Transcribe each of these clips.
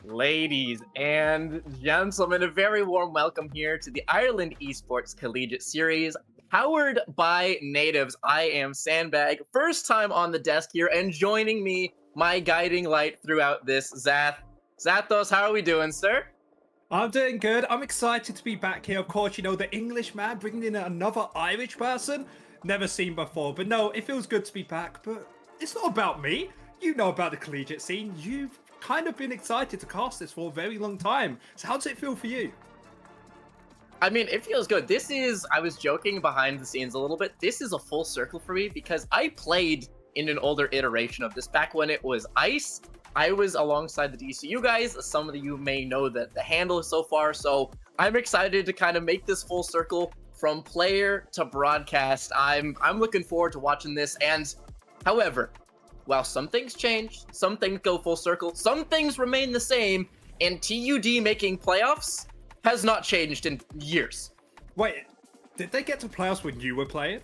Ladies and gentlemen, a very warm welcome here to the Ireland Esports Collegiate Series, powered by natives. I am Sandbag, first time on the desk here, and joining me, my guiding light throughout this, Zathos, how are we doing, sir? I'm doing good. I'm excited to be back here. Of course, you know, the English man bringing in another Irish person. Never seen before. But no, it feels good to be back. But it's not about me. You know about the collegiate scene. You've kind of been excited to cast this for a very long time. So how does it feel for you? I mean, it feels good. I was joking behind the scenes a little bit. This is a full circle for me because I played in an older iteration of this back when it was Ice. I was alongside the DCU guys. Some of you may know the handle so far, so I'm excited to kind of make this full circle from player to broadcast. I'm looking forward to watching this, and however, while some things change, some things go full circle, some things remain the same, and TUD making playoffs has not changed in years. Wait, did they get to playoffs when you were playing?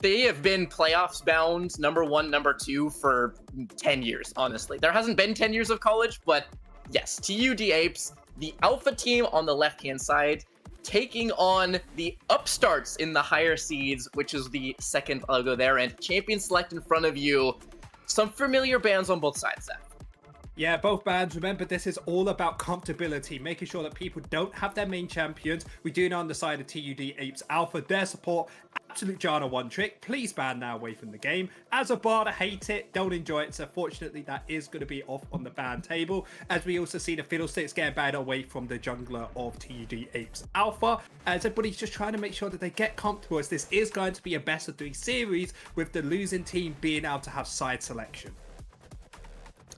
They have been playoffs bound number one, number two for 10 years, honestly. There hasn't been 10 years of college, but yes, TUD Apes, the alpha team on the left-hand side, taking on the upstarts in the higher seeds, which is the second logo there, and champion select in front of you. Some familiar bands on both sides, Zach. Yeah, both bands. Remember, this is all about comfortability, making sure that people don't have their main champions. We do know on the side of TUD Apes Alpha, their support, absolute Jana one trick. Please ban now away from the game. As a bard, I hate it, don't enjoy it. So fortunately, that is going to be off on the ban table. As we also see the Fiddlesticks getting banned away from the jungler of TUD Apes Alpha. As everybody's just trying to make sure that they get comfortable, as this is going to be a best of 3 series with the losing team being able to have side selection.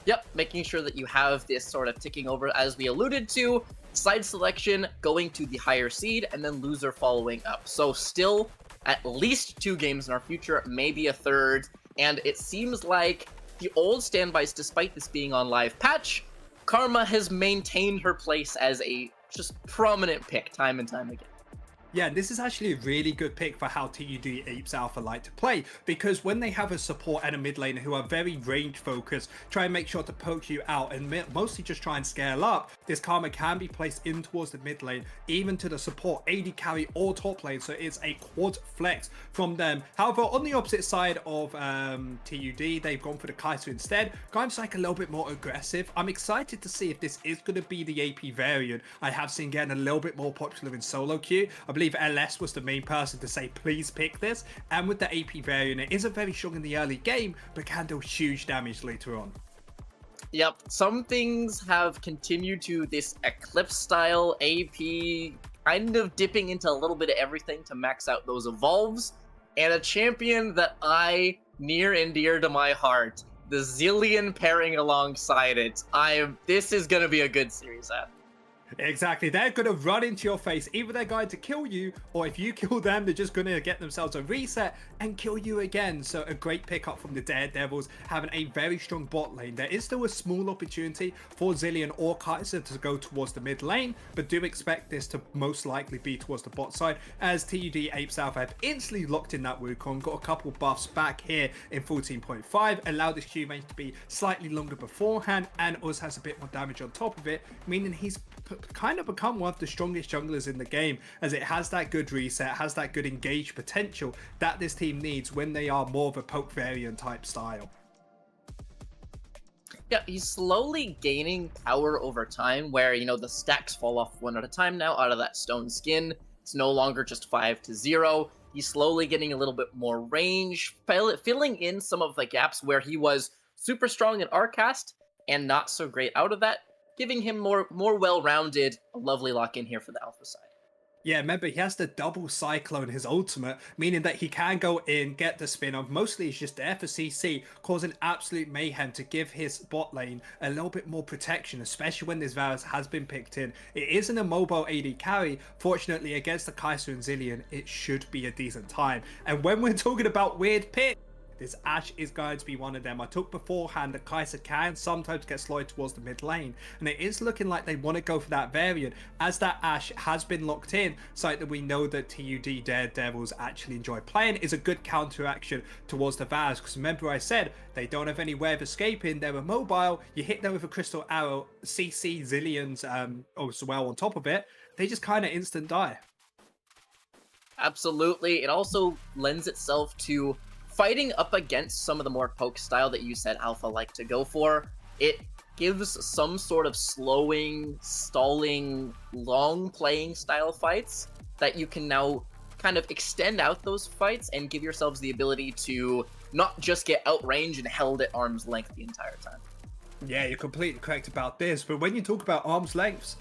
Yep, making sure that you have this sort of ticking over, as we alluded to, side selection going to the higher seed, and then loser following up. So still at least 2 games in our future, maybe a third, and it seems like the old standbys, despite this being on live patch, Karma has maintained her place as a just prominent pick time and time again. Yeah, this is actually a really good pick for how TUD Apes Alpha like to play, because when they have a support and a mid laner who are very range focused, try and make sure to poke you out and mostly just try and scale up, this Karma can be placed in towards the mid lane, even to the support, AD carry or top lane, so it's a quad flex from them. However, on the opposite side of TUD, they've gone for the Kaiser instead, going like a little bit more aggressive. I'm excited to see if this is going to be the AP variant I have seen getting a little bit more popular in solo queue. I believe LS was the main person to say please pick this, and with the AP variant, it isn't very strong in the early game but can do huge damage later on. Yep, some things have continued to this Eclipse style AP, kind of dipping into a little bit of everything to max out those evolves, and a champion that I near and dear to my heart, the Zillion pairing alongside it. This is gonna be a good series, Exactly, they're going to run into your face. Either they're going to kill you, or if you kill them, they're just going to get themselves a reset and kill you again. So a great pickup from the Daredevils, having a very strong bot lane. There is still a small opportunity for Zillion or Kaiser to go towards the mid lane, but do expect this to most likely be towards the bot side, as TUD Apes Alpha have instantly locked in that Wukong, got a couple buffs back here in 14.5, allowed his Q range to be slightly longer beforehand, and Uz has a bit more damage on top of it, meaning he's kind of become one of the strongest junglers in the game, as it has that good reset, has that good engage potential that this team needs when they are more of a poke variant type style. Yeah, he's slowly gaining power over time, where, you know, the stacks fall off one at a time now out of that stone skin. It's no longer just 5-0. He's slowly getting a little bit more range, filling in some of the gaps where he was super strong in Arcast and not so great out of that, giving him more well-rounded, a lovely lock-in here for the alpha side. Yeah, remember, he has the double cyclone, his ultimate, meaning that he can go in, get the spin off. Mostly he's just there for CC, causing absolute mayhem to give his bot lane a little bit more protection, especially when this Varus has been picked in. It isn't a mobile AD carry. Fortunately, against the Kaiser and Zillion, it should be a decent time. And when we're talking about weird picks, this Ashe is going to be one of them. I took beforehand that Kai'Sa can sometimes get slowed towards the mid lane, and it is looking like they want to go for that variant, as that Ashe has been locked in, so that we know that TUD Daredevils actually enjoy playing. Is a good counteraction towards the Vaz, because remember I said they don't have any way of escaping. They're immobile. You hit them with a crystal arrow, CC Zillion's as well on top of it, they just kind of instant die. Absolutely. It also lends itself to fighting up against some of the more poke style that you said Alpha like to go for. It gives some sort of slowing, stalling, long playing style fights that you can now kind of extend out those fights and give yourselves the ability to not just get outranged and held at arm's length the entire time. Yeah, you're completely correct about this, but when you talk about arm's lengths,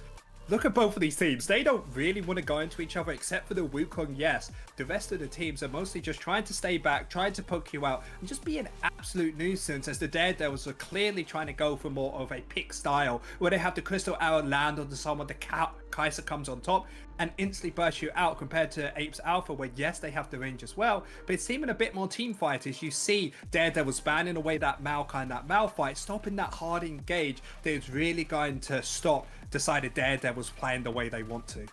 look at both of these teams. They don't really want to go into each other except for the Wukong, yes. The rest of the teams are mostly just trying to stay back, trying to poke you out, and just be an absolute nuisance, as the Daredevils are clearly trying to go for more of a pick style, where they have the crystal arrow land onto someone, the Kai'Sa comes on top, and instantly burst you out, compared to Apes Alpha, where yes, they have the range as well, but it's seeming a bit more team fighters. You see Daredevils banning away that Maokai and that Malphite, stopping that hard engage that is really going to stop decided Daredevils playing the way they want to.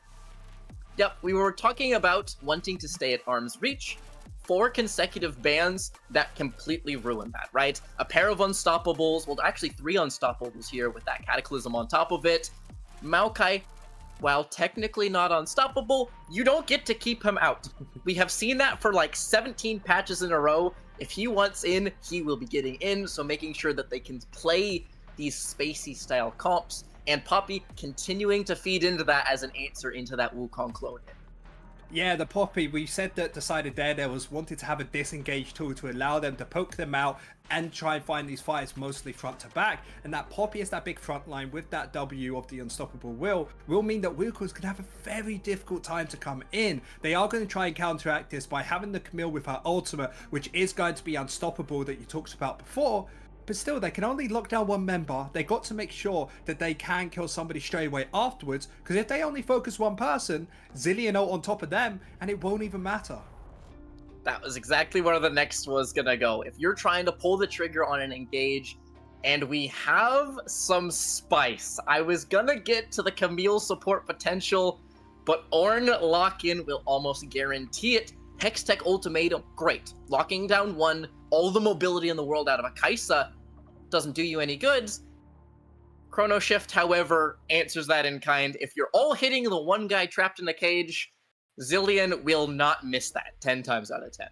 Yep, we were talking about wanting to stay at arm's reach. 4 consecutive bans that completely ruin that, right? A pair of unstoppables, well, actually 3 unstoppables here with that Cataclysm on top of it. Maokai, while technically not unstoppable, you don't get to keep him out. We have seen that for like 17 patches in a row. If he wants in, he will be getting in, so making sure that they can play these spacey style comps, and Poppy continuing to feed into that as an answer into that Wukong clone hit. Yeah, the Poppy, we said that decided Daredevils wanted to have a disengage tool to allow them to poke them out and try and find these fights mostly front to back, and that Poppy is that big front line with that W of the unstoppable will mean that Wukong's could have a very difficult time to come in. They are going to try and counteract this by having the Camille with her ultimate, which is going to be unstoppable that you talked about before. But still, they can only lock down one member. They got to make sure that they can kill somebody straight away afterwards, because if they only focus one person, Zillion ult on top of them, and it won't even matter. That was exactly where the next was gonna go. If you're trying to pull the trigger on an engage, and we have some spice. I was gonna get to the Camille support potential, but Ornn lock-in will almost guarantee it. Hextech ultimatum, great. Locking down one, all the mobility in the world out of a Kai'Sa doesn't do you any goods. Chrono Shift, however, answers that in kind. If you're all hitting the one guy trapped in a cage, Zillion will not miss that 10 times out of 10.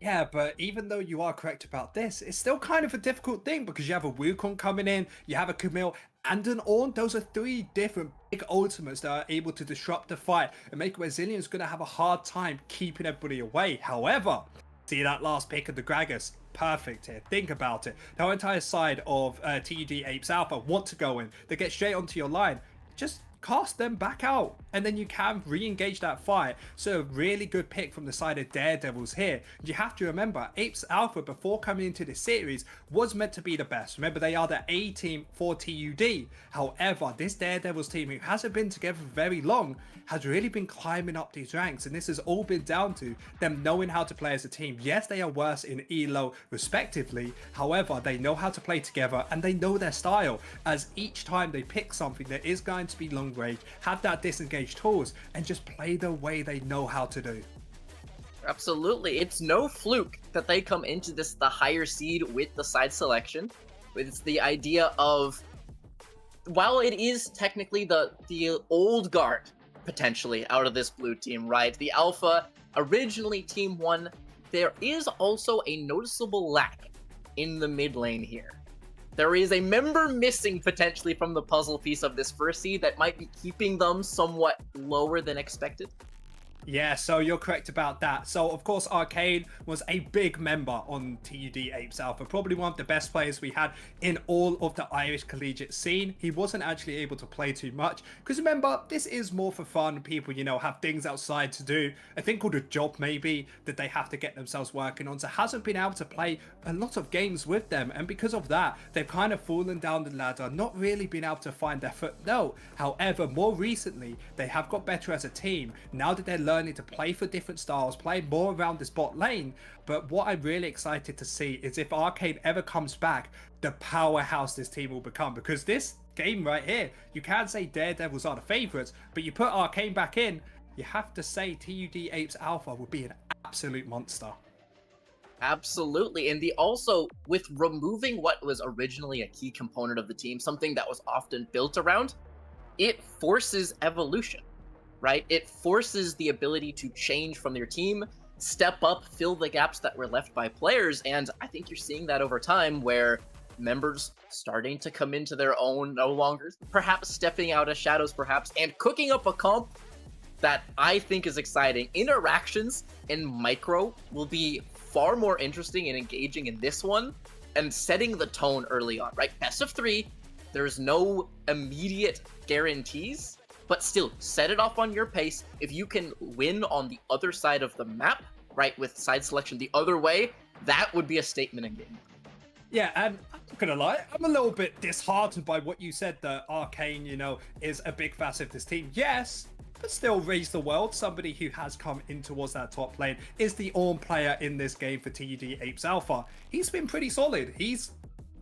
Yeah, but even though you are correct about this, it's still kind of a difficult thing, because you have a Wukong coming in, you have a Camille, and an Ornn. Those are 3 different big ultimates that are able to disrupt the fight and make it where Zillion's going to have a hard time keeping everybody away. However, see that last pick of the Gragas? Perfect here. Think about it. The whole entire side of TUD Apes Alpha want to go in. They get straight onto your line. Just cast them back out, and then you can re-engage that fight. So a really good pick from the side of Daredevils here. You have to remember, Apes Alpha, before coming into this series, was meant to be the best. Remember, they are the A team for TUD. However, this Daredevils team, who hasn't been together for very long, has really been climbing up these ranks, and this has all been down to them knowing how to play as a team. Yes, they are worse in ELO respectively, however, they know how to play together, and they know their style, as each time they pick something that is going to be long range, have that disengage tools, and just play the way they know how to do. Absolutely. It's no fluke that they come into this the higher seed with the side selection. It's the idea of, while it is technically the old guard potentially out of this blue team, right? The Alpha, originally Team 1, there is also a noticeable lack in the mid lane here. There is a member missing potentially from the puzzle piece of this first seed that might be keeping them somewhat lower than expected. Yeah, so you're correct about that. So, of course, Arcane was a big member on TUD Apes Alpha, probably one of the best players we had in all of the Irish collegiate scene. He wasn't actually able to play too much, because remember, this is more for fun. People, you know, have things outside to do, a thing called a job maybe, that they have to get themselves working on, so hasn't been able to play a lot of games with them, and because of that, they've kind of fallen down the ladder, not really been able to find their foot. No, however, more recently, they have got better as a team. Now that they're learning to play for different styles, play more around this bot lane. But what I'm really excited to see is if Arcane ever comes back, the powerhouse this team will become. Because this game right here, you can say Daredevils are the favorites, but you put Arcane back in, you have to say TUD Apes Alpha would be an absolute monster. Absolutely. And the also, with removing what was originally a key component of the team, something that was often built around, it forces evolution, right? It forces the ability to change from your team, step up, fill the gaps that were left by players. And I think you're seeing that over time where members starting to come into their own, no longer perhaps stepping out of shadows, perhaps, and cooking up a comp that I think is exciting. Interactions in micro will be far more interesting and engaging in this one, and setting the tone early on, right? Best of 3, there's no immediate guarantees, but still set it off on your pace. If you can win on the other side of the map, right, with side selection the other way, that would be a statement in game. Yeah, and I'm not gonna lie, I'm a little bit disheartened by what you said, that Arcane, you know, is a big facet of this team. Yes, but still Raise the World, somebody who has come in towards that top lane, is the Ornn player in this game for TUD Apes Alpha. He's been pretty solid. He's,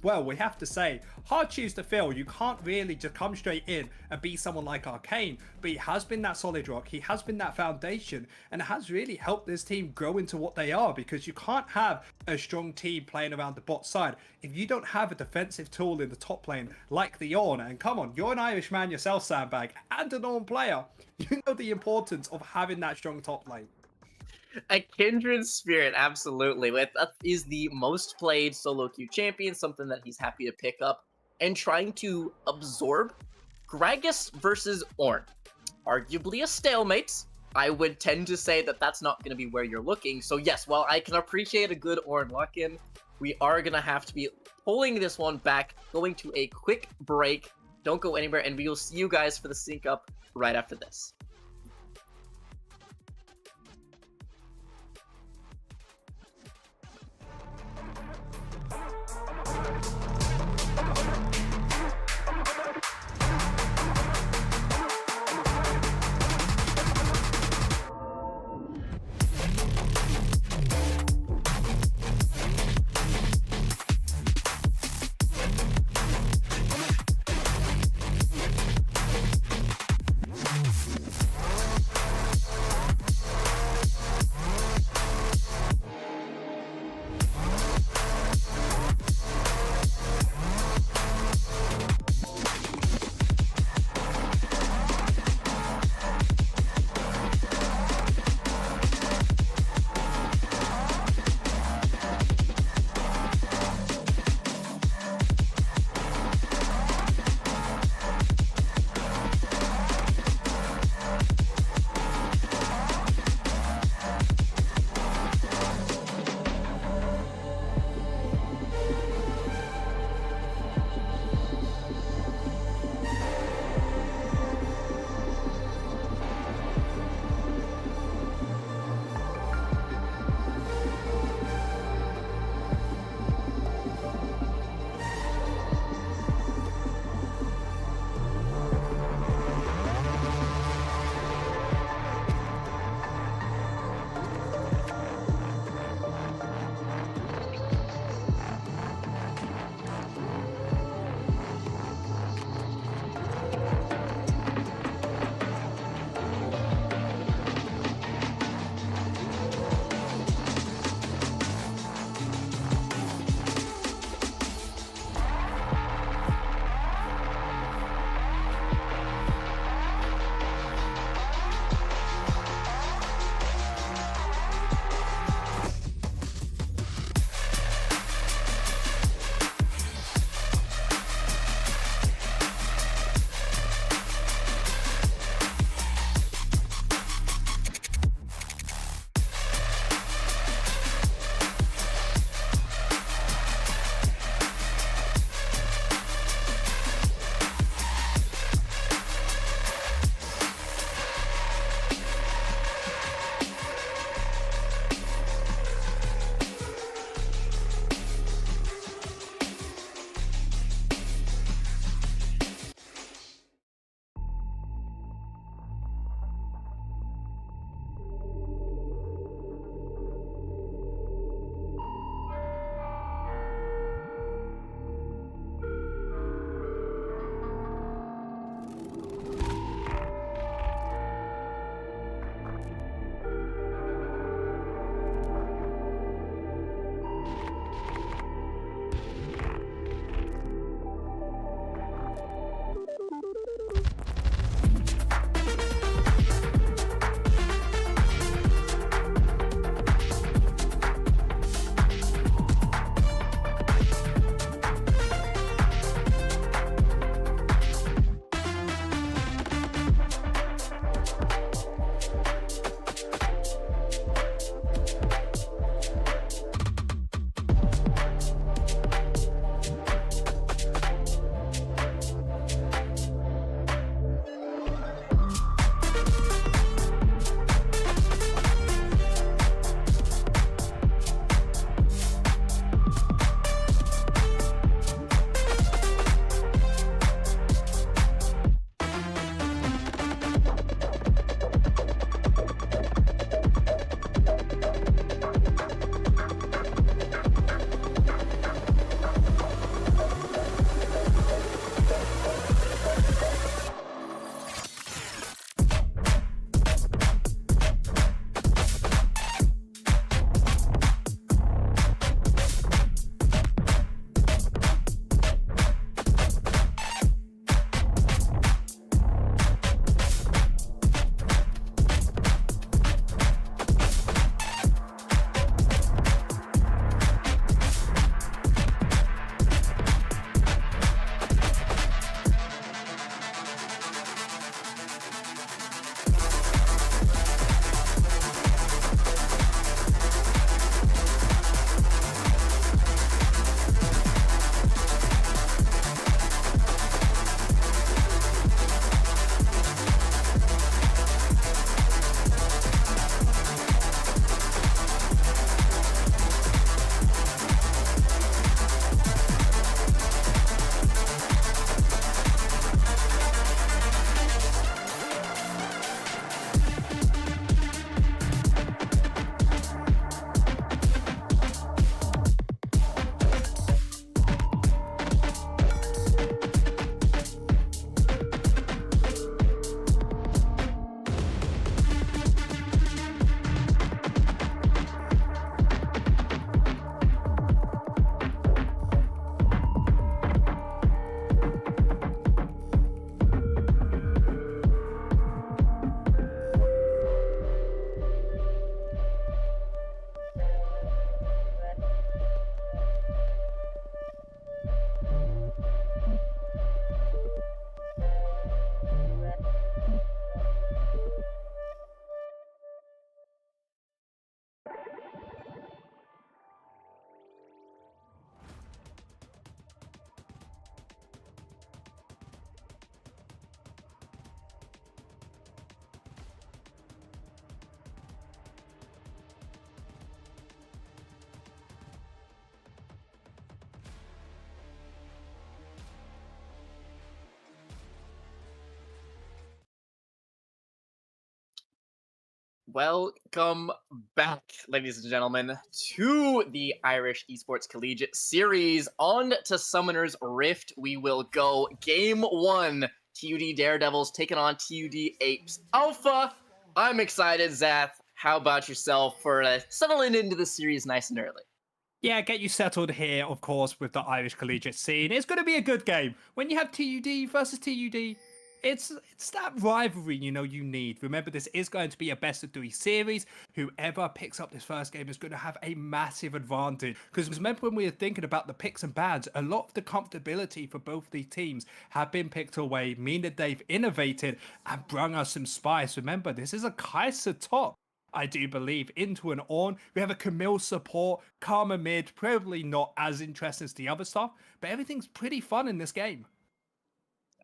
well, we have to say, hard shoes to fill. You can't really just come straight in and be someone like Arcane, but he has been that solid rock, he has been that foundation, and it has really helped this team grow into what they are, because you can't have a strong team playing around the bot side if you don't have a defensive tool in the top lane like the Ornn. And come on, you're an Irish man yourself, Sandbag, and an Ornn player. You know the importance of having that strong top lane. A kindred spirit, absolutely. That is the most played solo queue champion, something that he's happy to pick up, and trying to absorb Gragas versus Ornn. Arguably a stalemate. I would tend to say that that's not going to be where you're looking. So yes, while I can appreciate a good Ornn lock-in, we are going to have to be pulling this one back, going to a quick break. Don't go anywhere, and we will see you guys for the sync up right after this. Welcome back, ladies and gentlemen, to the Irish Esports Collegiate Series. On to Summoner's Rift we will go. Game 1, TUD Daredevils taking on TUD Apes Alpha. I'm excited, Zath. How about yourself for settling into the series nice and early? Yeah, get you settled here, of course, with the Irish collegiate scene. It's going to be a good game. When you have TUD versus TUD, it's that rivalry you need. Remember, this is going to be a best of 3 series. Whoever picks up this first game is going to have a massive advantage. Because remember when we were thinking about the picks and bans, a lot of the comfortability for both these teams have been picked away, meaning that they've innovated and brung us some spice. Remember, this is a Kaiser top. I do believe, into an on. We have a Camille support, Karma mid, probably not as interesting as the other stuff, but everything's pretty fun in this game.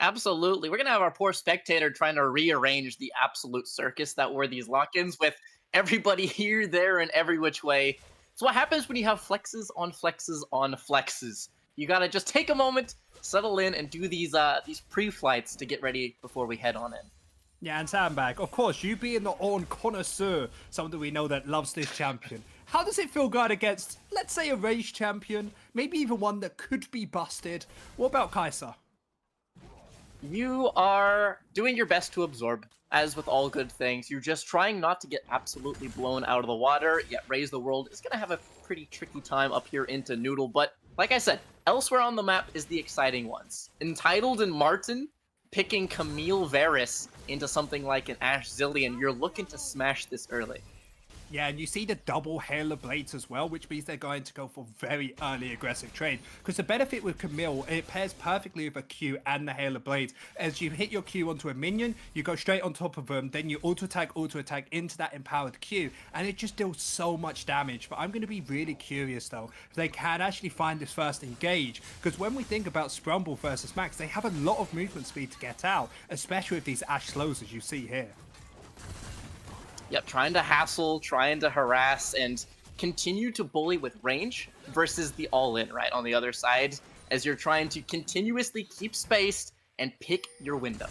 Absolutely. We're going to have our poor spectator trying to rearrange the absolute circus that were these lock-ins with everybody here, there, and every which way. It's what happens when you have flexes on flexes on flexes. You got to just take a moment, settle in, and do these pre-flights to get ready before we head on in. Yeah, and Sandbag, of course, you being the on connoisseur, someone that we know that loves this champion. How does it feel going against, let's say, a rage champion, maybe even one that could be busted? What about Kaiser? You are doing your best to absorb, as with all good things. You're just trying not to get absolutely blown out of the water, yet Raise the World is going to have a pretty tricky time up here into Noodle. But like I said, elsewhere on the map is the exciting ones. Entitled and Martin picking Camille Varys into something like an Ashe Zillion. You're looking to smash this early. Yeah, and you see the double Hail of Blades as well, which means they're going to go for very early aggressive trade. Because the benefit with Camille, it pairs perfectly with a Q and the Hail of Blades. As you hit your Q onto a minion, you go straight on top of them, then you auto attack into that empowered Q, and it just deals so much damage. But I'm going to be really curious though, if they can actually find this first engage. Because when we think about Sprumble versus Max, they have a lot of movement speed to get out, especially with these Ashe slows as you see here. Yep, trying to hassle, trying to harass, and continue to bully with range versus the all-in, right, on the other side, as you're trying to continuously keep spaced and pick your window.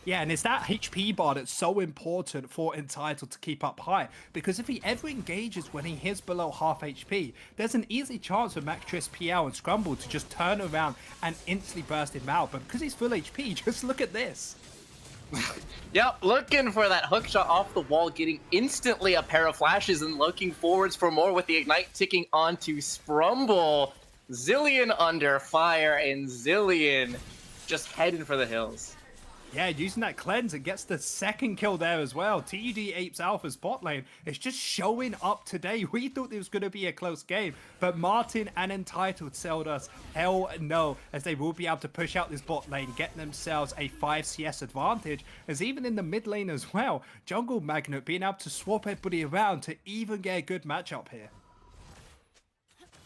Yeah, and it's that HP bar that's so important for Entitled to keep up high, because if he ever engages when he hits below half HP, there's an easy chance for Mactris, PL, and Scrumble to just turn around and instantly burst him out, but because he's full HP, just look at this. Yep, looking for that hook shot off the wall, getting instantly a pair of flashes and looking forwards for more with the Ignite ticking onto Sprumble. Zillion under fire, and Zillion just heading for the hills. Yeah, using that cleanse, it gets the second kill there as well. TUD Apes Alpha's bot lane is just showing up today. We thought it was going to be a close game, but Martin and Entitled sold us hell no, as they will be able to push out this bot lane, get themselves a 5 CS advantage, as even in the mid lane as well, Jungle Magnet being able to swap everybody around to even get a good matchup here.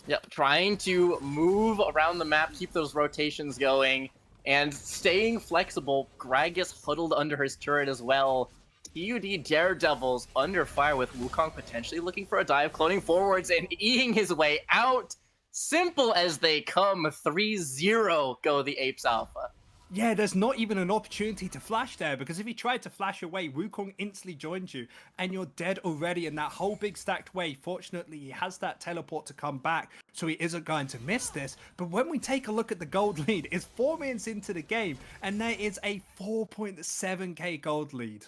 Yep, trying to move around the map, keep those rotations going, and staying flexible. Gragas huddled under his turret as well. TUD Daredevils under fire with Wukong potentially looking for a dive, cloning forwards and eating his way out. Simple as they come, 3-0 go the Apes Alpha. Yeah, there's not even an opportunity to flash there, because if he tried to flash away, Wukong instantly joins you, and you're dead already in that whole big stacked wave. Fortunately, he has that teleport to come back, so he isn't going to miss this. But when we take a look at the gold lead, it's 4 minutes into the game, and there is a 4.7k gold lead.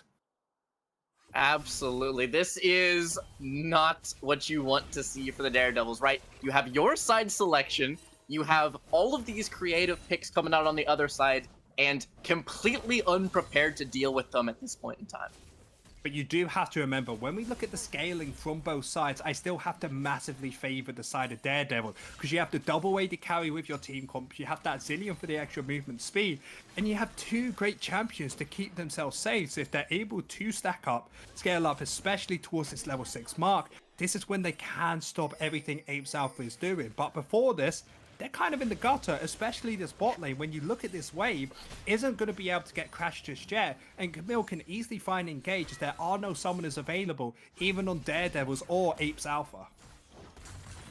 Absolutely. This is not what you want to see for the Daredevils, right? You have your side selection, you have all of these creative picks coming out on the other side, and completely unprepared to deal with them at this point in time. But you do have to remember, when we look at the scaling from both sides, I still have to massively favor the side of Daredevil, because you have the double AD carry with your team comp, you have that Zillion for the extra movement speed, and you have 2 great champions to keep themselves safe. So if they're able to stack up, scale up, especially towards this level 6 mark, this is when they can stop everything Apes Alpha is doing. But before this, they're kind of in the gutter, especially this bot lane. When you look at this wave, isn't going to be able to get crashed just yet, and Camille can easily find engage as there are no summoners available, even on Daredevils or Apes Alpha.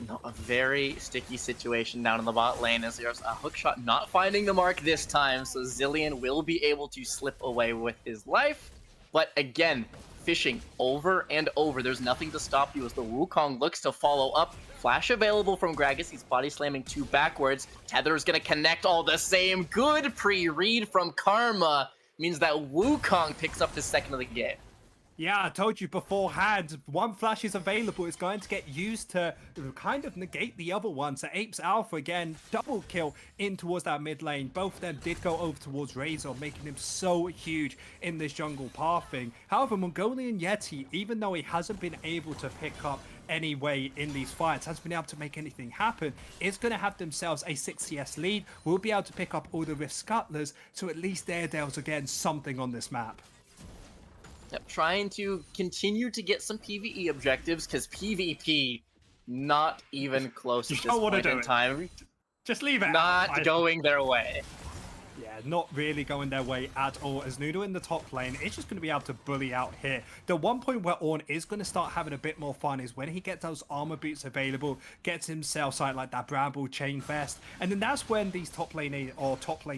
No, a very sticky situation down in the bot lane, as there's a hookshot not finding the mark this time, so Zillion will be able to slip away with his life. But again, fishing over and over. There's nothing to stop you as the Wukong looks to follow up. Flash available from Gragas. He's body slamming 2 backwards. Tether's gonna connect all the same. Good pre-read from Karma. Means that Wukong picks up his second of the game. Yeah, I told you beforehand, one flash is available. It's going to get used to kind of negate the other one. So Apes Alpha again, double kill in towards that mid lane. Both of them did go over towards Razor, making him so huge in this jungle pathing. However, Mongolian Yeti, even though he hasn't been able to pick up any way in these fights, hasn't been able to make anything happen, is going to have themselves a 6 CS lead. Will be able to pick up all the Rift Scuttlers, so at least Daredevils are getting something on this map. Yep, trying to continue to get some PvE objectives, because PvP, not even close at this point in time. Just leave it. Not going their way. Yeah, not really going their way at all, as Noodle in the top lane is just going to be able to bully out here. The one point where Ornn is going to start having a bit more fun is when he gets those armor boots available, gets himself something like that Bramble Chain Vest, and then that's when these top lane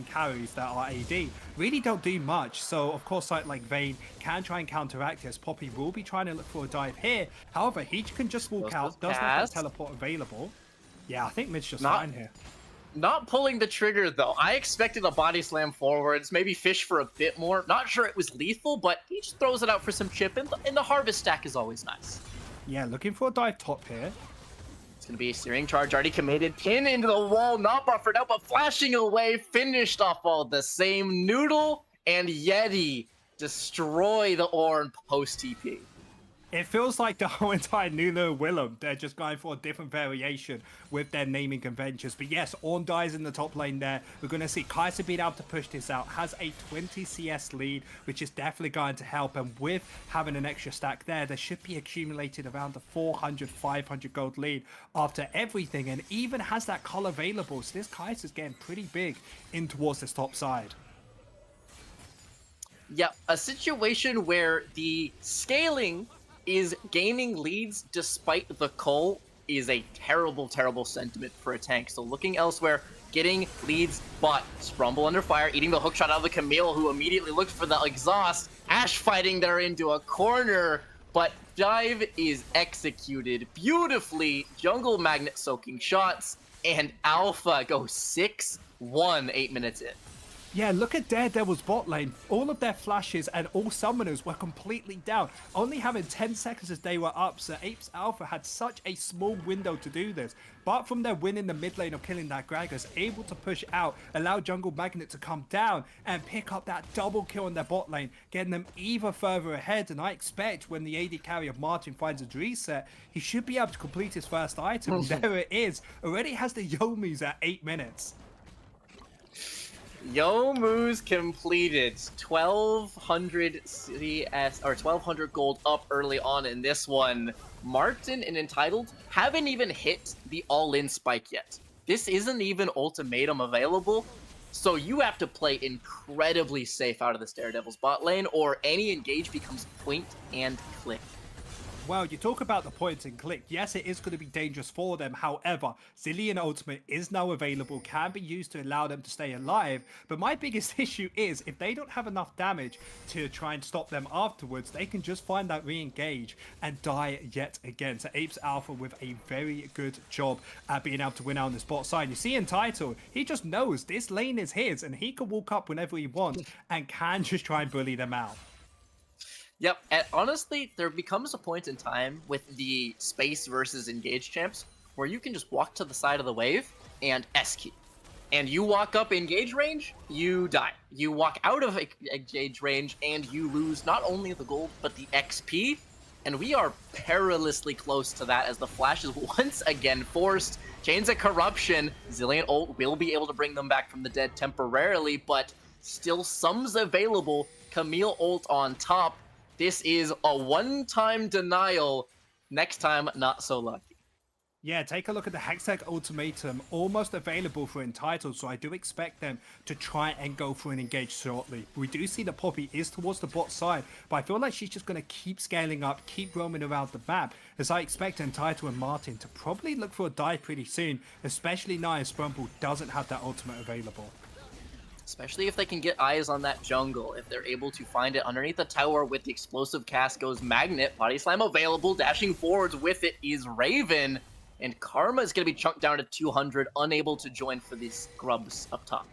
carries that are AD really don't do much. So of course something like Vayne can try and counteract this. Poppy will be trying to look for a dive here. However, he can just walk out, does not have teleport available. Yeah, I think Mid's just fine here. Not pulling the trigger, though. I expected a body slam forwards, maybe fish for a bit more. Not sure it was lethal, but he just throws it out for some chip, and the harvest stack is always nice. Yeah, looking for a dive top here. It's going to be a Searing Charge, already committed. Pin into the wall, not buffered out, but flashing away. Finished off all the same. Noodle and Yeti destroy the Ornn post-TP. It feels like the whole entire Nuno Willem, they're just going for a different variation with their naming conventions. But yes, Ornn dies in the top lane there. We're going to see Kaiser being able to push this out. Has a 20 CS lead, which is definitely going to help. And with having an extra stack there, there should be accumulated around the 400, 500 gold lead after everything. And even has that call available. So this Kaiser's getting pretty big in towards this top side. Yeah, a situation where the scaling is gaining leads despite the cull is a terrible, terrible sentiment for a tank. So looking elsewhere, getting leads, but Sprumble under fire, eating the hookshot out of the Camille, who immediately looked for the exhaust. Ash fighting there into a corner, but dive is executed beautifully. Jungle magnet soaking shots, and Alpha goes 6-1 8 minutes in. Yeah, look at Daredevil's bot lane. All of their flashes and all summoners were completely down, only having 10 seconds as they were up. So Apes Alpha had such a small window to do this. But from their win in the mid lane of killing that Gragas, able to push out, allow Jungle Magnet to come down and pick up that double kill in their bot lane, getting them even further ahead. And I expect when the AD carry of Martin finds a reset, he should be able to complete his first item. There it is. Already has the Yomus at 8 minutes. Yomu's completed 1200 CS or 1200 gold up early on in this one. Martin and Entitled haven't even hit the all-in spike yet. This isn't even ultimatum available, so you have to play incredibly safe out of this Daredevil's bot lane, or any engage becomes point and click. Well, you talk about the point and click. Yes, it is going to be dangerous for them. However, Zilean Ultimate is now available, can be used to allow them to stay alive. But my biggest issue is if they don't have enough damage to try and stop them afterwards, they can just find that re-engage and die yet again. So Apes Alpha with a very good job at being able to win out on this bot side. You see Entitled, he just knows this lane is his and he can walk up whenever he wants and can just try and bully them out. Yep, and honestly, there becomes a point in time with the space versus engage champs where you can just walk to the side of the wave and S-key. And you walk up engage range, you die. You walk out of engage range and you lose not only the gold, but the XP. And we are perilously close to that as the flash is once again forced. Chains of Corruption, Zilean ult will be able to bring them back from the dead temporarily, but still some's available. Camille ult on top. This is a one-time denial. Next time, not so lucky. Yeah, take a look at the Hextech Ultimatum, almost available for Entitled, so I do expect them to try and go for an engage shortly. We do see that Poppy is towards the bot side, but I feel like she's just going to keep scaling up, keep roaming around the map, as I expect Entitled and Martin to probably look for a dive pretty soon, especially now as Sprumble doesn't have that ultimate available. Especially if they can get eyes on that jungle, if they're able to find it underneath the tower with the explosive cast goes Magnet, Body Slam available, dashing forwards with it is Raven, and Karma is going to be chunked down to 200, unable to join for these grubs up top.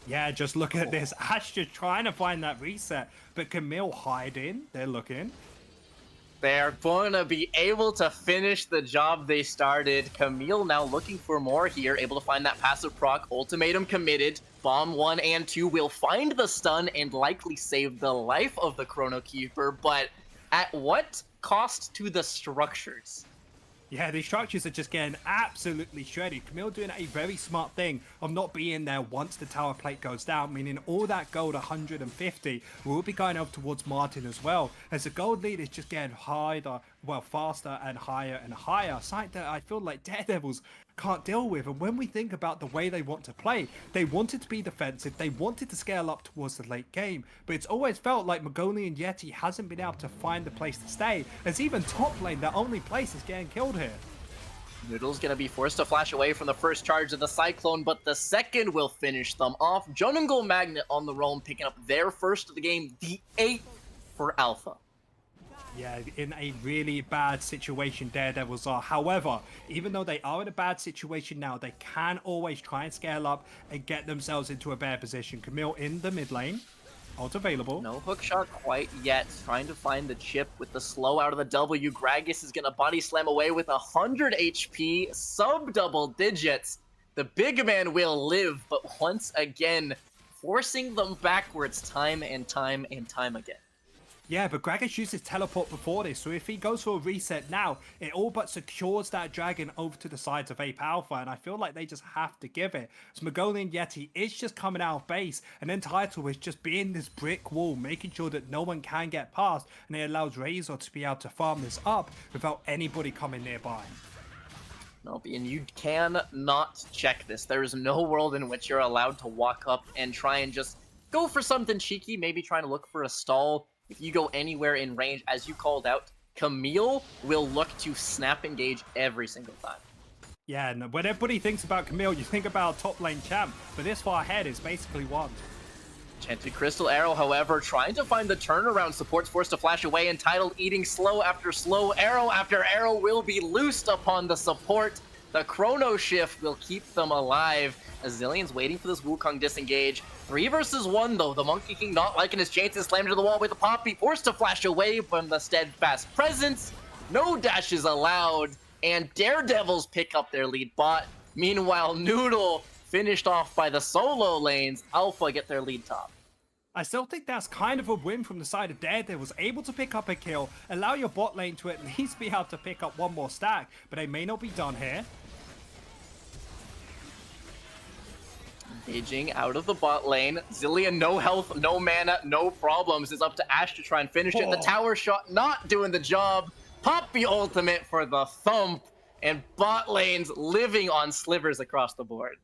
Yeah, just look at this. Ash just trying to find that reset, but Camille hiding. They're looking. They're going to be able to finish the job they started. Camille now looking for more here, able to find that passive proc, ultimatum committed. Bomb 1 and 2 will find the stun and likely save the life of the Chrono Keeper, but at what cost to the structures? Yeah, these structures are just getting absolutely shredded. Camille doing a very smart thing of not being there once the tower plate goes down, meaning all that gold 150 will be going up towards Martin as well, as the gold lead is just getting higher, well, faster and higher and higher. Something that I feel like Daredevils can't deal with. And when we think about the way they want to play, they wanted to be defensive, they wanted to scale up towards the late game, but it's always felt like Magolian Yeti hasn't been able to find the place to stay, as even top lane, their only place, is getting killed here. Noodle's gonna be forced to flash away from the first charge of the Cyclone, but the second will finish them off. Jungle Magnet on the roam, picking up their first of the game, the 8th for Alpha. Yeah, in a really bad situation Daredevils are. However, even though they are in a bad situation now, they can always try and scale up and get themselves into a better position. Camille in the mid lane. Ult available. No hook shot quite yet. Trying to find the chip with the slow out of the W. Gragas is going to body slam away with 100 HP, sub double digits. The big man will live, but once again, forcing them backwards time and time and time again. Yeah, but Gragas used his teleport before this, so if he goes for a reset now, it all but secures that dragon over to the sides of Ape Alpha, and I feel like they just have to give it. So Magolian Yeti is just coming out of base, and then Title is just being this brick wall, making sure that no one can get past, and it allows Razor to be able to farm this up without anybody coming nearby. Nope, and you cannot check this. There is no world in which you're allowed to walk up and try and just go for something cheeky, maybe trying to look for a stall. If you go anywhere in range, as you called out, Camille will look to snap engage every single time. Yeah, and when everybody thinks about Camille, you think about top lane champ, but this far ahead is basically one. Enchanted Crystal Arrow, however, trying to find the turnaround, support's forced to flash away, entitled eating slow after arrow will be loosed upon the support. The Chrono Shift will keep them alive. Azillion's waiting for this Wukong disengage. 3 versus 1 though, the Monkey King not liking his chances, slammed to the wall with the Poppy, forced to flash away from the steadfast presence. No dashes allowed, and Daredevils pick up their lead bot. Meanwhile, Noodle finished off by the solo lanes. Alpha get their lead top. I still think that's kind of a win from the side of Daredevils, able to pick up a kill, allow your bot lane to at least be able to pick up one more stack, but they may not be done here. Engaging out of the bot lane. Zillion, no health, no mana, no problems. It's up to Ash to try and finish it. The tower shot not doing the job. Poppy ultimate for the thump. And bot lanes living on slivers across the board.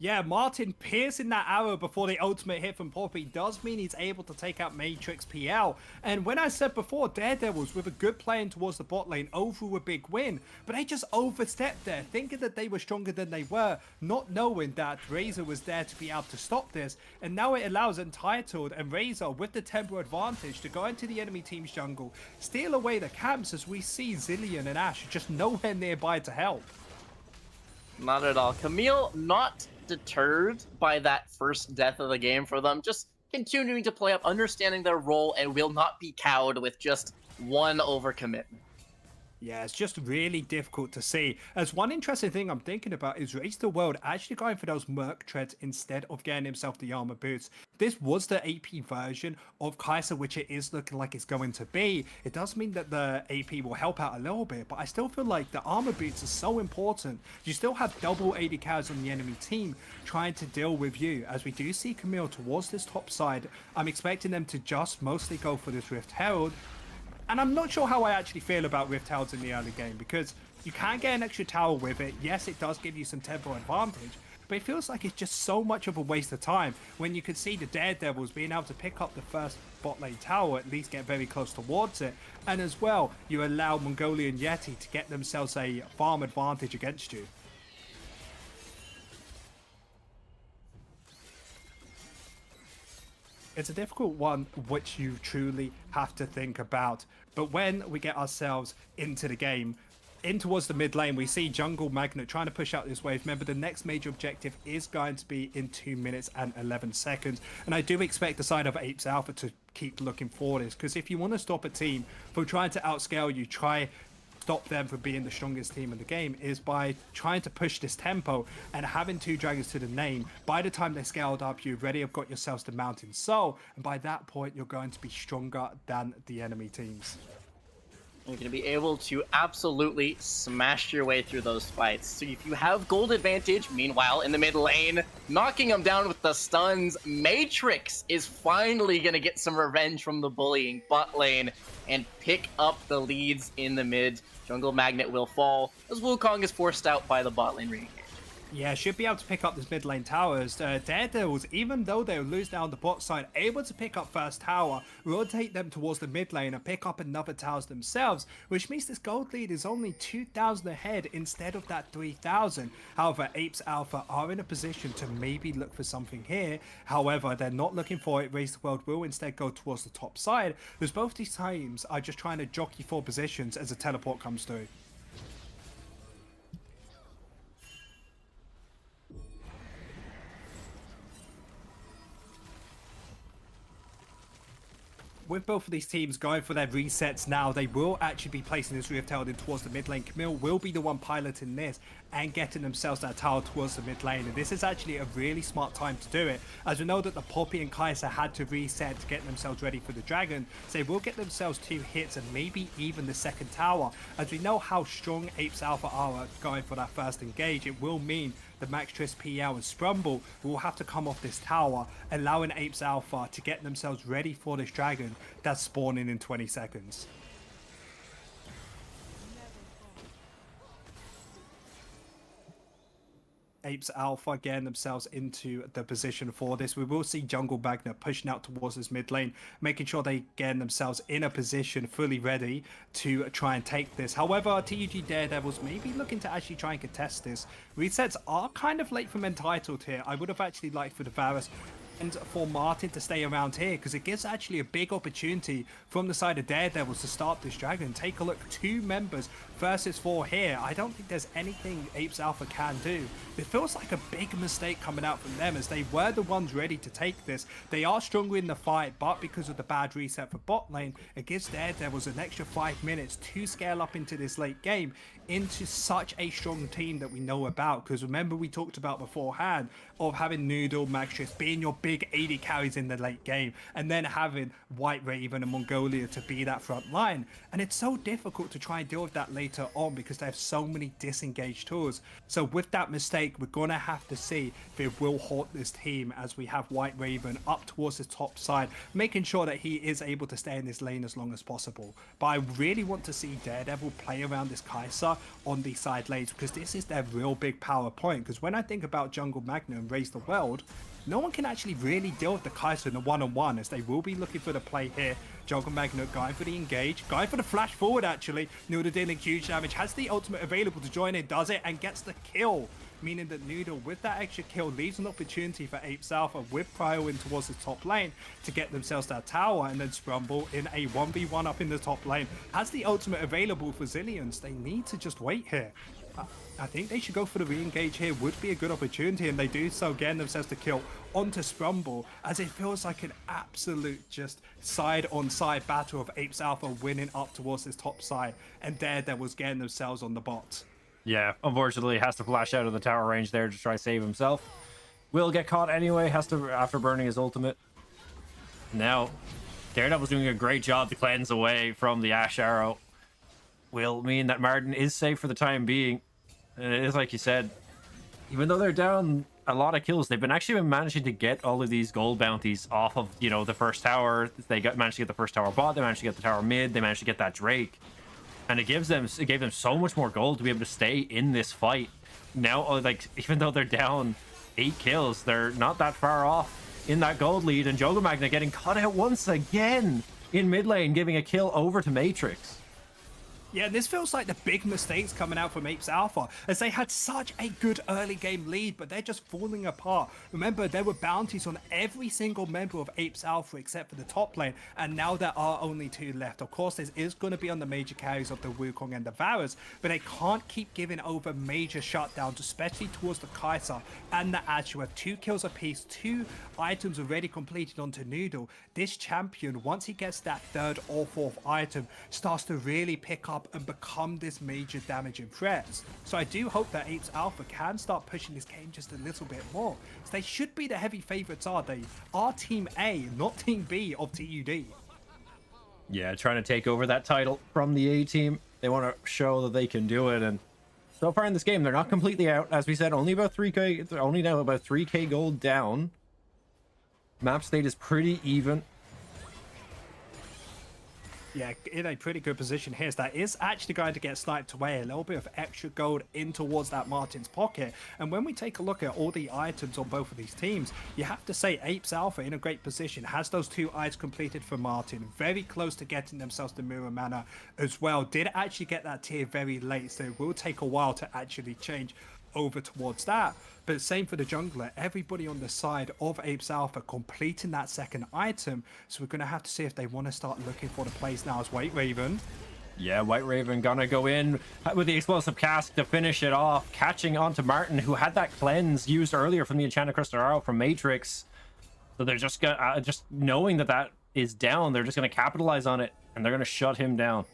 Yeah, Martin piercing that arrow before the ultimate hit from Poppy does mean he's able to take out Matrix PL. And when I said before, Daredevils with a good play in towards the bot lane over a big win, but they just overstepped there, thinking that they were stronger than they were, not knowing that Razor was there to be able to stop this. And now it allows Entitled and Razor with the tempo advantage to go into the enemy team's jungle, steal away the camps as we see Zillion and Ash just nowhere nearby to help. Not at all. Camille not deterred by that first death of the game for them, just continuing to play up, understanding their role, and will not be cowed with just one overcommitment. Yeah, it's just really difficult to see. As one interesting thing I'm thinking about is Race the World actually going for those Merc Treads instead of getting himself the armor boots. This was the AP version of Kai'Sa, which it is looking like it's going to be. It does mean that the AP will help out a little bit, but I still feel like the armor boots are so important. You still have double AD carries on the enemy team trying to deal with you. As we do see Camille towards this top side, I'm expecting them to just mostly go for this Rift Herald. And I'm not sure how I actually feel about Rift Heralds in the early game, because you can get an extra tower with it. Yes, it does give you some tempo advantage, but it feels like it's just so much of a waste of time when you could see the Daredevils being able to pick up the first bot lane tower, at least get very close towards it, and as well, you allow Mongolian Yeti to get themselves a farm advantage against you. It's a difficult one which you truly have to think about. But when we get ourselves into the game, in towards the mid lane, we see Jungle Magnet trying to push out this wave. Remember, the next major objective is going to be in 2 minutes and 11 seconds. And I do expect the side of Apes Alpha to keep looking for this, because if you want to stop a team from trying to outscale you, try stop them from being the strongest team in the game, is by trying to push this tempo and having 2 dragons to the name. By the time they scaled up, you already have got yourselves the Mountain Soul, and by that point you're going to be stronger than the enemy teams. You're going to be able to absolutely smash your way through those fights. So if you have gold advantage, meanwhile, in the mid lane, knocking them down with the stuns, Matrix is finally going to get some revenge from the bullying bot lane and pick up the leads in the mid. Jungle Magnet will fall as Wukong is forced out by the bot lane re-engage. Yeah, should be able to pick up this mid lane towers. Daredevils, even though they'll lose down the bot side, able to pick up first tower, rotate them towards the mid lane and pick up another towers themselves, which means this gold lead is only 2,000 ahead instead of that 3,000. However, Apes Alpha are in a position to maybe look for something here. However, they're not looking for it. Raise the World will instead go towards the top side, because both these teams are just trying to jockey for positions as a teleport comes through. With both of these teams going for their resets now, they will actually be placing this Rift Herald in towards the mid lane. Camille will be the one piloting this and getting themselves that tower towards the mid lane. And this is actually a really smart time to do it, as we know that the Poppy and Kai'Sa had to reset to get themselves ready for the Dragon. So they will get themselves 2 hits and maybe even the second tower. As we know how strong Apes Alpha are going for that first engage, it will mean the Max Triss, PL and Sprumble will have to come off this tower, allowing Apes Alpha to get themselves ready for this Dragon that's spawning in 20 seconds. Apes Alpha getting themselves into the position for this. We will see Jungle Magnet pushing out towards this mid lane, making sure they get themselves in a position fully ready to try and take this. However, TUD Daredevils may be looking to actually try and contest this. Resets are kind of late from Entitled here. I would have actually liked for the Varus and for Martin to stay around here, because it gives actually a big opportunity from the side of Daredevils to start this Dragon. Take a look, 2 members versus 4 here. I don't think there's anything Apes Alpha can do. It feels like a big mistake coming out from them, as they were the ones ready to take this. They are stronger in the fight, but because of the bad reset for bot lane, it gives Daredevils an extra 5 minutes to scale up into this late game into such a strong team that we know about. Because remember, we talked about beforehand of having Noodle, Max Triss being your big AD carries in the late game, and then having White Raven and Mongolia to be that front line. And it's so difficult to try and deal with that later on because they have so many disengaged tools. So with that mistake, we're gonna have to see if it will haunt this team, as we have White Raven up towards the top side, making sure that he is able to stay in this lane as long as possible. But I really want to see Daredevil play around this Kai'Sa on the side lanes, because this is their real big power point. Because when I think about Jungle Magnet and Raise the World, no one can actually really deal with the Kai'Sa in a one-on-one, as they will be looking for the play here. Jungle Magnet going for the engage, going for the flash forward actually. Noodle dealing huge damage, has the ultimate available to join in, does it, and gets the kill. Meaning that Noodle, with that extra kill, leaves an opportunity for Apes Alpha with Prio in towards the top lane to get themselves that tower, and then Sprumble in a 1v1 up in the top lane has the ultimate available for Zillions. They need to just wait here. I think they should go for the re-engage here, would be a good opportunity, and they do so, getting themselves to kill onto Sprumble, as it feels like an absolute just side-on-side battle of Apes Alpha winning up towards this top side, and Daredevils getting themselves on the bot. Yeah, unfortunately, has to flash out of the tower range there to try to save himself. Will get caught anyway, has to, after burning his ultimate. Now, Daredevil's doing a great job to cleanse away from the Ash Arrow. Will mean that Martin is safe for the time being. And it is like you said, even though they're down a lot of kills, they've been actually managing to get all of these gold bounties off of, you know, the first tower. They managed to get the first tower bot, they managed to get the tower mid, they managed to get that Drake. And it gave them so much more gold to be able to stay in this fight. Now, like, even though they're down 8 kills, they're not that far off in that gold lead. And Jungle Magnet getting cut out once again in mid lane, giving a kill over to Matrix. Yeah, this feels like the big mistakes coming out from Apes Alpha, as they had such a good early game lead, but they're just falling apart. Remember, there were bounties on every single member of Apes Alpha except for the top lane, and now there are only 2 left. Of course, this is going to be on the major carries of the Wukong and the Varus, but they can't keep giving over major shutdowns, especially towards the Kai'Sa and the Ashe, who have 2 kills apiece, 2 items already completed onto Noodle. This champion, once he gets that 3rd or 4th item, starts to really pick up and become this major damaging threat. So I do hope that Apes Alpha can start pushing this game just a little bit more. So they should be the heavy favorites, are they? Are Team A, not Team B of TUD. Yeah, trying to take over that title from the A team. They want to show that they can do it, and so far in this game, they're not completely out. As we said, only about 3k, they're only now about 3k gold down. Map state is pretty even. Yeah, in a pretty good position here. That is actually going to get sniped away. A little bit of extra gold in towards that Martin's pocket. And when we take a look at all the items on both of these teams, you have to say Apes Alpha in a great position. Has those 2 items completed for Martin. Very close to getting themselves the Mirror Mana as well. Did actually get that tier very late, so it will take a while to actually change over towards that. But same for the jungler, everybody on the side of Apes Alpha completing that 2nd item, so we're going to have to see if they want to start looking for the plays now as White Raven. Yeah, White Raven gonna go in with the explosive cask to finish it off, catching onto Martin, who had that cleanse used earlier from the Enchanted Crystal Arrow from Matrix. So they're just gonna just knowing that that is down, they're just gonna capitalize on it, and they're gonna shut him down.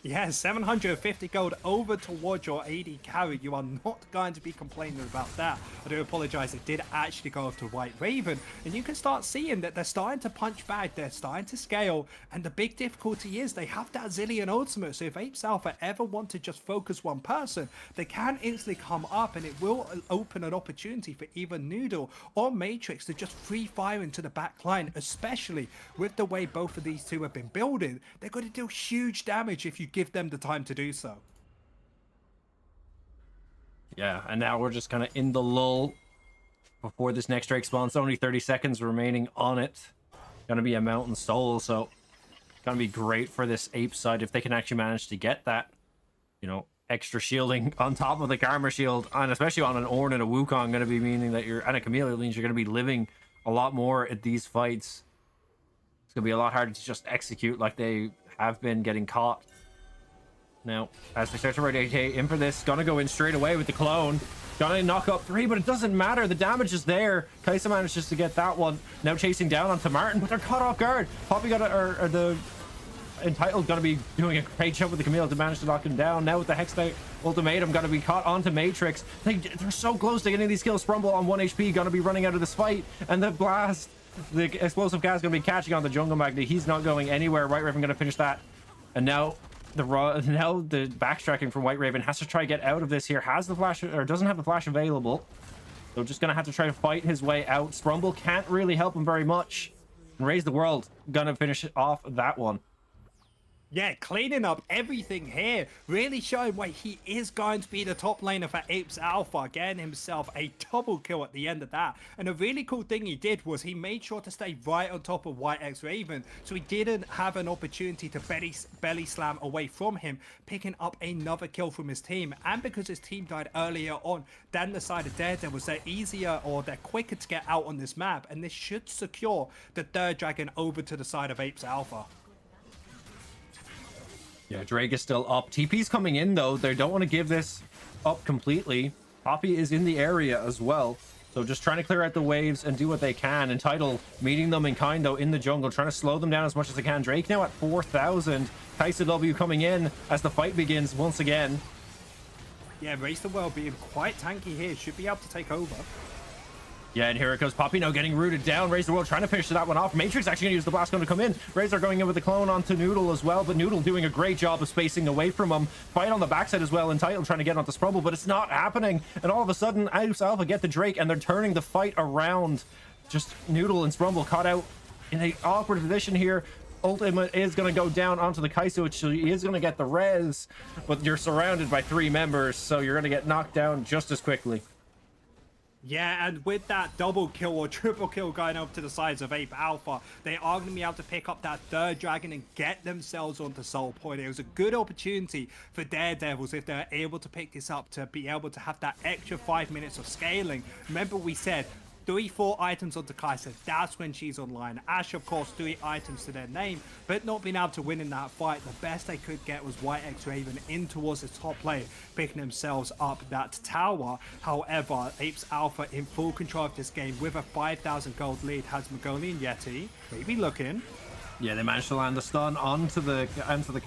Yeah, 750 gold over towards your AD carry. You are not going to be complaining about that. I do apologize. It did actually go off to White Raven. And you can start seeing that they're starting to punch back. They're starting to scale. And the big difficulty is they have that Zillion ultimate. So if Apes Alpha ever want to just focus one person, they can instantly come up, and it will open an opportunity for either Noodle or Matrix to just free fire into the back line, especially with the way both of these 2 have been building. They're going to do huge damage if you give them the time to do so. Yeah, and now we're just kind of in the lull before this next Drake spawns. Only 30 seconds remaining on it. Gonna be a Mountain Soul, so gonna be great for this Ape side if they can actually manage to get that, you know, extra shielding on top of the Karma shield, and especially on an Ornn and a Wukong, gonna be meaning that you're, and a Chameleon means you're gonna be living a lot more at these fights. It's gonna be a lot harder to just execute like they have been getting caught. Now, as they start to rotate in for this, gonna go in straight away with the clone. Gonna knock up 3, but it doesn't matter. The damage is there. Kai'Sa manages to get that one. Now chasing down onto Martin, but they're caught off guard. Poppy got or the Entitled gonna be doing a great job with the Camille to manage to knock him down. Now with the Hex ultimatum, gonna be caught onto Matrix. They're so close to getting these kills. Sprumble on 1 HP, gonna be running out of this fight. And the blast, the explosive gas gonna be catching on the Jungle Magnet. He's not going anywhere. White Raven gonna finish that. And now the backtracking from White Raven has to try to get out of this here. Has the flash, or doesn't have the flash available, so just gonna have to try to fight his way out. Sprumble can't really help him very much. And Raise the World gonna finish off that one. Yeah, cleaning up everything here, really showing why he is going to be the top laner for Apes Alpha, getting himself a double kill at the end of that. And a really cool thing he did was he made sure to stay right on top of White X Raven, so he didn't have an opportunity to belly slam away from him, picking up another kill from his team. And because his team died earlier on than the side of Daredevils, they're easier, or they're quicker to get out on this map, and this should secure the 3rd dragon over to the side of Apes Alpha. Yeah, Drake is still up. TP's coming in, though. They don't want to give this up completely. Poppy is in the area as well. So just trying to clear out the waves and do what they can. Entitled meeting them in kind, though, in the jungle, trying to slow them down as much as they can. Drake now at 4,000. Kai'Sa W coming in as the fight begins once again. Yeah, Raise the World being quite tanky here. Should be able to take over. Yeah, and here it goes. Poppy now getting rooted down. Raise the World trying to finish that one off. Matrix actually going to use the blast cone to come in. Razor going in with the clone onto Noodle as well, but Noodle doing a great job of spacing away from him. Fight on the backside as well. Entitled trying to get onto Sprumble, but it's not happening. And all of a sudden, Apes Alpha get the Drake, and they're turning the fight around. Just Noodle and Sprumble caught out in an awkward position here. Ultimate is going to go down onto the Kai'Sa, which he is going to get the res, but you're surrounded by 3 members, so you're going to get knocked down just as quickly. Yeah, and with that double kill or triple kill going over to the sides of Ape Alpha, they are going to be able to pick up that third dragon and get themselves onto Soul Point. It was a good opportunity for Daredevils if they're able to pick this up to be able to have that extra 5 minutes of scaling. Remember we said 3-4 items onto Kai'Sa, that's when she's online. Ashe, of course, 3 items to their name, but not being able to win in that fight. The best they could get was White X Raven in towards the top lane, picking themselves up that tower. However, Apes Alpha in full control of this game with a 5,000 gold lead has Mongolian Yeti, maybe looking. Yeah, they managed to land the stun onto the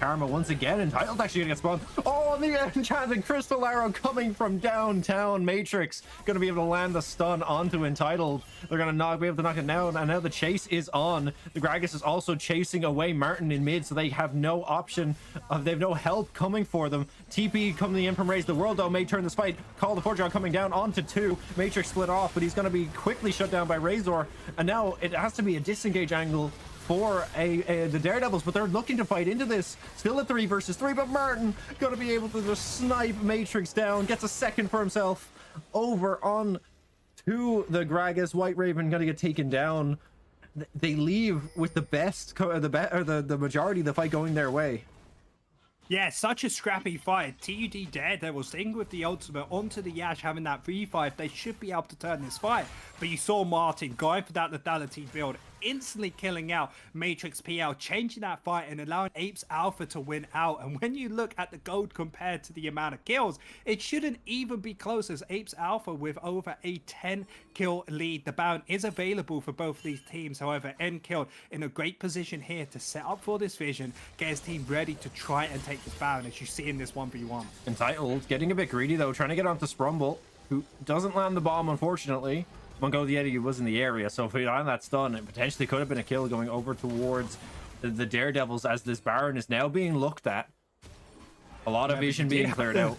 Karma once again. Entitled actually gonna get spawned. Oh, the enchanted crystal arrow coming from downtown. Matrix gonna be able to land the stun onto Entitled. They're gonna be able to knock it down, and now the chase is on. The Gragas is also chasing away Martin in mid, so they have no option of, they have no help coming for them. TP coming in from Raise the World though may turn this fight. Call the Fortune coming down onto 2. Matrix split off, but he's gonna be quickly shut down by Razor, and now it has to be a disengage angle for the Daredevils, but they're looking to fight into this. Still a 3 versus 3, but Martin gonna be able to just snipe Matrix down, gets a second for himself over on to the Gragas. White Raven gonna get taken down. They leave with the the majority of the fight going their way. Yeah, such a scrappy fight. TUD Daredevils staying with the ultimate onto the Ashe, having that 3-5. They should be able to turn this fight. But you saw Martin going for that lethality build, instantly killing out Matrix PL, changing that fight and allowing Apes Alpha to win out. And when you look at the gold compared to the amount of kills, it shouldn't even be close, as Apes Alpha with over a 10 kill lead. The Baron is available for both of these teams. However, Nkilled in a great position here to set up for this vision, get his team ready to try and take this Baron, as you see in this 1v1. Entitled getting a bit greedy though, trying to get onto Sprumble, who doesn't land the bomb unfortunately. Mongolian Yeti was in the area, so if he land that stun, it potentially could have been a kill going over towards the Daredevils, as this Baron is now being looked at. A lot of vision being cleared out.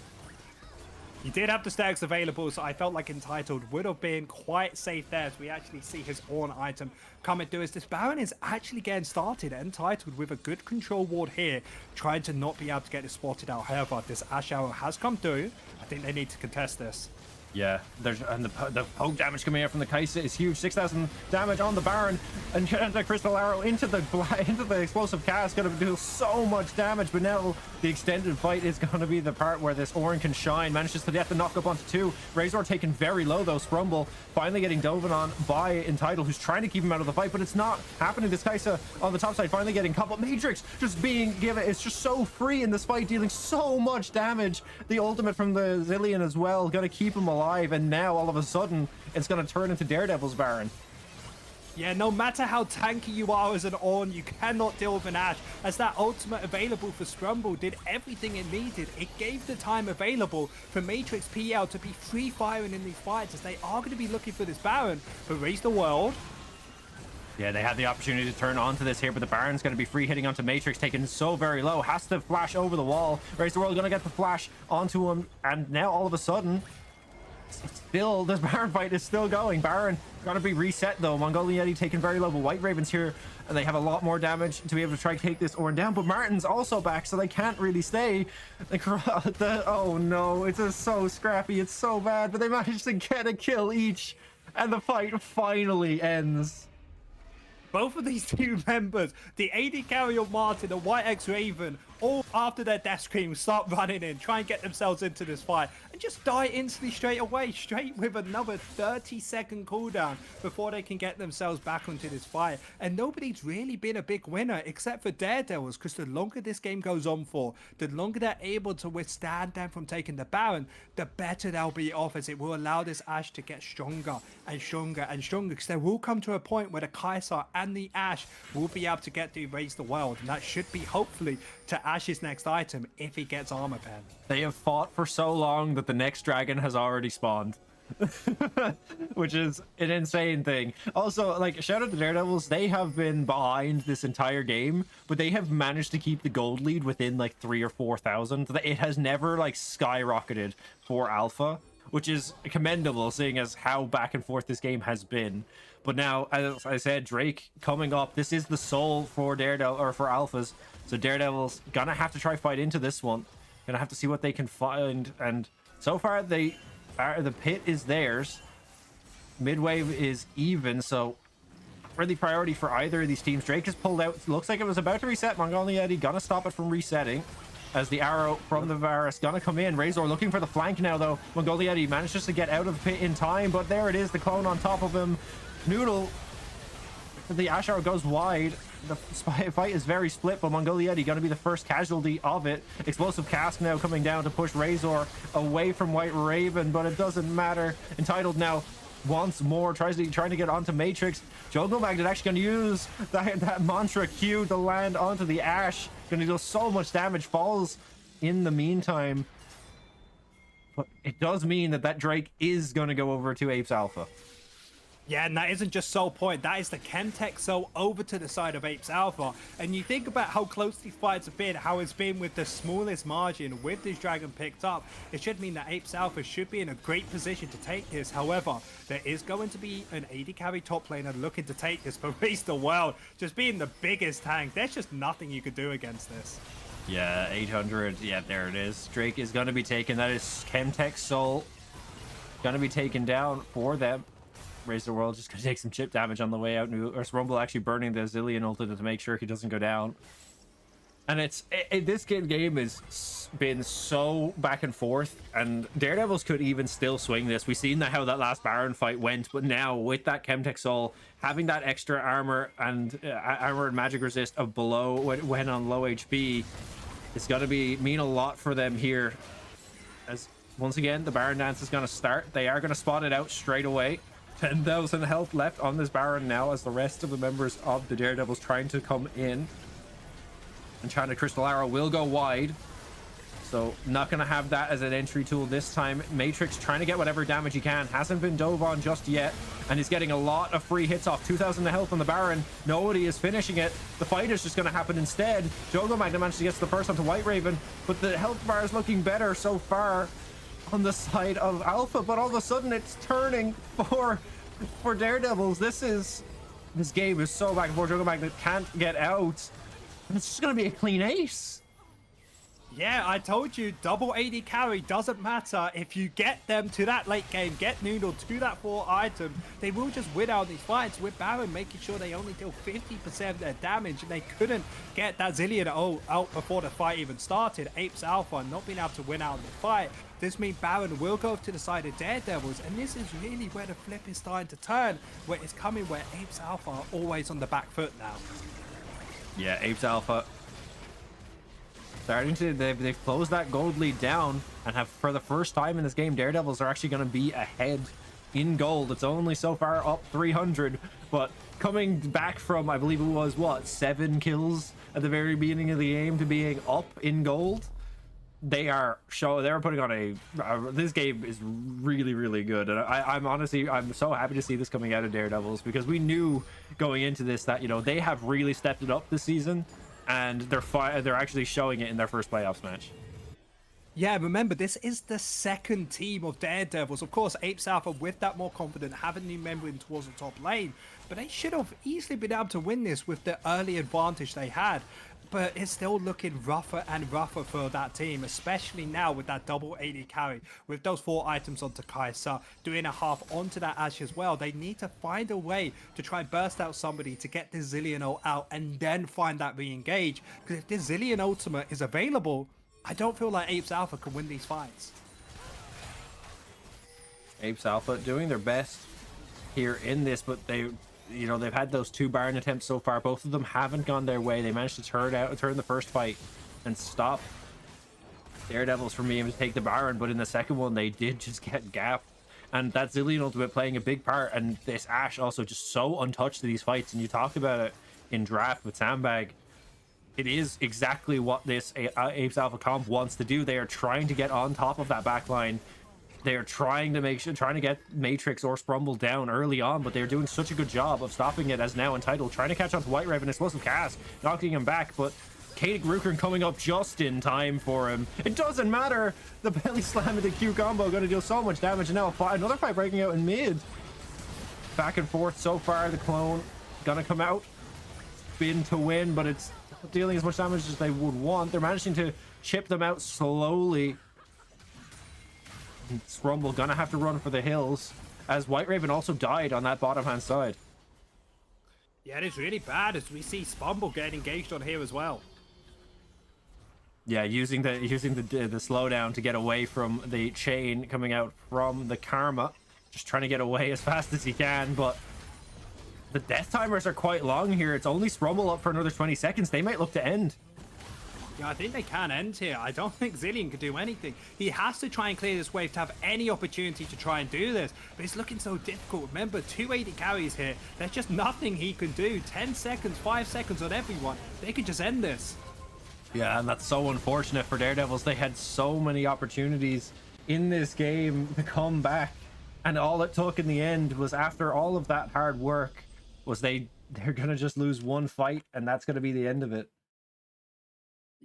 He did have the stacks available, so I felt like Entitled would have been quite safe there, as we actually see his own item coming through, as this Baron is actually getting started. Entitled with a good control ward here, trying to not be able to get this spotted out. However, this Ashe arrow has come through. I think they need to contest this. Yeah, and the poke damage coming out from the Kai'Sa is huge. 6,000 damage on the Baron, and the crystal arrow into the explosive cast, gonna do so much damage. But now the extended fight is gonna be the part where this Orin can shine. Manages to get the knock up onto 2. Razor taken very low though. Sprumble finally getting dove on by Entitled, who's trying to keep him out of the fight, but it's not happening. This Kai'Sa on the top side finally getting coupled. Matrix just being given, it's just so free in this fight, dealing so much damage. The ultimate from the Zillion as well, gonna keep him alive. And now all of a sudden it's going to turn into Daredevil's Baron. Yeah, no matter how tanky you are as an Ornn, you cannot deal with an Ashe, as that ultimate available for Sprumble did everything it needed. It gave the time available for Matrix PL to be free firing in these fights, as they are going to be looking for this Baron. But Raise the World. Yeah, they had the opportunity to turn onto this here, but the Baron's going to be free hitting onto Matrix, taken so very low. Has to flash over the wall. Raise the World going to get the flash onto him, and now all of a sudden, still, this Baron fight is still going. Baron gonna be reset though. Mongolian Yeti taking very low, but White Ravens here, and they have a lot more damage to be able to try to take this Orin down. But Martin's also back, so they can't really stay. Oh no, it's just so scrappy. It's so bad, but they managed to get a kill each, and the fight finally ends. Both of these two members, the AD carry of Martin and White X Raven, all after their death scream start running in, try and get themselves into this fight, and just die instantly straight away, straight with another 30-second cooldown before they can get themselves back onto this fight. And nobody's really been a big winner except for Daredevils, because the longer this game goes on for, the longer they're able to withstand them from taking the Baron, the better they'll be off, as it will allow this Ashe to get stronger and stronger and stronger, because there will come to a point where the Kai'Sa and the Ashe will be able to get to Raise the World, and that should be hopefully to Ashe's next item if he gets Armor Pen. They have fought for so long that the next dragon has already spawned. Which is an insane thing. Also, like, shout out to Daredevils, they have been behind this entire game, but they have managed to keep the gold lead within like 3,000 or 4,000. It has never like skyrocketed for Alpha, which is commendable seeing as how back and forth this game has been. But now, as I said, Drake coming up, this is the soul for Daredevil, or for Alphas. So Daredevil's gonna have to try fight into this one. Gonna have to see what they can find, and so far the pit is theirs. Mid-wave is even, so really priority for either of these teams. Drake just pulled out. Looks like it was about to reset. Mongolieti gonna stop it from resetting as the arrow from the Varus gonna come in. Razor looking for the flank now, though. Mongolieti manages to get out of the pit in time, but there it is, the clone on top of him. Noodle, the Ash arrow goes wide. The fight is very split, but Mongolieti gonna be the first casualty of it. Explosive Cask now coming down to push Razor away from White Raven, but it doesn't matter. Entitled now once more trying to get onto Matrix. Jungle Magnet actually going to use that mantra Q to land onto the Ash. Going to deal so much damage. Falls in the meantime, but it does mean that Drake is going to go over to Apes Alpha. Yeah, and that isn't just Soul Point, that is the Chemtech Soul over to the side of Apes Alpha. And you think about how close these fights have been, how it's been with the smallest margin with this dragon picked up. It should mean that Apes Alpha should be in a great position to take this. However, there is going to be an AD carry top laner looking to take this, but Race the World just being the biggest tank, there's just nothing you could do against this. Yeah, 800, yeah, there it is. Drake is going to be taken. That is Chemtech Soul going to be taken down for them. Raise the World just gonna take some chip damage on the way out. Rumble actually burning the Zillion ultimate to make sure he doesn't go down. And this game has been so back and forth, and Daredevils could even still swing this. We've seen how that last Baron fight went, but now with that Chemtech Soul, having that extra armor and armor and magic resist of below when on low HP is gonna mean a lot for them here. As once again the Baron dance is gonna start. They are gonna spot it out straight away. 10,000 health left on this Baron now as the rest of the members of the Daredevils trying to come in. Enchanted Crystal Arrow will go wide, so not going to have that as an entry tool this time. Matrix trying to get whatever damage he can. Hasn't been dove on just yet, and he's getting a lot of free hits off. 2,000 health on the Baron. Nobody is finishing it. The fight is just going to happen instead. Jungle Magnet manages to get the first onto White Raven, but the health bar is looking better so far on the side of Alpha, but all of a sudden it's turning for Daredevils. This game is so back and forth. Jungle Magnet can't get out, and it's just gonna be a clean ace. Yeah, I told you, double AD carry doesn't matter. If you get them to that late game, get Noodle to that 4 item, they will just win out these fights, with Baron making sure they only deal 50% of their damage, and they couldn't get that Zillion out before the fight even started. Apes Alpha not being able to win out the fight. This means Baron will go to the side of Daredevils, and this is really where the flip is starting to turn, where it's coming where Apes Alpha are always on the back foot now. Yeah, Apes Alpha starting to, they've closed that gold lead down, and have, for the first time in this game, Daredevils are actually going to be ahead in gold. It's only so far up 300, but coming back from, I believe it was, what, 7 kills at the very beginning of the game to being up in gold. They're putting on this game is really, really good, and I'm so happy to see this coming out of Daredevils, because we knew going into this that, you know, they have really stepped it up this season, and they're actually showing it in their first playoffs match. Yeah, remember, this is the second team of Daredevils. Of course, Apes Alpha with that more confident, having new member in towards the top lane, but they should have easily been able to win this with the early advantage they had. But it's still looking rougher and rougher for that team, especially now with that double AD carry, with those 4 items onto Kai'Sa, doing a half onto that Ashe as well. They need to find a way to try and burst out somebody to get the Zillion ult out, and then find that re-engage. Because if the Zillion ultimate is available, I don't feel like Apes Alpha can win these fights. Apes Alpha doing their best here in this, but they've had those 2 Baron attempts so far. Both of them haven't gone their way. They managed to turn the first fight and stop Daredevils from being able to take the Baron, but in the second one they did just get gapped, and that Zillion ultimate playing a big part. And this Ashe also just so untouched to these fights, and you talked about it in draft with Sandbag. It is exactly what this Apes Alpha comp wants to do. They are trying to get on top of that backline. They are trying to get Matrix or Sprumble down early on, but they're doing such a good job of stopping it, as now Entitled trying to catch on to White Raven. Explosive Cast knocking him back, but Katic Rukern coming up just in time for him. It doesn't matter. The belly slam and the Q combo going to deal so much damage, and now another fight breaking out in mid. Back and forth so far. The clone gonna come out, spin to win, but it's not dealing as much damage as they would want. They're managing to chip them out slowly. Sprumble gonna have to run for the hills as White Raven also died on that bottom hand side. Yeah, it is really bad as we see Spumble getting engaged on here as well. Yeah, using the slowdown to get away from the chain coming out from the Karma, just trying to get away as fast as he can, but the death timers are quite long here. It's only Sprumble up for another 20 seconds. They might look to end. Yeah, I think they can end here. I don't think Zilean can do anything. He has to try and clear this wave to have any opportunity to try and do this. But it's looking so difficult. Remember, 280 carries here. There's just nothing he can do. 10 seconds, 5 seconds on everyone. They could just end this. Yeah, and that's so unfortunate for Daredevils. They had so many opportunities in this game to come back. And all it took in the end was, after all of that hard work, was they're going to just lose one fight. And that's going to be the end of it.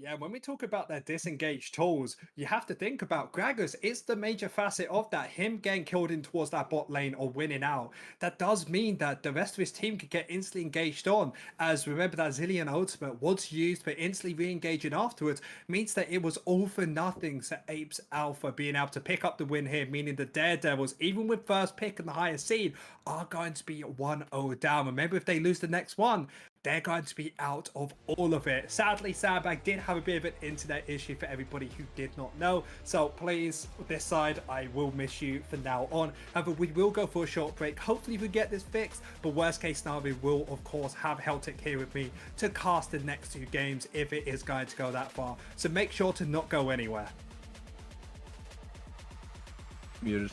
Yeah, when we talk about their disengaged tools, you have to think about Gragas. It's the major facet of that, him getting killed in towards that bot lane or winning out. That does mean that the rest of his team could get instantly engaged on, as remember that Zilean ultimate was used but instantly re-engaging afterwards means that it was all for nothing. So Apes Alpha being able to pick up the win here, meaning the Daredevils, even with first pick and the highest seed, are going to be 1-0 down. Remember, if they lose the next one, they're going to be out of all of it. Sadly, Sandbag did have a bit of an internet issue for everybody who did not know. So please, this side, I will miss you from now on. However, we will go for a short break. Hopefully we get this fixed. But worst case scenario, we will, of course, have Heltic here with me to cast the next 2 games if it is going to go that far. So make sure to not go anywhere. Muted.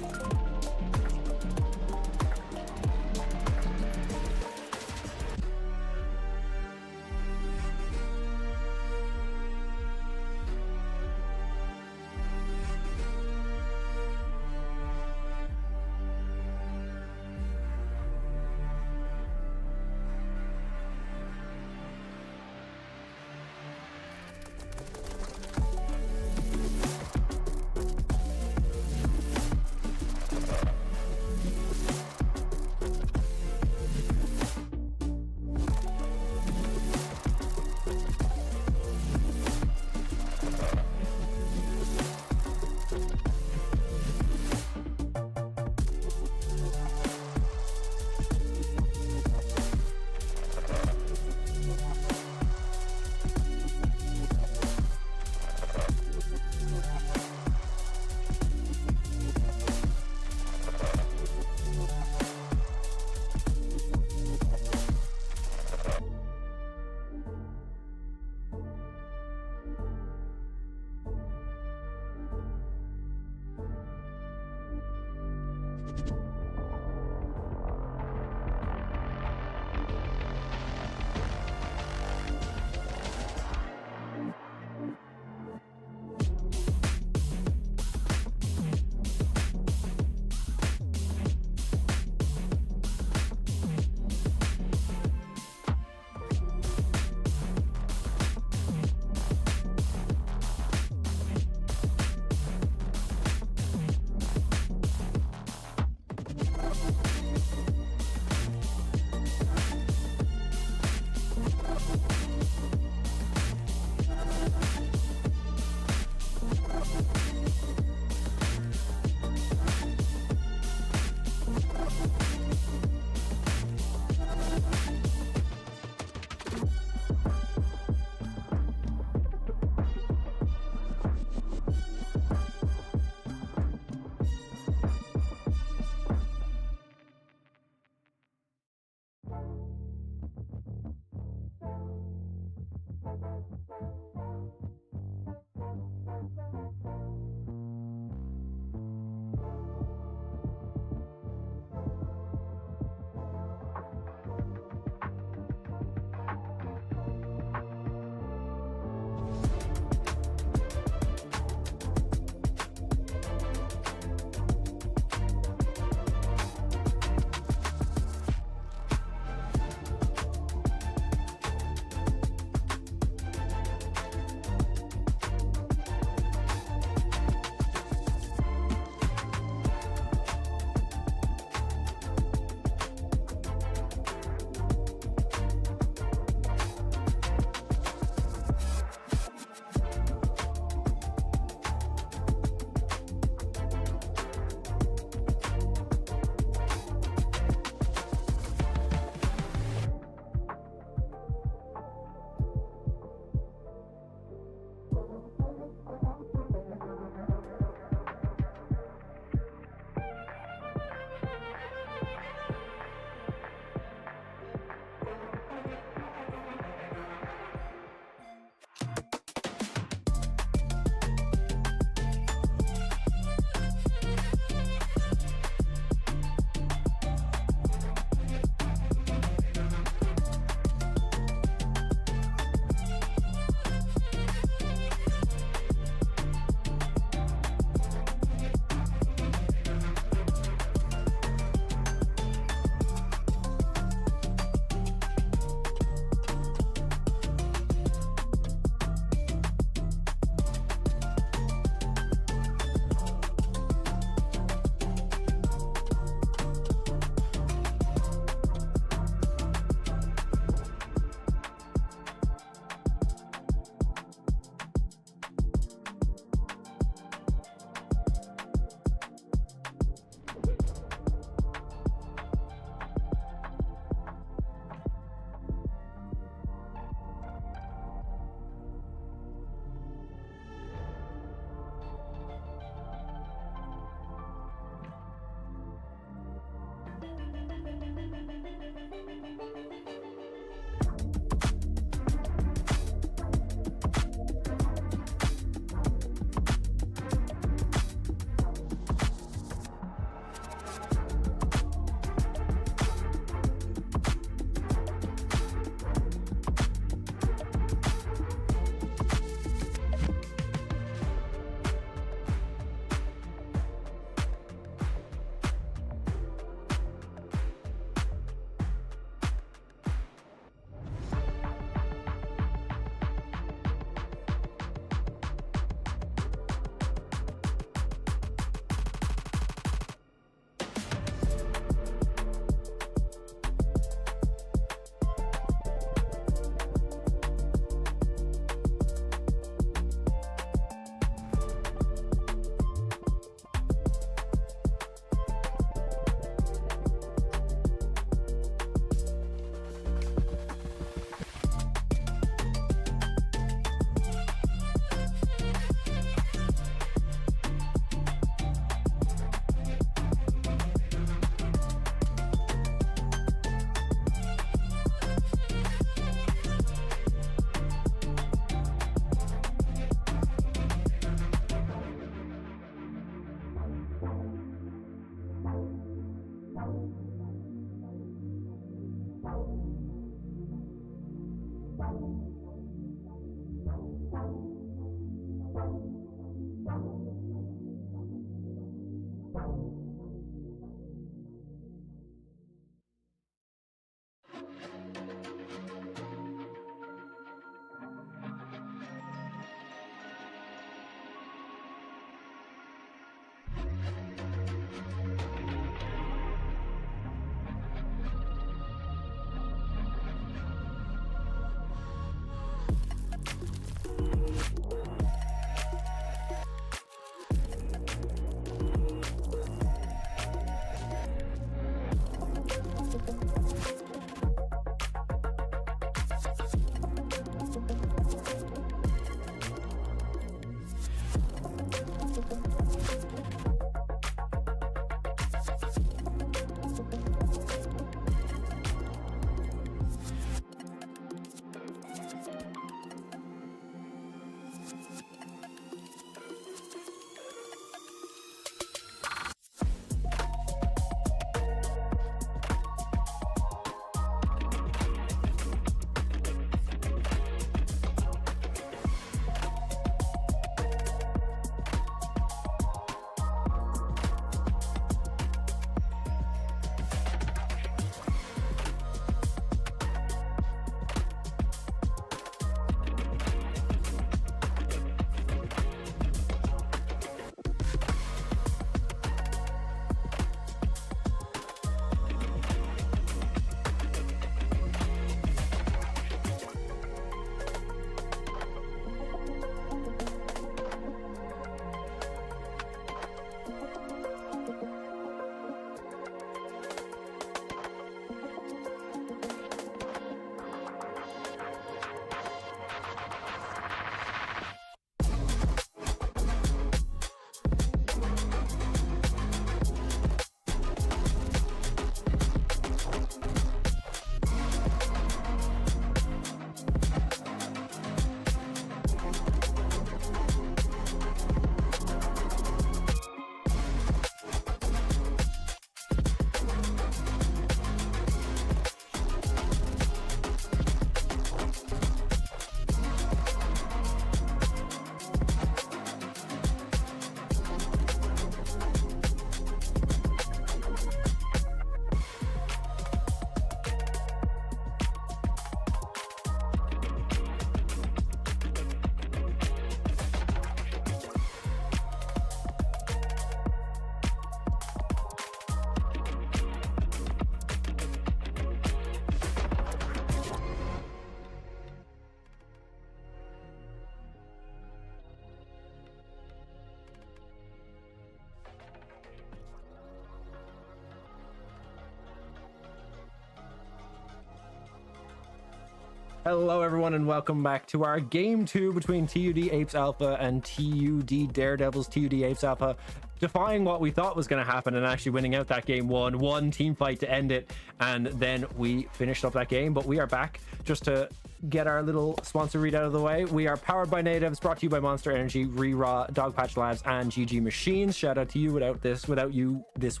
Hello everyone and welcome back to our game 2 between TUD Apes Alpha and TUD Daredevils. TUD Apes Alpha defying what we thought was going to happen and actually winning out that game. One team fight to end it, and then we finished up that game. But we are back just to get our little sponsor read out of the way. We are powered by natives, brought to you by Monster Energy, Re-Raw, Dogpatch Labs, and GG Machines. Shout out to you. Without you, this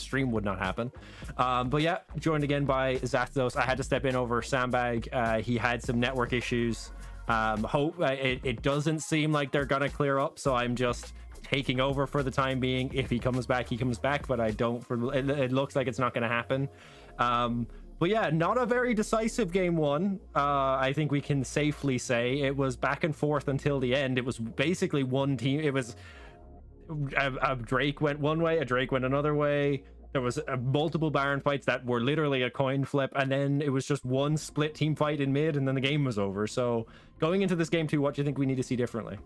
stream would not happen. But yeah, joined again by Zathos. I had to step in over Sandbag. He had some network issues. It doesn't seem like they're gonna clear up, so I'm just taking over for the time being. If he comes back, he comes back, but I don't. It looks like it's not gonna happen. But yeah, not a very decisive game one. I think we can safely say it was back and forth until the end. It was basically one team. It was a Drake went one way, a Drake went another way. There was multiple Baron fights that were literally a coin flip, and then it was just one split team fight in mid, and then the game was over. So going into this game too, what do you think we need to see differently?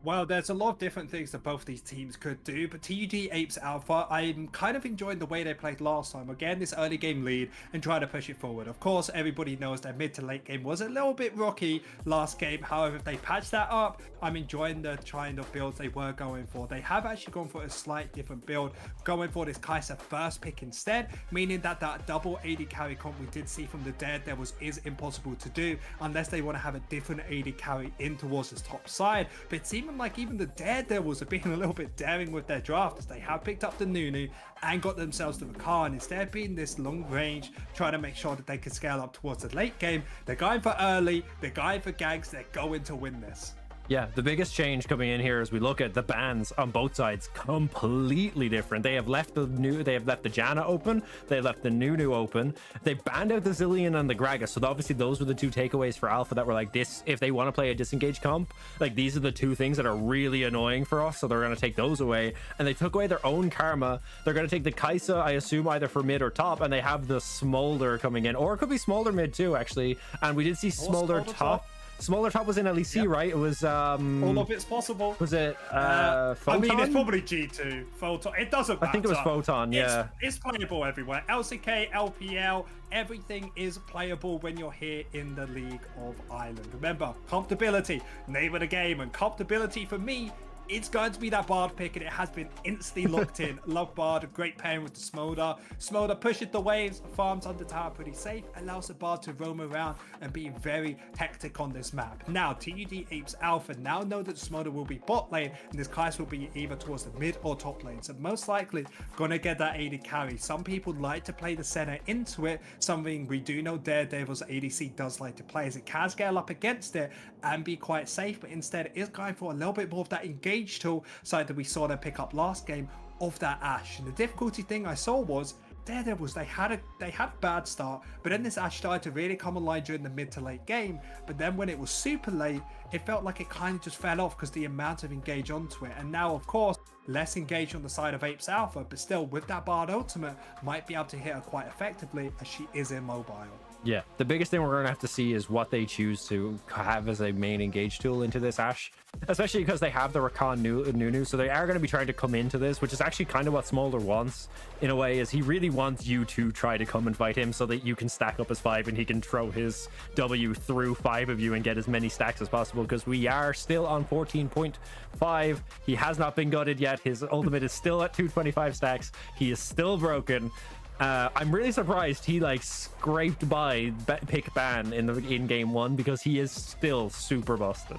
Well, there's a lot of different things that both these teams could do, but TUD Apes Alpha, I'm kind of enjoying the way they played last time. Again, this early game lead and trying to push it forward. Of course, everybody knows their mid to late game was a little bit rocky last game. However, if they patch that up, I'm enjoying the kind of builds they were going for. They have actually gone for a slight different build, going for this Kai'Sa first pick instead, meaning that that double AD carry comp we did see from the Daredevils is impossible to do unless they want to have a different AD carry in towards this top side. But it seems like even the Daredevils are being a little bit daring with their draft, as they have picked up the Nunu and got themselves the Rakan. Instead of being this long range, trying to make sure that they can scale up towards the late game, they're going for early, they're going for gags, they're going to win this. Yeah, the biggest change coming in here as we look at the bans on both sides, completely different. They have left the Janna open, they left the Nunu open, they banned out the Zillion and the Gragas. So obviously those were the two takeaways for Alpha that were like, this, if they want to play a disengage comp, like these are the two things that are really annoying for us, so they're going to take those away. And they took away their own Karma. They're going to take the Kai'Sa, I assume, either for mid or top, and they have the Smolder coming in, or it could be Smolder mid too, actually. And we did see Smolder top. Smolder top was in LEC, yep. Right? It was all of it's possible. Was it Photon? I mean, it's probably G2 Photon. It doesn't matter. I think it was Photon. Yeah, it's playable everywhere. LCK, LPL, everything is playable when you're here in the League of Ireland. Remember, compatibility, name of the game, and compatibility for me, it's going to be that Bard pick, and it has been instantly locked in. Love Bard, great pairing with the Smolder. Smolder pushes the waves, farms under tower pretty safe, allows the Bard to roam around and be very hectic on this map. Now, TUD Apes Alpha now know that Smolder will be bot lane, and this Kai'Sa will be either towards the mid or top lane. So most likely gonna get that AD carry. Some people like to play the center into it, something we do know Daredevil's ADC does like to play, as it can scale up against it and be quite safe, but instead it is going for a little bit more of that engage tool side that we saw them pick up last game of that Ashe. And the difficulty thing I saw was Daredevils, they had a bad start, but then this Ashe started to really come online during the mid to late game. But then when it was super late, it felt like it kind of just fell off because the amount of engage onto it. And now, of course, less engaged on the side of Apes Alpha, but still with that Bard ultimate, might be able to hit her quite effectively as she is immobile. Yeah, the biggest thing we're going to have to see is what they choose to have as a main engage tool into this Ashe, especially because they have the Rakan Nunu, so they are going to be trying to come into this, which is actually kind of what Smolder wants in a way, is he really wants you to try to come and fight him so that you can stack up as 5 and he can throw his W through 5 of you and get as many stacks as possible, because we are still on 14.5. He has not been gutted yet. His ultimate is still at 225 stacks. He is still broken. I'm really surprised he like scraped by pick ban in game 1, because he is still super busted.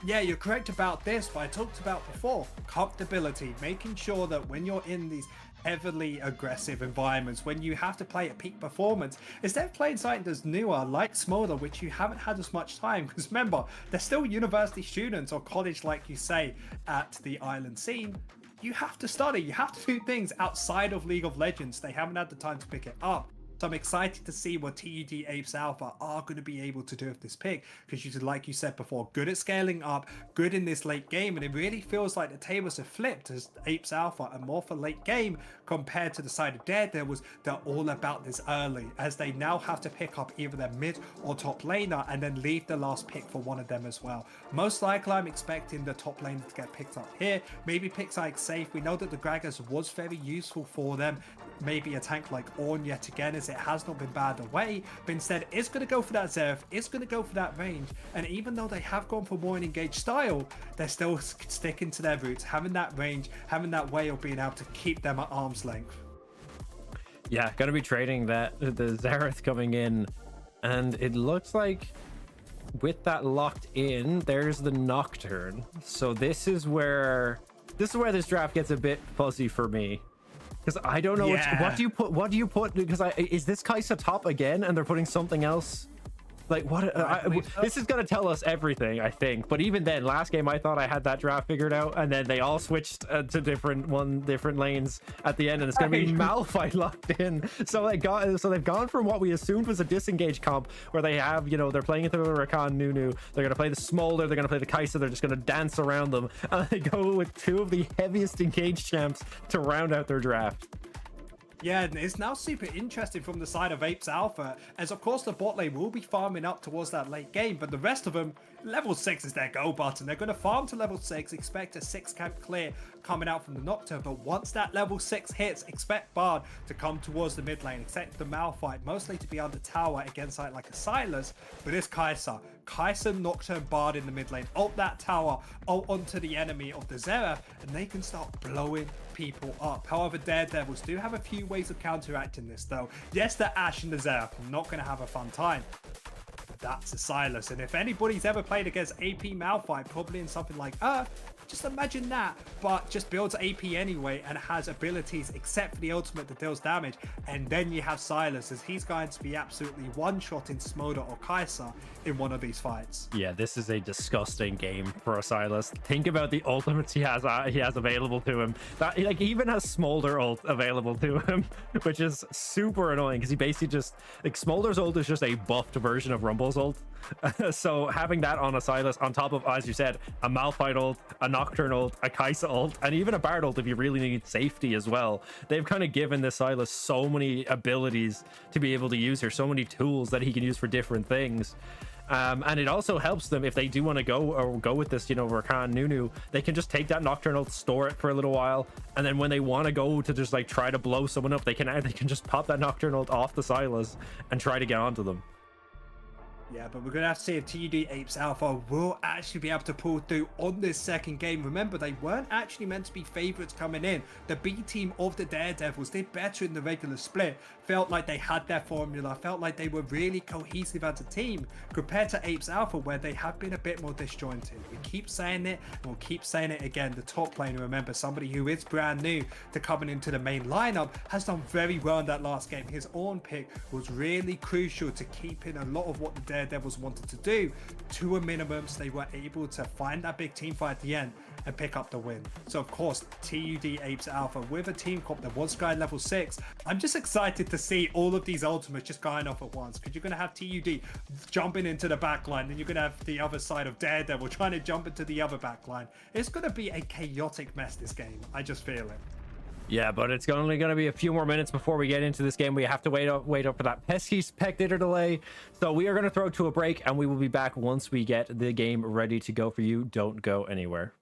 Yeah, you're correct about this, but I talked about before, comfortability, making sure that when you're in these heavily aggressive environments, when you have to play at peak performance, instead of playing something that's newer like Smolder, which you haven't had as much time, because remember, they're still university students or college, like you say, at the Ireland scene. You have to study, you have to do things outside of League of Legends. They haven't had the time to pick it up. So I'm excited to see what TUD Apes Alpha are going to be able to do with this pick, because like you said before, good at scaling up, good in this late game, and it really feels like the tables have flipped, as Apes Alpha are more for late game compared to the side of Daredevils. They're all about this early, as they now have to pick up either their mid or top laner and then leave the last pick for one of them as well. Most likely I'm expecting the top laner to get picked up here, maybe picks like safe. We know that the Gragas was very useful for them maybe a tank like Ornn yet again, as it has not been bad away, but instead it's going to go for that Zeref, it's going to go for that range. And even though they have gone for more an engaged style, they're still sticking to their roots, having that range, having that way of being able to keep them at arm's length. Yeah, gonna be trading the Zereth coming in, and it looks like with that locked in, there's the Nocturne. So this is where this draft gets a bit fuzzy for me, because I don't know what do you put because is this Kai'Sa top again and they're putting something else? Like what? This is gonna tell us everything, I think. But even then, last game I thought I had that draft figured out, and then they all switched to different lanes at the end, and it's gonna be Malphite locked in. So they've gone from what we assumed was a disengage comp, where they have, you know, they're playing into the Rakan Nunu, they're gonna play the Smolder, they're gonna play the Kai'Sa, they're just gonna dance around them, and they go with two of the heaviest engaged champs to round out their draft. Yeah, and it's now super interesting from the side of Apes Alpha, as of course the bot lane will be farming up towards that late game, but the rest of them, level 6 is their go button. They're going to farm to level 6, expect a 6 camp clear coming out from the Nocturne, but once that level 6 hits, expect Bard to come towards the mid lane, expect the Malphite mostly to be under tower against like a Sylas, but this Kai'Sa, Nocturne, Bard in the mid lane, ult that tower, ult onto the enemy of the Zeref, and they can start blowing people up. However, Daredevils do have a few ways of counteracting this though. Yes, the Ashe and the Zeref are not going to have a fun time, but that's a Sylas, and if anybody's ever played against AP Malphite, probably in something like just imagine that, but just builds AP anyway and has abilities except for the ultimate that deals damage, and then you have Sylas, as he's going to be absolutely one-shotting Smolder or Kai'Sa in one of these fights. Yeah, this is a disgusting game for a Sylas. Think about the ultimates he has available to him. That, like, he even has Smolder ult available to him, which is super annoying because he basically just, like, Smolder's ult is just a buffed version of Rumble's ult. So having that on a Sylas on top of, as you said, a Malphite ult, a Nocturne ult, a Kai'Sa ult, and even a Bard ult if you really need safety as well. They've kind of given this Sylas so many abilities to be able to use here, so many tools that he can use for different things. And it also helps them if they do want to go with this, you know, Rakan Nunu, they can just take that Nocturne ult, store it for a little while, and then when they want to go to just like try to blow someone up, they can just pop that Nocturne ult off the Sylas and try to get onto them. Yeah, but we're going to have to see if TUD Apes Alpha will actually be able to pull through on this second game. Remember, they weren't actually meant to be favourites coming in. The B team of the Daredevils did better in the regular split. Felt like they had their formula. Felt like they were really cohesive as a team compared to Apes Alpha, where they have been a bit more disjointed. We keep saying it, and we'll keep saying it again. The top laner, remember, somebody who is brand new to coming into the main lineup, has done very well in that last game. His Ornn pick was really crucial to keeping a lot of what the Daredevils wanted to do to a minimum, so they were able to find that big team fight at the end and pick up the win. So of course, TUD Apes Alpha with a team comp that was guy level 6. I'm just excited to see all of these ultimates just going off at once, because you're going to have TUD jumping into the backline, then you're going to have the other side of Daredevil trying to jump into the other backline. It's going to be a chaotic mess, this game. I just feel it. Yeah, but it's only going to be a few more minutes before we get into this game. We have to wait up for that pesky spectator delay. So we are going to throw to a break, and we will be back once we get the game ready to go for you. Don't go anywhere.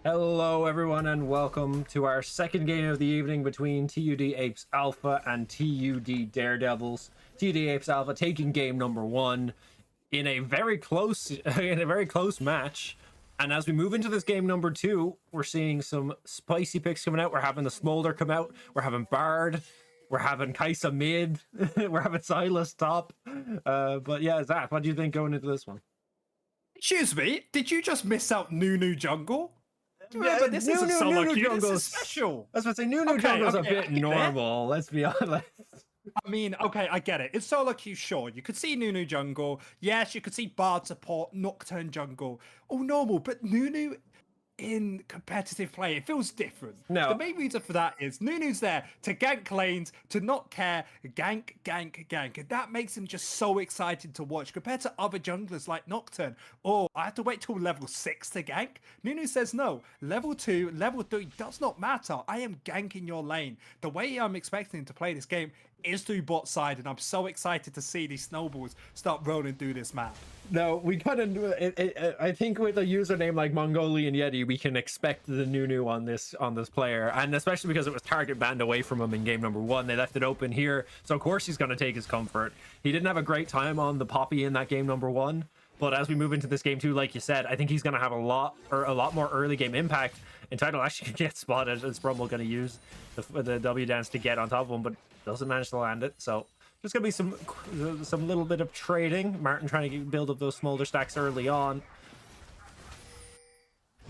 Hello everyone and welcome to our second game of the evening between TUD Apes Alpha and TUD Daredevils. TUD Apes Alpha taking game number 1 in a very close match. And as we move into this game number 2, we're seeing some spicy picks coming out. We're having the Smolder come out. We're having Bard. We're having Kaisa mid. We're having Silas top. But yeah, Zach, what do you think going into this one? Excuse me, did you just miss out Nunu jungle? Remember, this isn't solo queue, this is special. I was about to say, Nunu jungle's a bit normal, let's be honest. I mean, okay, I get it. It's solo queue, sure. You could see Nunu jungle. Yes, you could see Bard support, Nocturne jungle. All normal, but Nunu in competitive play, it feels different. No. The main reason for that is Nunu's there to gank lanes, to not care, gank. And that makes him just so excited to watch compared to other junglers like Nocturne. Oh, I have to wait till level 6 to gank. Nunu says no. Level 2, level 3 does not matter. I am ganking your lane. The way I'm expecting him to play this game is through bot side, and I'm so excited to see these snowballs start rolling through this map. No, we kind of. I think with a username like Mongolian Yeti, we can expect the Nunu on this player, and especially because it was target banned away from him in game number 1, they left it open here, so of course he's going to take his comfort. He didn't have a great time on the Poppy in that game number 1, but as we move into this game 2, like you said, I think he's going to have a lot more early game impact. Entitled actually get spotted, and Sprumble going to use the W dance to get on top of him, but doesn't manage to land it. So there's going to be some little bit of trading. Martin trying to build up those smolder stacks early on.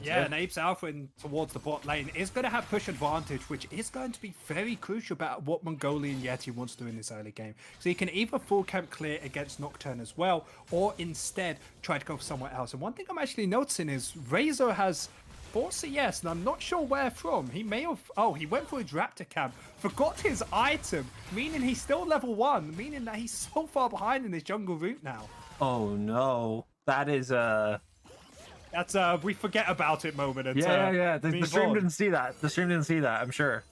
Yeah, and Apes Alpha towards the bot lane is going to have push advantage, which is going to be very crucial about what Mongolian Yeti wants to do in this early game. So he can either full camp clear against Nocturne as well, or instead try to go somewhere else. And one thing I'm actually noticing is Razor has 4 CS, and I'm not sure where from. He may have... Oh, he went for his Raptor camp, forgot his item, meaning he's still level 1, meaning that he's so far behind in his jungle route now. Oh no, that is That's a we forget about it moment. And, yeah. The stream didn't see that. The stream didn't see that, I'm sure.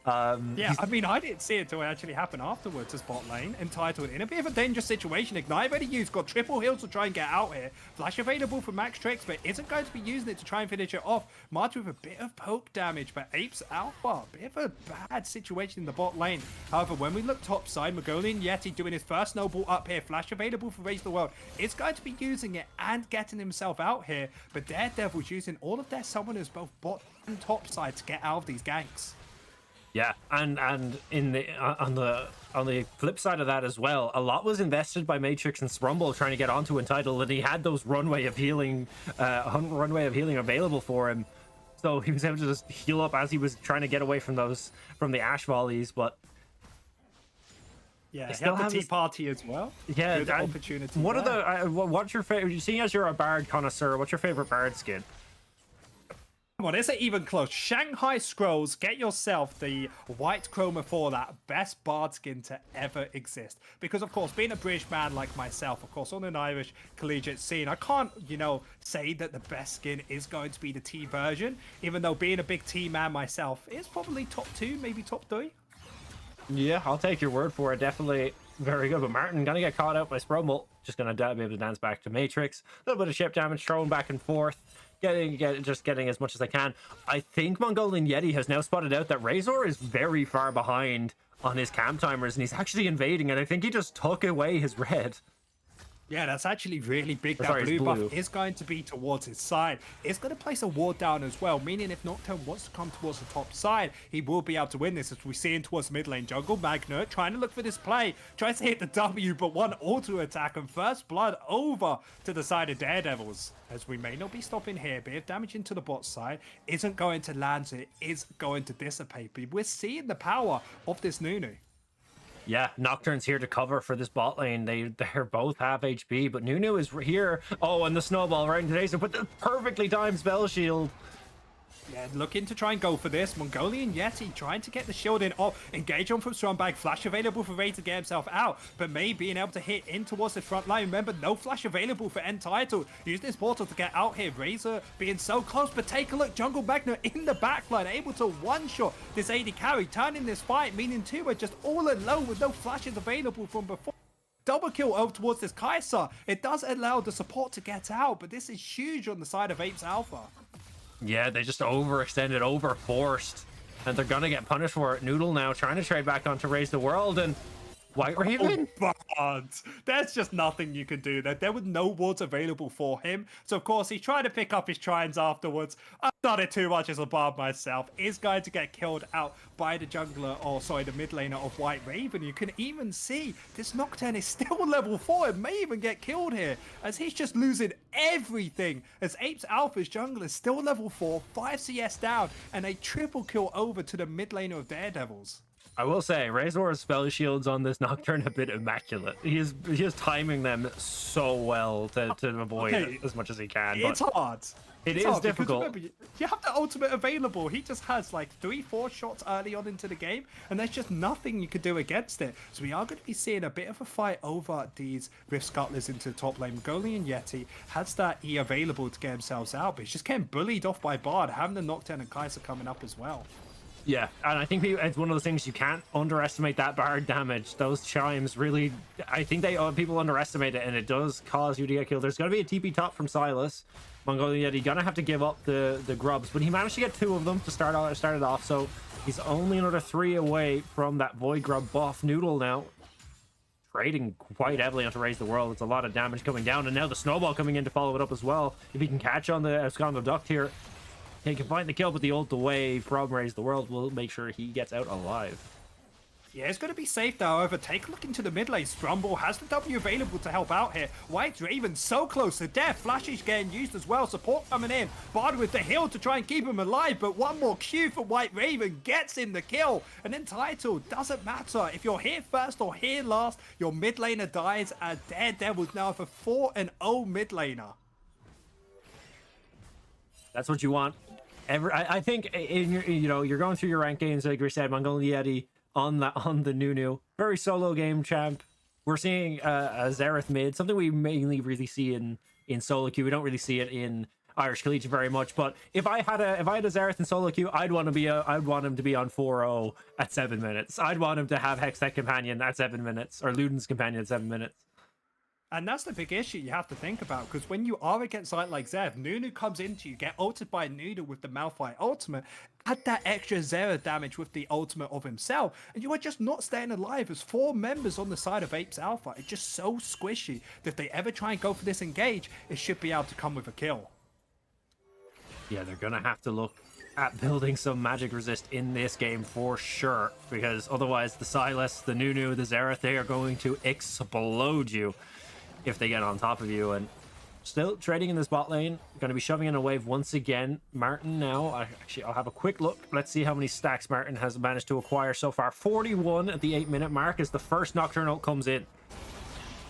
Yeah, I mean, I didn't see it until it actually happened afterwards as bot lane. Entitled in a bit of a dangerous situation. Ignite ready used, got triple heals to try and get out here. Flash available for Max Tricks, but isn't going to be using it to try and finish it off. Martin with a bit of poke damage, but Apes Alpha, bit of a bad situation in the bot lane. However, when we look top side, Mongolian Yeti doing his first snowball up here. Flash available for Raise the World. It's going to be using it and getting himself out here, but Daredevils using all of their summoners, both bot and top side, to get out of these ganks. Yeah, and in the on the flip side of that as well, a lot was invested by Matrix and Sprumble trying to get onto Entitled, and he had those runway of healing available for him, so he was able to just heal up as he was trying to get away from the Ash volleys. But yeah, he had the tea party as well. Yeah, good opportunity. What are the what's your favorite? Seeing as you're a Bard connoisseur, what's your favorite Bard skin? Come on, is it even close? Shanghai Scrolls, get yourself the white chroma for that. Best Bard skin to ever exist. Because, of course, being a British man like myself, of course, on an Irish collegiate scene, I can't, say that the best skin is going to be the T version, even though being a big T man myself is probably top 2, maybe top 3. Yeah, I'll take your word for it. Definitely very good. But Martin gonna get caught out by Sprumble. Just gonna be able to dance back to Matrix. A little bit of ship damage thrown back and forth. Getting as much as I can. I think Mongolian Yeti has now spotted out that Razor is very far behind on his camp timers, and he's actually invading, and I think he just took away his red. Yeah, that's actually really big. Or That sorry, it's blue buff blue. is going to be towards his side. It's going to place a ward down as well, meaning if Nocturne wants to come towards the top side, he will be able to win this, as we see him towards mid lane jungle. Magnet trying to look for this play, tries to hit the W, but one auto attack and first blood over to the side of Daredevils. As we may not be stopping here, but if damage into the bot side isn't going to land, so it is going to dissipate. But we're seeing the power of this Nunu. Yeah, Nocturne's here to cover for this bot lane. They're both half HP, but Nunu is here. Oh, and the snowball right into Taser, but the perfectly timed spell shield. Yeah, looking to try and go for this. Mongolian Yeti trying to get the shield in. Oh, engage on from Strongback. Flash available for Ray to get himself out. But May being able to hit in towards the front line. Remember, no flash available for Entitled. Use this portal to get out here. Razor being so close. But take a look. Jungle Magna in the backline. Able to one-shot this AD carry. Turning this fight. Meaning two are just all alone with no flashes available from before. Double kill over towards this Kai'Sa. It does allow the support to get out. But this is huge on the side of Apes Alpha. Yeah, they just overextended, overforced, and they're gonna get punished for it. Noodle now trying to trade back on to Raise the World, and White Raven. Oh, but there's just nothing you can do. There were no wards available for him. So, of course, he tried to pick up his trines afterwards. I've done it too much as a bard myself. Is going to get killed out by the jungler, or sorry, the mid laner of White Raven. You can even see this Nocturne is still level 4. It may even get killed here, as he's just losing everything. As Apes Alpha's jungler is still level 4, 5 CS down, and a triple kill over to the mid laner of Daredevils. I will say, Razor's spell shields on this Nocturne have been immaculate. He is timing them so well to avoid it as much as he can. It's hard. It's hard difficult. Remember, you have the ultimate available. He just has like 3-4 shots early on into the game, and there's just nothing you could do against it. So we are going to be seeing a bit of a fight over these Rift Scuttlers into the top lane. Mongolian Yeti has that E available to get themselves out, but he's just getting bullied off by Bard, having the Nocturne and Kai'Sa coming up as well. Yeah, and I think it's one of those things you can't underestimate that Bard damage. Those chimes really, I think people underestimate it, and it does cause you to get killed. There's going to be a TP top from Silas. Mongolian Yeti gonna have to give up the grubs, but he managed to get 2 of them to start it off, so he's only another 3 away from that Void Grub buff. Noodle now trading quite heavily onto Raise the World. It's a lot of damage coming down, and now the snowball coming in to follow it up as well. If he can catch on the Abscondo Duct here, he can find the kill, but the ult away from Raise the World will make sure he gets out alive. Yeah, it's going to be safe though. However, take a look into the mid lane. Strumble has the W available to help out here. White Raven so close to death. Flash is getting used as well. Support coming in. Bard with the heal to try and keep him alive. But one more Q for White Raven gets him the kill. And then title doesn't matter. If you're here first or here last, your mid laner dies. And Daredevils now have a 4-0 mid laner. That's what you want. I think in your, you're going through your rank games, like we said, Mongolian Yeti on the Nunu, very solo game champ. We're seeing a Xerath mid, something we mainly really see in solo queue. We don't really see it in Irish Collegiate very much. But if I had a Xerath in solo queue, I'd want him to be on 4-0 at 7 minutes. I'd want him to have Hextech Companion at 7 minutes, or Luden's Companion at 7 minutes. And that's the big issue you have to think about, because when you are against something like Zev, Nunu comes into you, get ulted by Noodle with the Malphite ultimate, add that extra Zera damage with the ultimate of himself, and you are just not staying alive as 4 members on the side of Apes Alpha. It's just so squishy that if they ever try and go for this engage, it should be able to come with a kill. Yeah, they're going to have to look at building some magic resist in this game for sure, because otherwise the Silas, the Nunu, the Xerath, they are going to explode you if they get on top of you. And still trading in this bot lane, going to be shoving in a wave once again. Martin now, I'll have a quick look. Let's see how many stacks Martin has managed to acquire so far. 41 at the 8-minute mark as the first Nocturne ult comes in.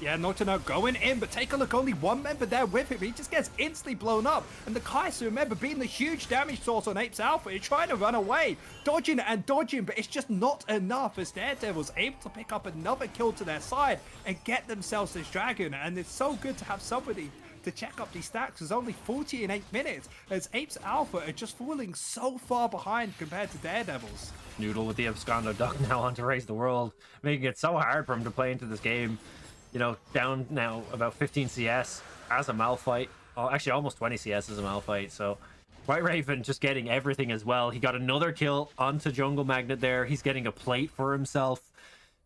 Yeah, Nocturne going in, but take a look, only 1 member there with him. He just gets instantly blown up. And the Kai'Sa, remember, being the huge damage source on Apes Alpha, is trying to run away. Dodging and dodging, but it's just not enough as Daredevils able to pick up another kill to their side and get themselves this dragon. And it's so good to have somebody to check up these stacks. There's only 40 in 8 minutes as Apes Alpha are just falling so far behind compared to Daredevils. Noodle with the Abscondo Duck now on to Raise the World, making it so hard for him to play into this game. You know, down now about 15 CS as a Malphite. Oh, actually, almost 20 CS as a Malphite. So, White Raven just getting everything as well. He got another kill onto Jungle Magnet there. He's getting a plate for himself.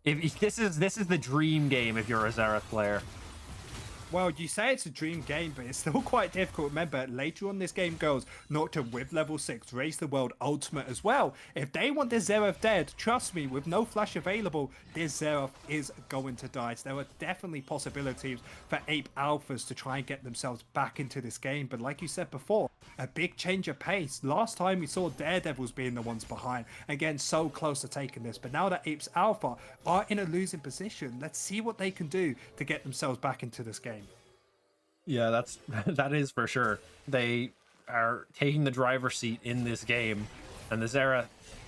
This is the dream game if you're a Xerath player. Well, you say it's a dream game, but it's still quite difficult. Remember, later on this game goes, Nocturne with level 6, Raise the World Ultimate as well. If they want this Xerath dead, trust me, with no flash available, this Xerath is going to die. So there are definitely possibilities for Ape Alphas to try and get themselves back into this game. But like you said before, a big change of pace. Last time we saw Daredevils being the ones behind, again, so close to taking this. But now that Apes Alpha are in a losing position, let's see what they can do to get themselves back into this game. Yeah, that is for sure. They are taking the driver's seat in this game, and the Xerath,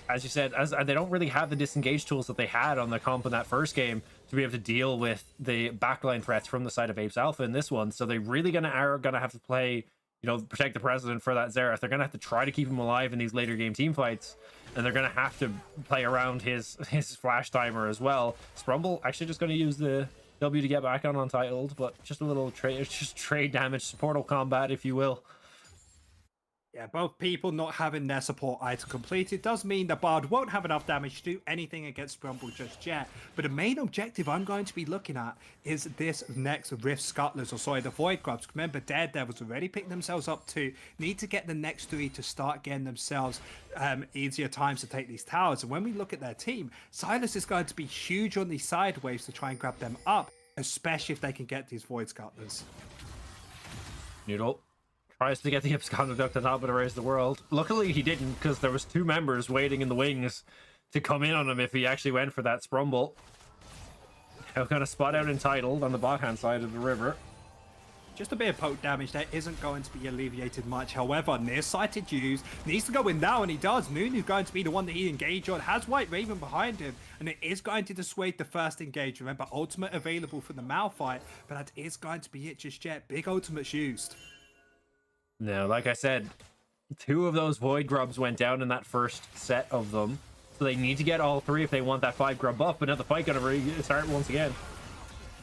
as you said, as they don't really have the disengage tools that they had on the comp in that first game to be able to deal with the backline threats from the side of Apes Alpha in this one. So they really are gonna have to play, protect the president for that Xerath. They're gonna have to try to keep him alive in these later game team fights, and they're gonna have to play around his flash timer as well. Sprumble actually just gonna use the W to get back on Untitled, but just a little trade damage, portal combat, if you will. Yeah, both people not having their support item completed does mean the Bard won't have enough damage to do anything against Sprumble just yet. But the main objective I'm going to be looking at is this next Rift Scuttlers, or sorry, the Void Grubs. Remember, Daredevils already picked themselves up to need to get the next 3 to start getting themselves easier times to take these towers. And when we look at their team, Silas is going to be huge on these side waves to try and grab them up, especially if they can get these Void Scuttlers. Noodle tries to get the Absconder Duct on top of the Raise the World. Luckily he didn't, because there was 2 members waiting in the wings to come in on him if he actually went for that Sprumble. Now gonna spot out Entitled on the backhand side of the river. Just a bit of poke damage there isn't going to be alleviated much. However, nearsighted Hughes needs to go in now, and he does. Nunu's going to be the one that he engage on. Has White Raven behind him, and it is going to dissuade the first engage. Remember, ultimate available for the Malphite, but that is going to be it just yet. Big ultimates used. Now, like I said, 2 of those Void Grubs went down in that first set of them. So they need to get all 3 if they want that 5 grub buff, but now the fight gonna start once again.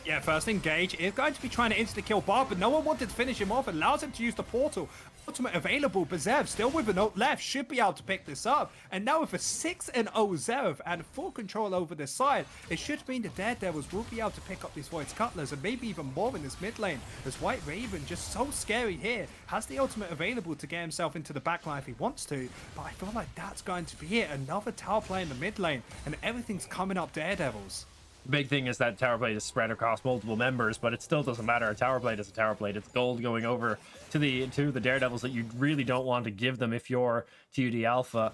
Yeah, first engage is going to be trying to insta-kill Bob, but no one wanted to finish him off. Allows him to use the portal. Ultimate available, but Zev still with a note left, should be able to pick this up. And now with a 6-0 Zev and full control over this side, it should mean the Daredevils will be able to pick up these Void Scuttlers and maybe even more in this mid lane, as White Raven, just so scary here, has the ultimate available to get himself into the backline if he wants to, but I feel like that's going to be it. Another tower play in the mid lane, and everything's coming up Daredevils. The big thing is that tower blade is spread across multiple members, but it still doesn't matter. A tower blade is a tower blade. It's gold going over to the Daredevils that you really don't want to give them if you're TUD Alpha.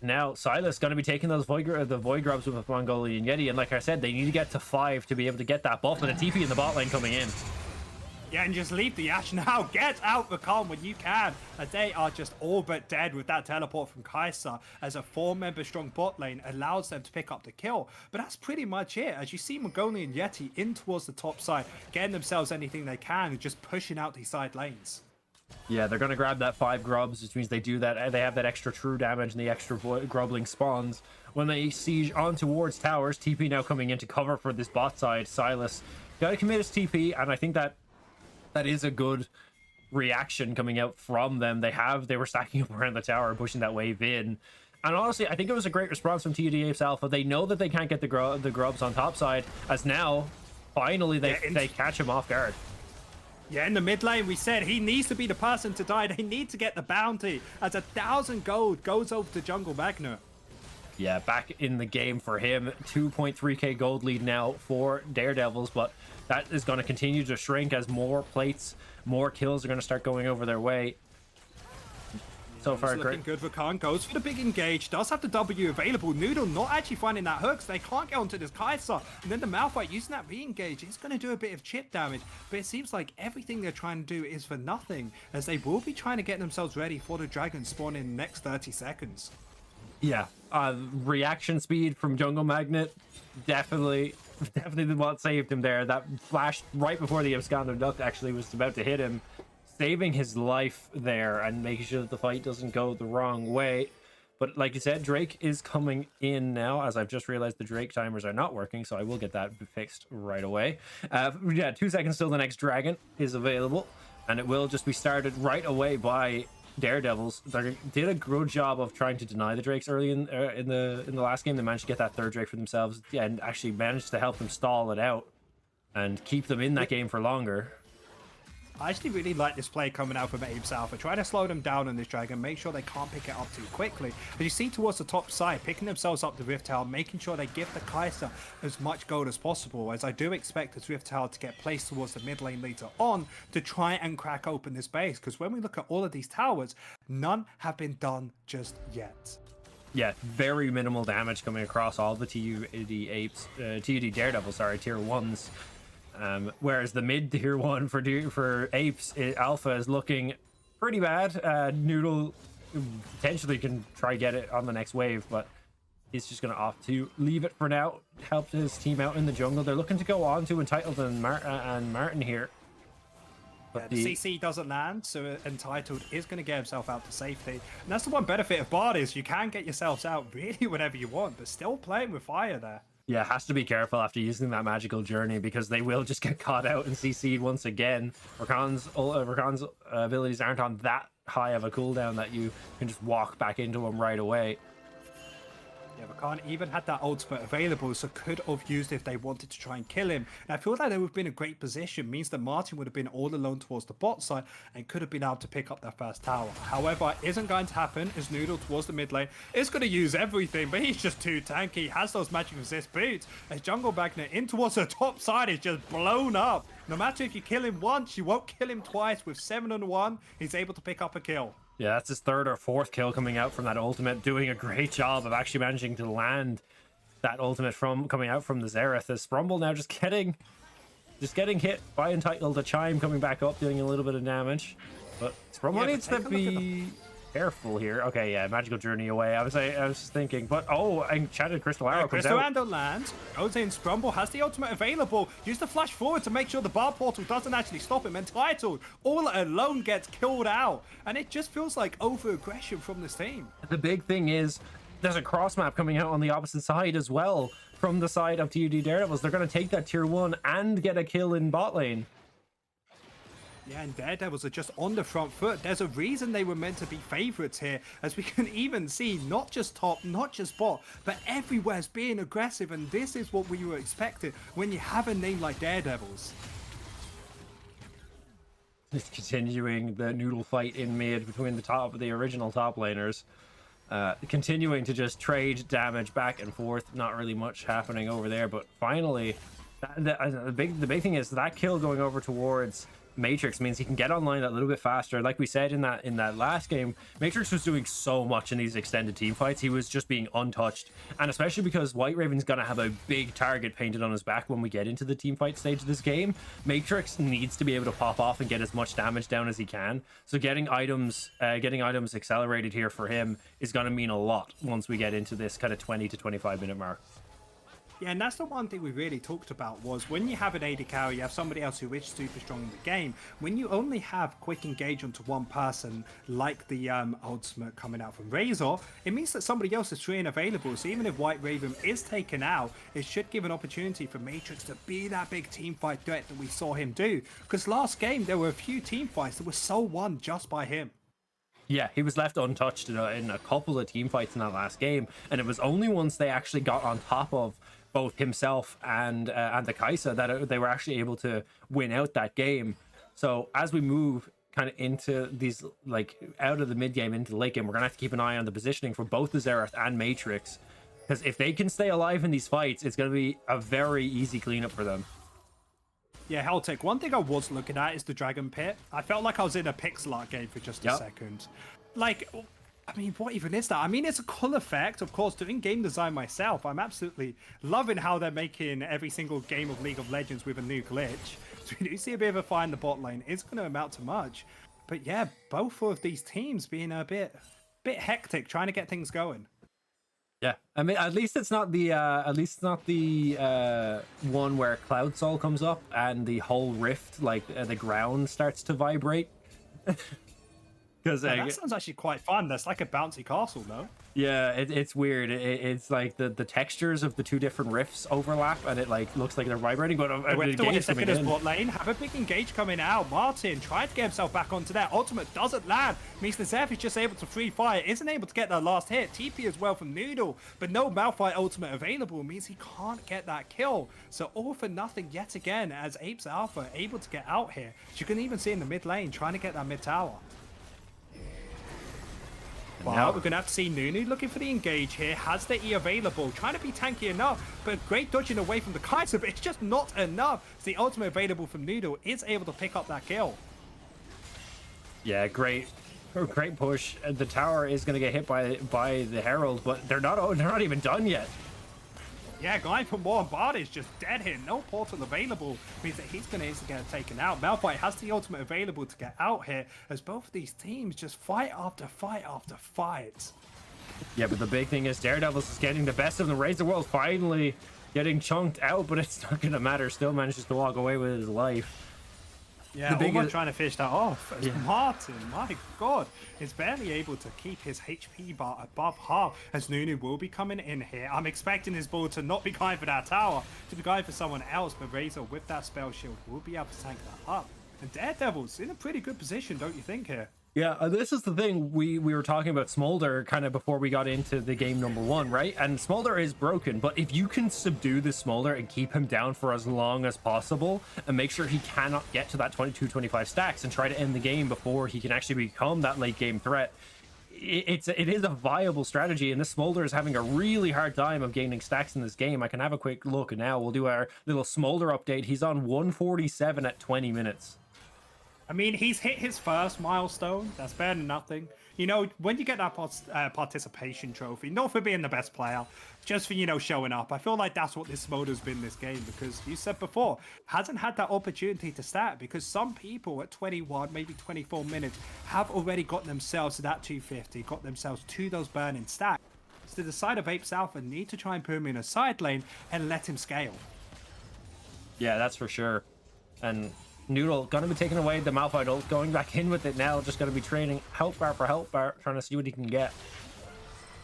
Now Silas going to be taking those Void Grubs with a Mongolian Yeti, and like I said, they need to get to 5 to be able to get that buff, and a TP in the bot lane coming in. Yeah, and just leave the Ashe now. Get out the Calm when you can. As they are just all but dead with that teleport from Kai'Sa, as a 4-member strong bot lane allows them to pick up the kill. But that's pretty much it. As you see Mongolian Yeti in towards the top side, getting themselves anything they can and just pushing out these side lanes. Yeah, they're going to grab that 5 grubs, which means they do that. They have that extra true damage and the extra grubling spawns. When they siege on towards towers, TP now coming in to cover for this bot side. Silas got to commit his TP, and I think that is a good reaction coming out from them. They were stacking up around the tower and pushing that wave in. And honestly, I think it was a great response from TUD Apes Alpha. They know that they can't get the grubs on top side, as now, finally, they catch him off guard. Yeah, in the mid lane, we said he needs to be the person to die. They need to get the bounty, as 1,000 gold goes over to Jungle Magna. Yeah, back in the game for him. 2.3k gold lead now for Daredevils, but that is going to continue to shrink as more plates, more kills are going to start going over their way. So far, looking great. good for Khan. Goes for the big engage. Does have the W available. Noodle not actually finding that hook, so they can't get onto this Kai'Sa. And then the Malphite using that re-engage. It's going to do a bit of chip damage, but it seems like everything they're trying to do is for nothing, as they will be trying to get themselves ready for the dragon spawn in the next 30 seconds. Yeah, reaction speed from Jungle Magnet, definitely what saved him there. That flash right before the Absconder Duct actually was about to hit him, saving his life there and making sure that the fight doesn't go the wrong way. But like you said, Drake is coming in now, as I've just realized the Drake timers are not working, so I will get that fixed right away. Yeah, 2 seconds till the next dragon is available, and it will just be started right away by Daredevils. They did a good job of trying to deny the Drakes early in the last game. They managed to get that 3rd Drake for themselves and actually managed to help them stall it out. and keep them in that game for longer. I actually really like this play coming out from Apes Alpha. Try to slow them down on this dragon, make sure they can't pick it up too quickly. As you see towards the top side, picking themselves up the Rift Tower, making sure they give the Kai'Sa as much gold as possible, as I do expect this Rift Tower to get placed towards the mid lane later on to try and crack open this base. Because when we look at all of these towers, none have been done just yet. Yeah, very minimal damage coming across all the TUD Daredevils, sorry, tier 1s. Whereas the mid tier 1 for Apes Alpha is looking pretty bad. Noodle potentially can try get it on the next wave, but he's just going to opt to leave it for now. Help his team out in the jungle. They're looking to go on to Entitled and Martin here. But the CC doesn't land, so Entitled is going to get himself out to safety. And that's the one benefit of Bard is you can get yourselves out really whenever you want, but still playing with fire there. Yeah, has to be careful after using that magical journey because they will just get caught out and CC'd once again. Rakan's abilities aren't on that high of a cooldown that you can just walk back into him right away. Yeah, Rakan even had that ultimate available, so could have used it if they wanted to try and kill him. And I feel like they would have been in a great position, means that Martin would have been all alone towards the bot side and could have been able to pick up that first tower. However, it isn't going to happen as Noodle towards the mid lane is going to use everything, but he's just too tanky. He has those magic resist boots. As Jungle Magnet in towards the top side is just blown up. No matter if you kill him once, you won't kill him twice. With 7-on-1, he's able to pick up a kill. Yeah, that's his third or fourth kill coming out from that ultimate, doing a great job of actually managing to land that ultimate from coming out from the Xerath. As Sprumble now just getting hit by Entitled, a Chime coming back up, doing a little bit of damage. But Sprumble needs to be careful here. Okay, yeah, magical journey away. I was just thinking, but enchanted crystal arrow comes Crystal out. Arrow lands. Goes in. Sprumble has the ultimate available. Use the flash forward to make sure the bar portal doesn't actually stop him. Entitled all alone gets killed out, and it just feels like over aggression from this team. The big thing is there's a cross map coming out on the opposite side as well from the side of TUD Daredevils. They're going to take that tier 1 and get a kill in bot lane. Yeah, and Daredevils are just on the front foot. There's a reason they were meant to be favorites here, as we can even see not just top, not just bot, but everywhere's being aggressive, and this is what we were expecting when you have a name like Daredevils. Just continuing the noodle fight in mid between the original top laners. Continuing to just trade damage back and forth. Not really much happening over there, but finally, the big thing is that kill going over towards Matrix means he can get online a little bit faster. Like we said in that last game, Matrix was doing so much in these extended team fights. He was just being untouched, and especially because White Raven's gonna have a big target painted on his back when we get into the team fight stage of this game. Matrix needs to be able to pop off and get as much damage down as he can. So getting items accelerated here for him is gonna mean a lot once we get into this kind of 20 to 25 minute mark. Yeah, and that's the one thing we really talked about was when you have an AD carry, you have somebody else who is super strong in the game. When you only have quick engage onto one person, like the ultimate coming out from Razor, it means that somebody else is free and available. So even if White Raven is taken out, it should give an opportunity for Matrix to be that big team fight threat that we saw him do. Because last game, there were a few team fights that were so won just by him. Yeah, he was left untouched in a couple of team fights in that last game, and it was only once they actually got on top of both himself and the Kai'Sa that they were actually able to win out that game. So as we move kind of into these, like, out of the mid game into the late game, we're gonna have to keep an eye on the positioning for both the Xerath and Matrix, because if they can stay alive in these fights, it's gonna be a very easy cleanup for them. Yeah, Helltech, one thing I was looking at is the Dragon Pit. I felt like I was in a pixel art game for just a second. Like, I mean, what even is that? I mean, it's a cool effect. Of course, doing game design myself, I'm absolutely loving how they're making every single game of League of Legends with a new glitch. So we do see a bit of a fight in the bot lane. It's going to amount to much. But yeah, both of these teams being a bit hectic, trying to get things going. Yeah, I mean, at least it's not the one where Cloud Soul comes up and the whole rift, like the ground starts to vibrate. Because that sounds actually quite fun. That's like a bouncy castle, no? Yeah, it's weird. It's like the textures of the two different riffs overlap, and it like looks like they're vibrating. But Wait the a game's second coming as in. bot lane. Have a big engage coming out. Martin tried to get himself back onto that. Ultimate doesn't land. Means the Zeph is just able to free fire. Isn't able to get that last hit. TP as well from Noodle. But no Malphite ultimate available means he can't get that kill. So all for nothing yet again as Apes Alpha able to get out here. As you can even see in the mid lane trying to get that mid tower. Well, we're going to have to see Nunu looking for the engage here. Has the E available. Trying to be tanky enough, but great dodging away from the Kaiser, but it's just not enough. So the ultimate available from Noodle is able to pick up that kill. Yeah, great push. The tower is going to get hit by the Herald, but they're not even done yet. Yeah, guy from War Bard is just dead here. No portal available. Means that he's going to get it taken out. Malphite has the ultimate available to get out here as both of these teams just fight after fight after fight. Yeah, but the big thing is Daredevils is getting the best of them. Raise the World finally getting chunked out, but it's not going to matter. Still manages to walk away with his life. Yeah, Almost trying to fish that off. As Martin, my God, is barely able to keep his HP bar above half as Nunu will be coming in here. I'm expecting his ball to not be going for that tower, to be going for someone else, but Razor with that spell shield will be able to tank that up. And Daredevils in a pretty good position, don't you think, here? Yeah, this is the thing. We were talking about Smolder kind of before we got into the game number one, right? And Smolder is broken, but if you can subdue the Smolder and keep him down for as long as possible and make sure he cannot get to that 22-25 stacks and try to end the game before he can actually become that late game threat, it is a viable strategy. And this Smolder is having a really hard time of gaining stacks in this game. I can have a quick look now. We'll do our little Smolder update. He's on 147 at 20 minutes. I mean, he's hit his first milestone. That's better than nothing. You know, when you get that participation trophy, not for being the best player, just for, you know, showing up. I feel like that's what this Smolder's been this game because you said before, hasn't had that opportunity to stat because some people at 21, maybe 24 minutes have already got themselves to that 250, got themselves to those burning stacks. So the side of Apes Alpha need to try and put him in a side lane and let him scale. Yeah, that's for sure. And Noodle gonna be taking away the Malphite ult, going back in with it now, just gonna be trading health bar for health bar, trying to see what he can get.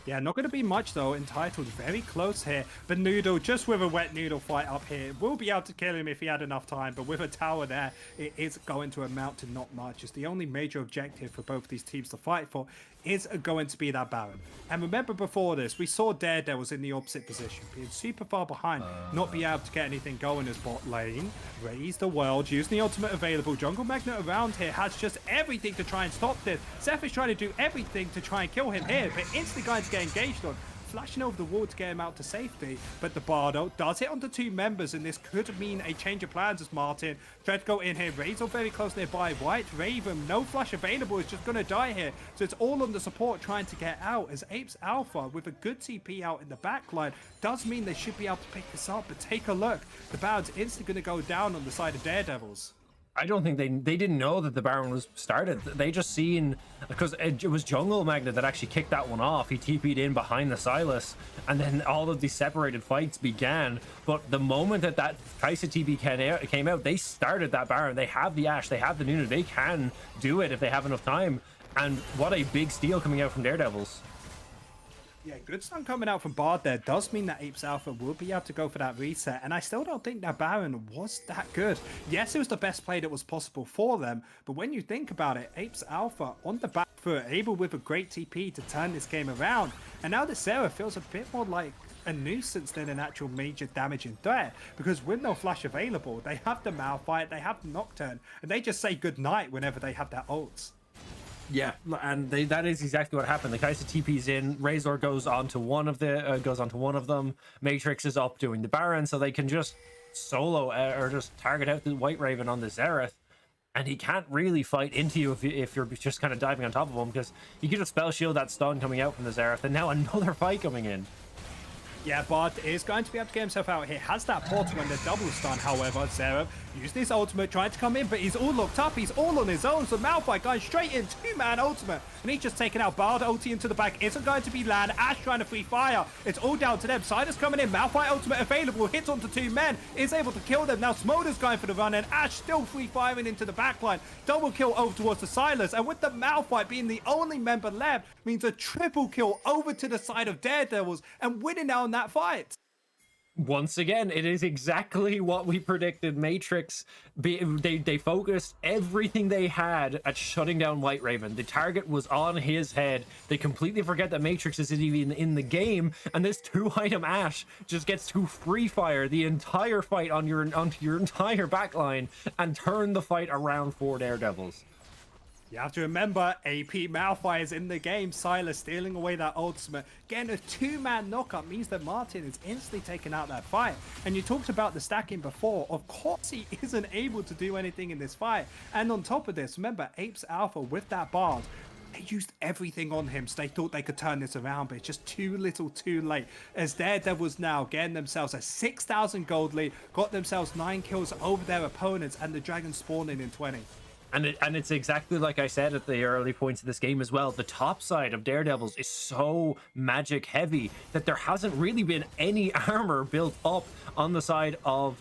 Yeah, not going to be much though. Entitled very close here. But Noodle, just with a wet Noodle fight up here, will be able to kill him if he had enough time. But with a tower there, it is going to amount to not much. It's the only major objective for both these teams to fight for is going to be that Baron. And remember before this, we saw Daredevils in the opposite position, being super far behind, not be able to get anything going as bot lane. Raise the world, using the ultimate available. Jungle Magnet around here has just everything to try and stop this. Zeph is trying to do everything to try and kill him here, but instantly going to get engaged on. Flashing over the wall to get him out to safety, but the Bardo does hit onto two members, and this could mean a change of plans as Martin tried to go in here. Razor very close nearby. White Raven, no flash available, is just going to die here. So it's all on the support trying to get out as Apes Alpha with a good TP out in the back line does mean they should be able to pick this up, but take a look. The Baron's instantly going to go down on the side of Daredevils. I don't think they didn't know that the Baron was started. They just seen, because it was Jungle Magnet that actually kicked that one off. He TP'd in behind the Silas, and then all of these separated fights began. But the moment that Kai'Sa TP came out, they started that Baron. They have the Ashe, they have the Nunu, they can do it if they have enough time. And what a big steal coming out from Daredevils. Yeah, good stun coming out from Bard there does mean that Apes Alpha will be able to go for that reset, and I still don't think that Baron was that good. Yes, it was the best play that was possible for them, but when you think about it, Apes Alpha on the back foot, able with a great TP to turn this game around, and now the Sarah feels a bit more like a nuisance than an actual major damaging threat, because with no flash available, they have the Malphite, they have the Nocturne, and they just say goodnight whenever they have their ults. Yeah, and that is exactly what happened. The Kai'Sa TP's in, Razor goes onto one of them. Matrix is up doing the Baron, so they can just solo or just target out the White Raven on the Xerath, and he can't really fight into you if you're just kind of diving on top of him, because you can just spell shield that stun coming out from the Xerath, and now another fight coming in. Yeah, Bard is going to be able to get himself out here. Has that portal and the double stun, however. Zeref using his ultimate, trying to come in, but he's all locked up. He's all on his own. So Malphite going straight in, two-man ultimate. And he's just taken out Bard, ulti into the back. Isn't going to be land. Ash trying to free fire. It's all down to them. Sider's coming in. Malphite ultimate available. Hits onto two men. Is able to kill them. Now Smolder's going for the run, and Ash still free firing into the backline. Double kill over towards the Silas. And with the Malphite being the only member left, means a triple kill over to the side of Daredevils and winning now in that fight. Once again, it is exactly what we predicted. Matrix, they focused everything they had at shutting down White Raven. The target was on his head. They completely forget that Matrix isn't even in the game, and this two-item Ash just gets to free fire the entire fight onto your entire backline and turn the fight around for Daredevils. You have to remember, AP Malphite is in the game. Silas stealing away that ultimate. Getting a two-man knockup means that Martin is instantly taking out that fight. And you talked about the stacking before. Of course he isn't able to do anything in this fight. And on top of this, remember, Apes Alpha with that Bard, they used everything on him, so they thought they could turn this around, but it's just too little too late. As Daredevils now getting themselves a 6,000 gold lead, got themselves 9 kills over their opponents, and the Dragon spawning in 20. And it's exactly like I said at the early points of this game as well. The top side of Daredevils is so magic heavy that there hasn't really been any armor built up on the side of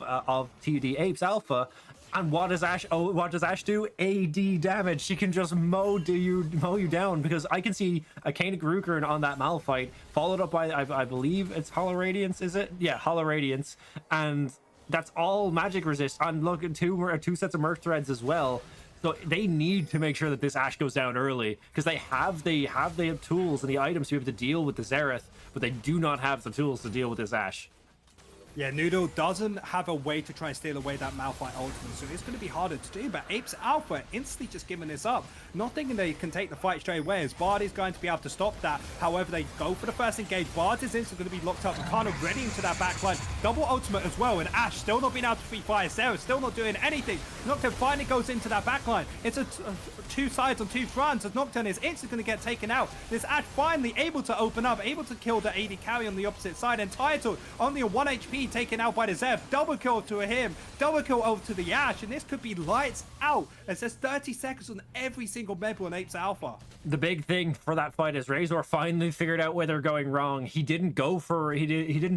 TUD Apes Alpha. And what does Ash? Oh, what does Ash do? AD damage. She can just mow you down, because I can see a Kainic Rukern on that Malphite, followed up by I believe it's Hollow Radiance. Is it? Yeah, Hollow Radiance, and that's all magic resist. And look at two sets of Merc Threads as well. So they need to make sure that this Ash goes down early, because they have the tools and the items to be able to deal with the Xerath, but they do not have the tools to deal with this Ash. Yeah, Noodle doesn't have a way to try and steal away that Malphite ultimate, so it's going to be harder to do. But Apes Alpha instantly just giving this up, not thinking they can take the fight straight away, as Bard is going to be able to stop that. However, they go for the first engage. Bard is instantly going to be locked up and kind of ready into that backline. Double ultimate as well, and Ash still not being able to free fire. Sarah still not doing anything. Nocturne finally goes into that backline. It's a two sides on two fronts, as Nocturne is instantly going to get taken out. This Ash finally able to open up, able to kill the AD carry on the opposite side, and Title only on 1 HP, taken out by the Zev. Double kill to him, double kill over to the Ash, and this could be lights out, as there's 30 seconds on every single member on Apes Alpha. The big thing for that fight is Razor finally figured out where they're going wrong. He didn't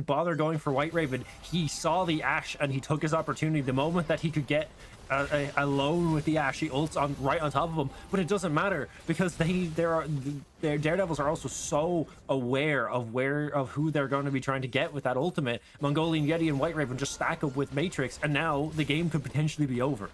bother going for White Raven. He saw the Ash and he took his opportunity. The moment that he could get alone with the Ash, he ults right on top of him, but it doesn't matter, because their Daredevils are also so aware of who they're going to be trying to get with that ultimate. Mongolian Yeti and White Raven just stack up with Matrix, and now the game could potentially be over.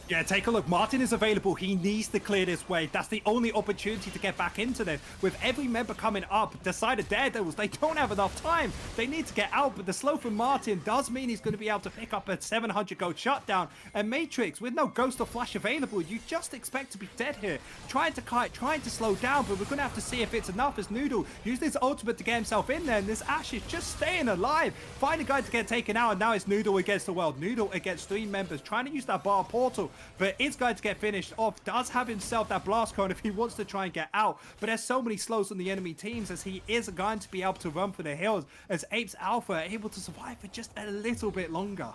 Yeah, take a look. Martin is available. He needs to clear this way. That's the only opportunity to get back into this. With every member coming up, decided Daredevils, they don't have enough time. They need to get out, but the slow from Martin does mean he's going to be able to pick up a 700 gold shutdown. And Matrix, with no Ghost or Flash available, you just expect to be dead here. Trying to kite, trying to slow down, but we're going to have to see if it's enough, as Noodle used his ultimate to get himself in there, and this Ash is just staying alive. Finally going to get taken out, and now it's Noodle against the world. Noodle against 3 members, trying to use that bar portal, but it's going to get finished off. Does have himself that blast cone if he wants to try and get out, but there's so many slows on the enemy teams, as he is going to be able to run for the hills, as Apes Alpha are able to survive for just a little bit longer.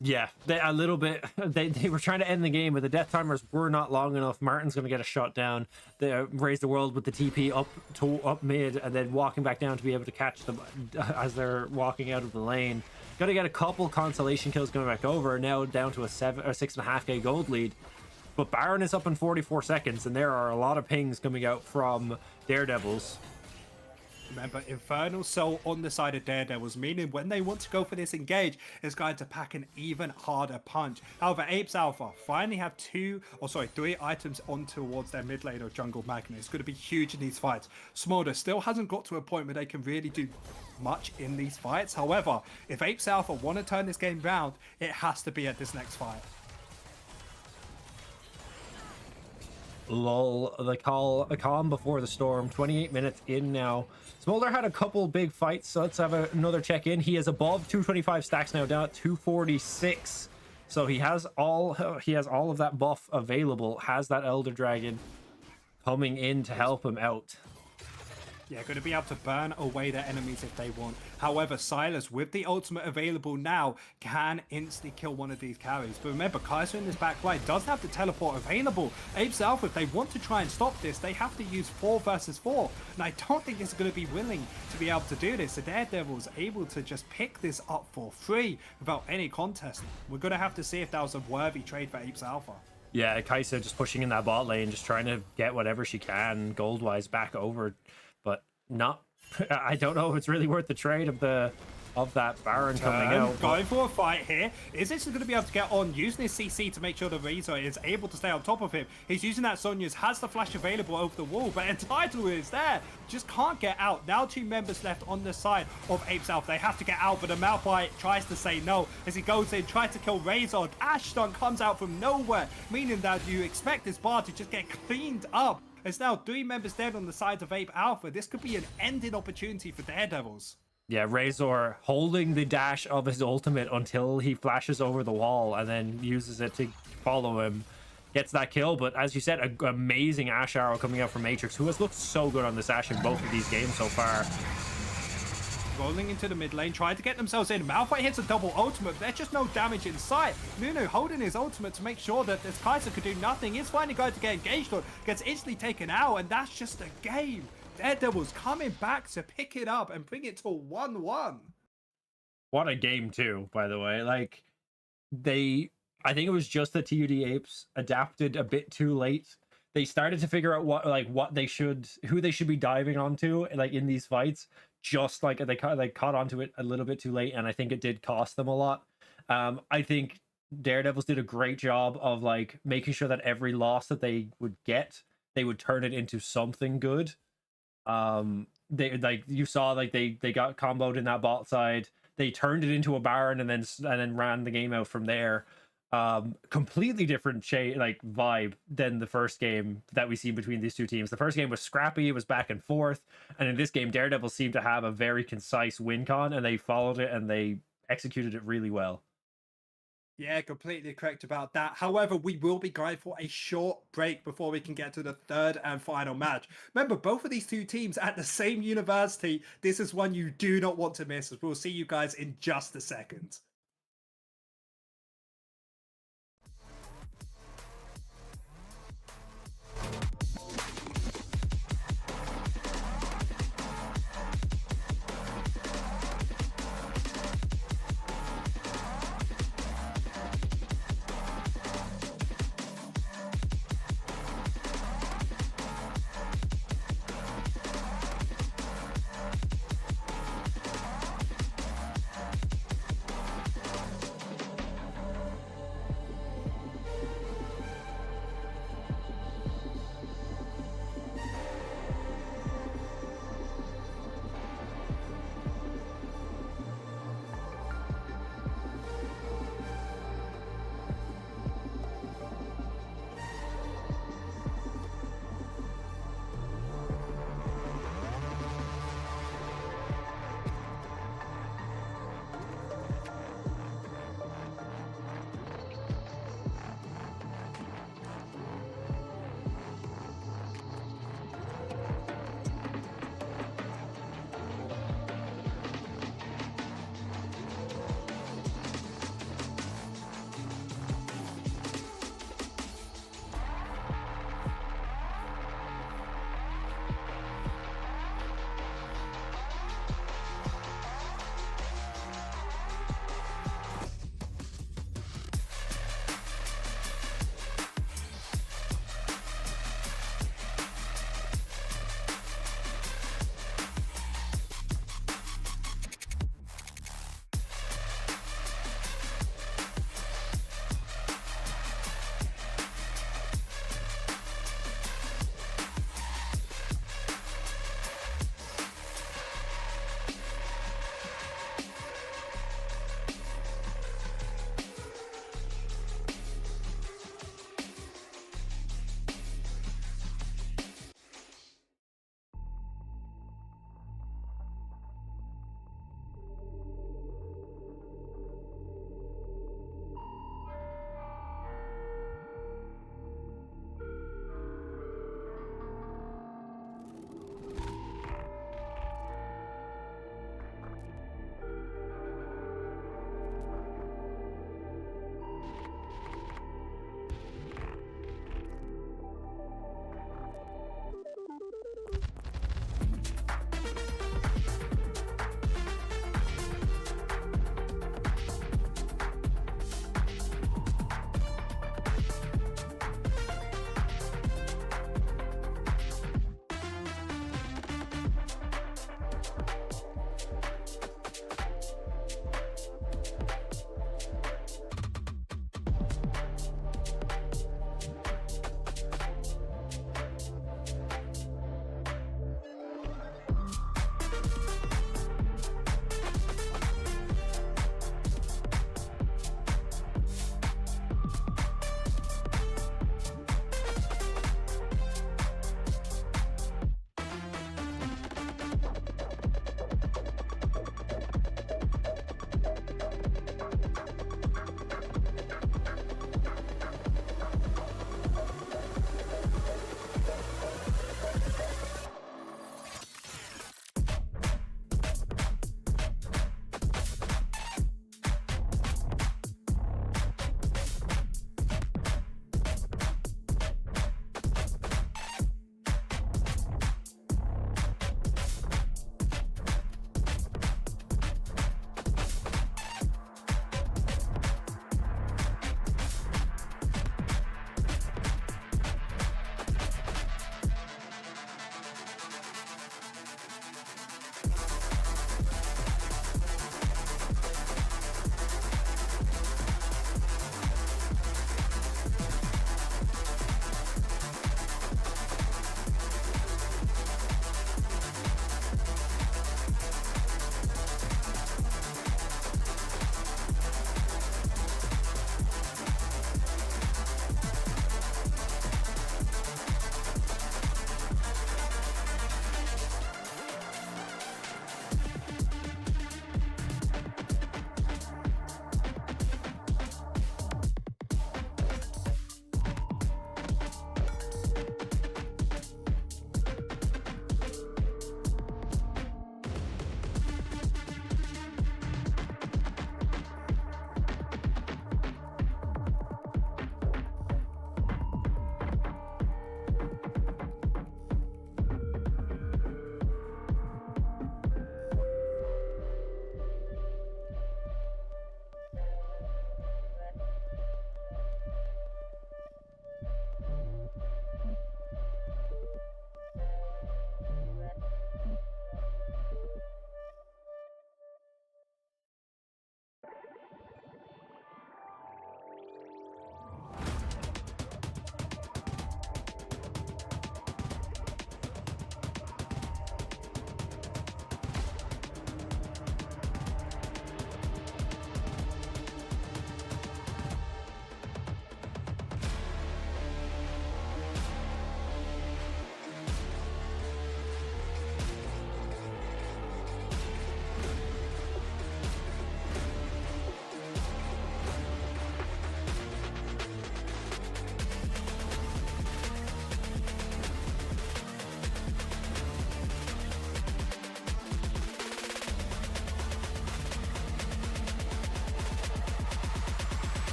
Yeah, a little bit. They were trying to end the game, but the death timers were not long enough. Martin's going to get a shot down. They raise the world with the TP up mid, and then walking back down to be able to catch them as they're walking out of the lane. Got to get a couple consolation kills going back over. Now down to a 6.5k gold lead. But Baron is up in 44 seconds, and there are a lot of pings coming out from Daredevils. Remember, Infernal Soul on the side of Daredevils, meaning when they want to go for this engage, it's going to pack an even harder punch. However, Apes Alpha finally have 3 items on towards their mid lane or jungle magnet. It's going to be huge in these fights. Smolder still hasn't got to a point where they can really do much in these fights. However, if Apes Alpha want to turn this game round, it has to be at this next fight. Lol, a calm before the storm. 28 minutes in now. Smolder had a couple big fights, so let's have another check in. He is above 225 stacks now, down at 246. So he has all of that buff available. Has that Elder Dragon coming in to help him out. Yeah, going to be able to burn away their enemies if they want. However, Silas, with the ultimate available now, can instantly kill one of these carries. But remember, Kaiser in this back line does have the teleport available. Apes Alpha, if they want to try and stop this, they have to use 4 versus 4. And I don't think it's going to be willing to be able to do this. The Daredevils able to just pick this up for free without any contest. We're going to have to see if that was a worthy trade for Apes Alpha. Yeah, Kaisa just pushing in that bot lane, just trying to get whatever she can gold-wise back over, but not. I don't know if it's really worth the trade of that Baron coming out. Going for a fight here. Is this going to be able to get on using his CC to make sure the Razor is able to stay on top of him? He's using that Sonya's, has the flash available over the wall, but Entitled is there. Just can't get out. Now 2 members left on the side of Apes Alpha. They have to get out, but the Malphite tries to say no as he goes in, tries to kill Razor. Ash Stun comes out from nowhere, meaning that you expect this bar to just get cleaned up. There's now 3 members dead on the side of Ape Alpha. This could be an ending opportunity for Daredevils. Yeah, Razor holding the dash of his ultimate until he flashes over the wall and then uses it to follow him. Gets that kill, but as you said, an amazing Ash arrow coming out from Matrix, who has looked so good on this Ash in both of these games so far. Rolling into the mid lane, trying to get themselves in. Malphite hits a double ultimate, but there's just no damage in sight. Nunu holding his ultimate to make sure that this Kaiser could do nothing. He's finally going to get engaged on, gets instantly taken out, and that's just a game. Daredevils coming back to pick it up and bring it to 1-1. What a game too, by the way. Like, I think it was just the TUD Apes adapted a bit too late. They started to figure out who they should be diving onto, like in these fights. Just like they caught onto it a little bit too late, and I think it did cost them a lot. I think Daredevils did a great job of like making sure that every loss that they would get, they would turn it into something good. They you saw like they got comboed in that bot side. They turned it into a Baron and then ran the game out from there. Completely different vibe than the first game that we see between these two teams. The first game was scrappy, it was back and forth, and in this game Daredevils seemed to have a very concise win con, and they followed it and they executed it really well. Yeah, completely correct about that. However, we will be going for a short break before we can get to the third and final match. Remember, both of these two teams at the same university. This is one you do not want to miss. We'll see you guys in just a second.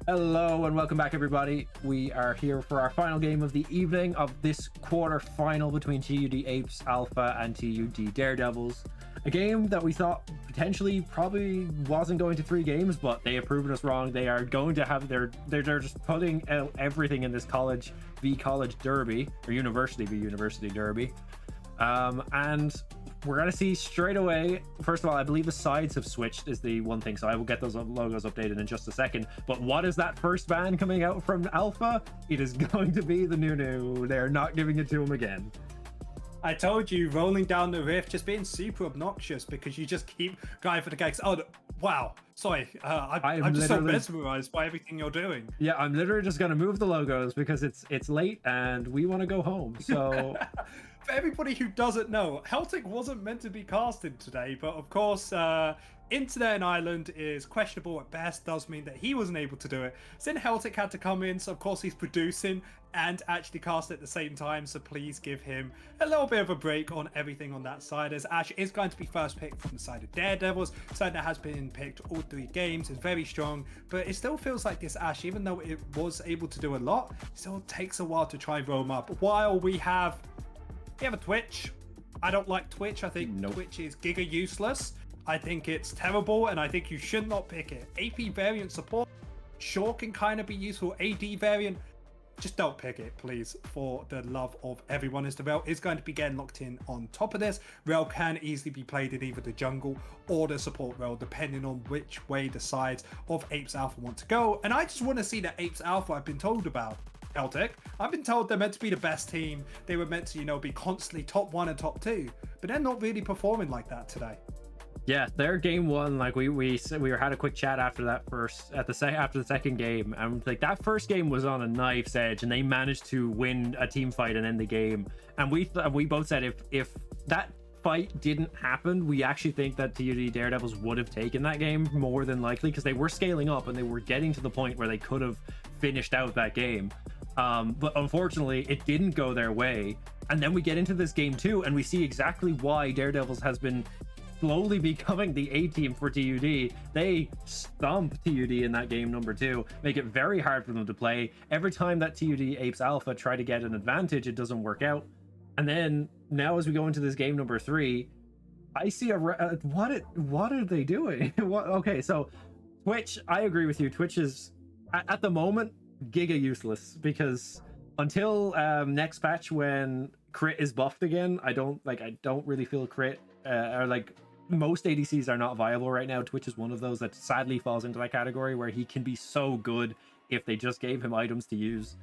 Hello and welcome back, everybody. We are here for our final game of the evening of this quarter final between TUD Apes Alpha and TUD Daredevils. A game that we thought potentially probably wasn't going to 3 games, but they have proven us wrong. They are going to have they're just putting out everything in this college v college derby, or university v university derby. And we're going to see straight away, first of all, I believe the sides have switched is the one thing, so I will get those logos updated in just a second. But what is that first ban coming out from Alpha? It is going to be the Nunu. They're not giving it to him again. I told you, rolling down the rift, just being super obnoxious because you just keep going for the gags. Oh, wow. Sorry, I'm just so mesmerized by everything you're doing. Yeah, I'm literally just going to move the logos because it's late and we want to go home. So... For everybody who doesn't know, Celtic wasn't meant to be casted today, but of course, internet in Ireland is questionable at best, does mean that he wasn't able to do it. So then Celtic had to come in, so of course he's producing and actually cast at the same time, so please give him a little bit of a break on everything on that side, as Ash is going to be first picked from the side of Daredevils, side that has been picked all 3 games, is very strong, but it still feels like this Ash, even though it was able to do a lot, still takes a while to try and roam up, while we have a Twitch. I don't like Twitch. I think Twitch is giga useless. I think it's terrible, and I think you should not pick it. AP variant support sure can kind of be useful. AD variant, just don't pick it, please, for the love of everyone, as the Rel is going to be getting locked in on top of this. Rel can easily be played in either the jungle or the support role, depending on which way the sides of Apes Alpha want to go. And I just want to see that Apes Alpha I've been told about. Celtic, I've been told they're meant to be the best team. They were meant to, be constantly top 1 and top 2, but they're not really performing like that today. Yeah, their game 1, like we had a quick chat after that after the second game, and like that first game was on a knife's edge, and they managed to win a team fight and end the game. And we both said if that fight didn't happen, we actually think that TUD Daredevils would have taken that game more than likely, because they were scaling up and they were getting to the point where they could have finished out that game. But unfortunately, it didn't go their way. And then we get into this game 2, and we see exactly why Daredevils has been slowly becoming the A team for TUD. They stomp TUD in that game number 2, make it very hard for them to play. Every time that TUD Apes Alpha try to get an advantage, it doesn't work out. And then now, as we go into this game number 3, I see what are they doing? Okay, so Twitch, I agree with you. Twitch is at the moment giga useless, because until next patch when crit is buffed again, I don't really feel crit or like most ADCs are not viable right now. Twitch is one of those that sadly falls into that category where he can be so good if they just gave him items to use.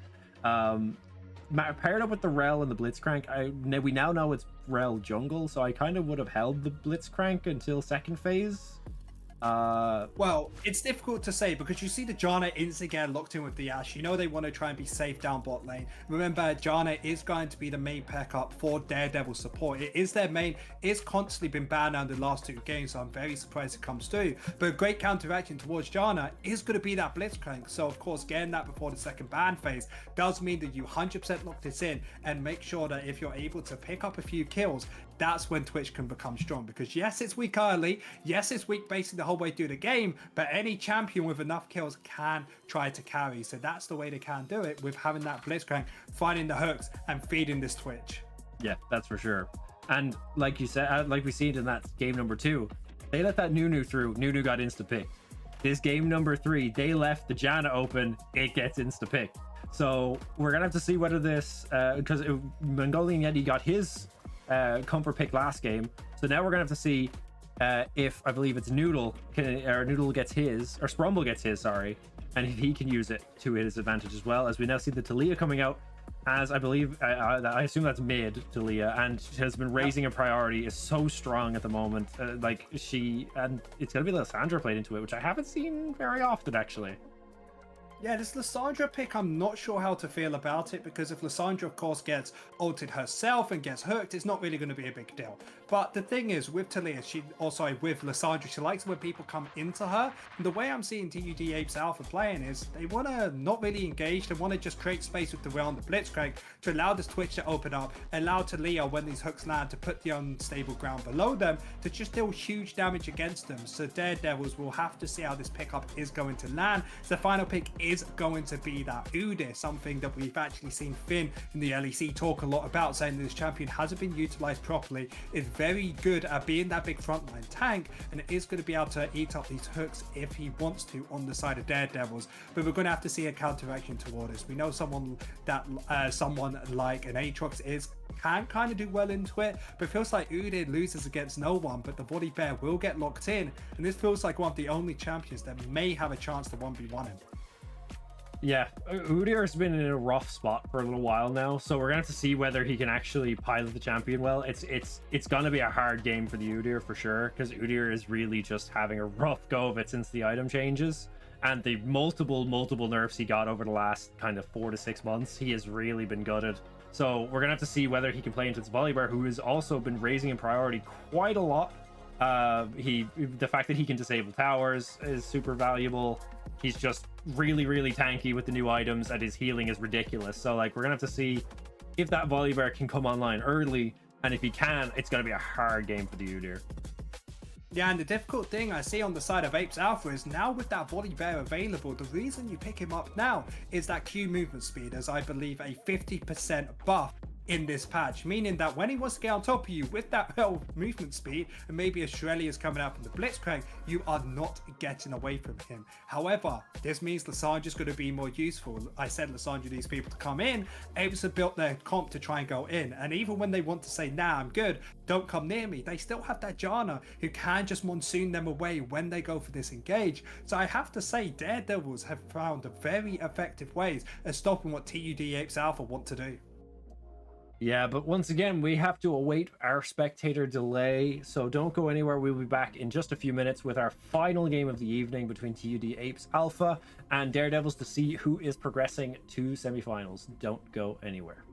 Paired up with the Rel and the Blitzcrank, we now know it's Rel jungle, so I kind of would have held the Blitzcrank until second phase. Well, it's difficult to say because you see the Janna instantly get locked in with the Ashe. You know they want to try and be safe down bot lane. Remember, Janna is going to be the main pickup for Daredevil support. It is their main. It's constantly been banned out in the last 2 games, so I'm very surprised it comes through. But a great counteraction towards Janna is going to be that Blitzcrank. So of course, getting that before the second ban phase does mean that you 100% lock this in and make sure that if you're able to pick up a few kills, that's when Twitch can become strong. Because yes, it's weak early. Yes, it's weak basing the whole whole way through the game, but any champion with enough kills can try to carry. So that's the way they can do it, with having that Blitzcrank, finding the hooks and feeding this Twitch. Yeah, that's for sure. And like you said, like we seen in that game number 2, they let that Nunu through. Nunu got insta-picked. This game number 3, they left the Janna open. It gets insta-picked. So we're gonna have to see whether this, because Mongolian Yeti got his comfort pick last game. So now we're gonna have to see if, I believe it's Noodle, or Noodle gets his, or Sprumble gets his, sorry, and if he can use it to his advantage as well. As we now see the Talia coming out, as I believe, I assume that's mid Talia, and has been raising a priority, is so strong at the moment. Like and it's gonna be Lissandra played into it, which I haven't seen very often actually. Yeah, this Lissandra pick, I'm not sure how to feel about it, because if Lissandra, of course, gets ulted herself and gets hooked, it's not really going to be a big deal. But the thing is, with Talia, with Lissandra, she likes when people come into her. And the way I'm seeing TUD Apes Alpha playing is they want to not really engage, they want to just create space with the round the Blitzcrank to allow this Twitch to open up, allow Talia, when these hooks land, to put the unstable ground below them, to just deal huge damage against them. So Daredevils will have to see how this pickup is going to land. So the final pick is going to be that Udyr, something that we've actually seen Finn in the LEC talk a lot about, saying that this champion hasn't been utilized properly, is very good at being that big frontline tank, and it is going to be able to eat up these hooks if he wants to on the side of Daredevils. But we're going to have to see a counteraction toward this. We know someone like an Aatrox can kind of do well into it, but it feels like Udyr loses against no one, but the Body Bear will get locked in, and this feels like one of the only champions that may have a chance to 1v1 him. Yeah, Udyr has been in a rough spot for a little while now, so we're gonna have to see whether he can actually pilot the champion well. It's gonna be a hard game for the Udyr for sure, because Udyr is really just having a rough go of it since the item changes and the multiple nerfs he got over the last kind of 4 to 6 months. He has really been gutted. So we're gonna have to see whether he can play into this Volibear, who has also been raising in priority quite a lot. The fact that he can disable towers is super valuable. He's just really tanky with the new items, and his healing is ridiculous. So like, we're gonna have to see if that Volibear can come online early, and if he can, it's gonna be a hard game for the Udyr. Yeah, and the difficult thing I see on the side of Apes Alpha is now with that Volibear available, the reason you pick him up now is that Q movement speed, as I believe a 50% buff in this patch, meaning that when he wants to get on top of you with that movement speed, and maybe a Shirley is coming out from the Blitzcrank, you are not getting away from him. However, this means Lissandra's going to be more useful. I said Lissandra needs people to come in. Apes have built their comp to try and go in, and even when they want to say, nah, I'm good, don't come near me, they still have that Janna who can just monsoon them away when they go for this engage. So I have to say, Daredevils have found very effective ways of stopping what TUD Apes Alpha want to do. Yeah, but once again, we have to await our spectator delay, so don't go anywhere. We'll be back in just a few minutes with our final game of the evening between TUD Apes Alpha and Daredevils to see who is progressing to semifinals. Don't go anywhere.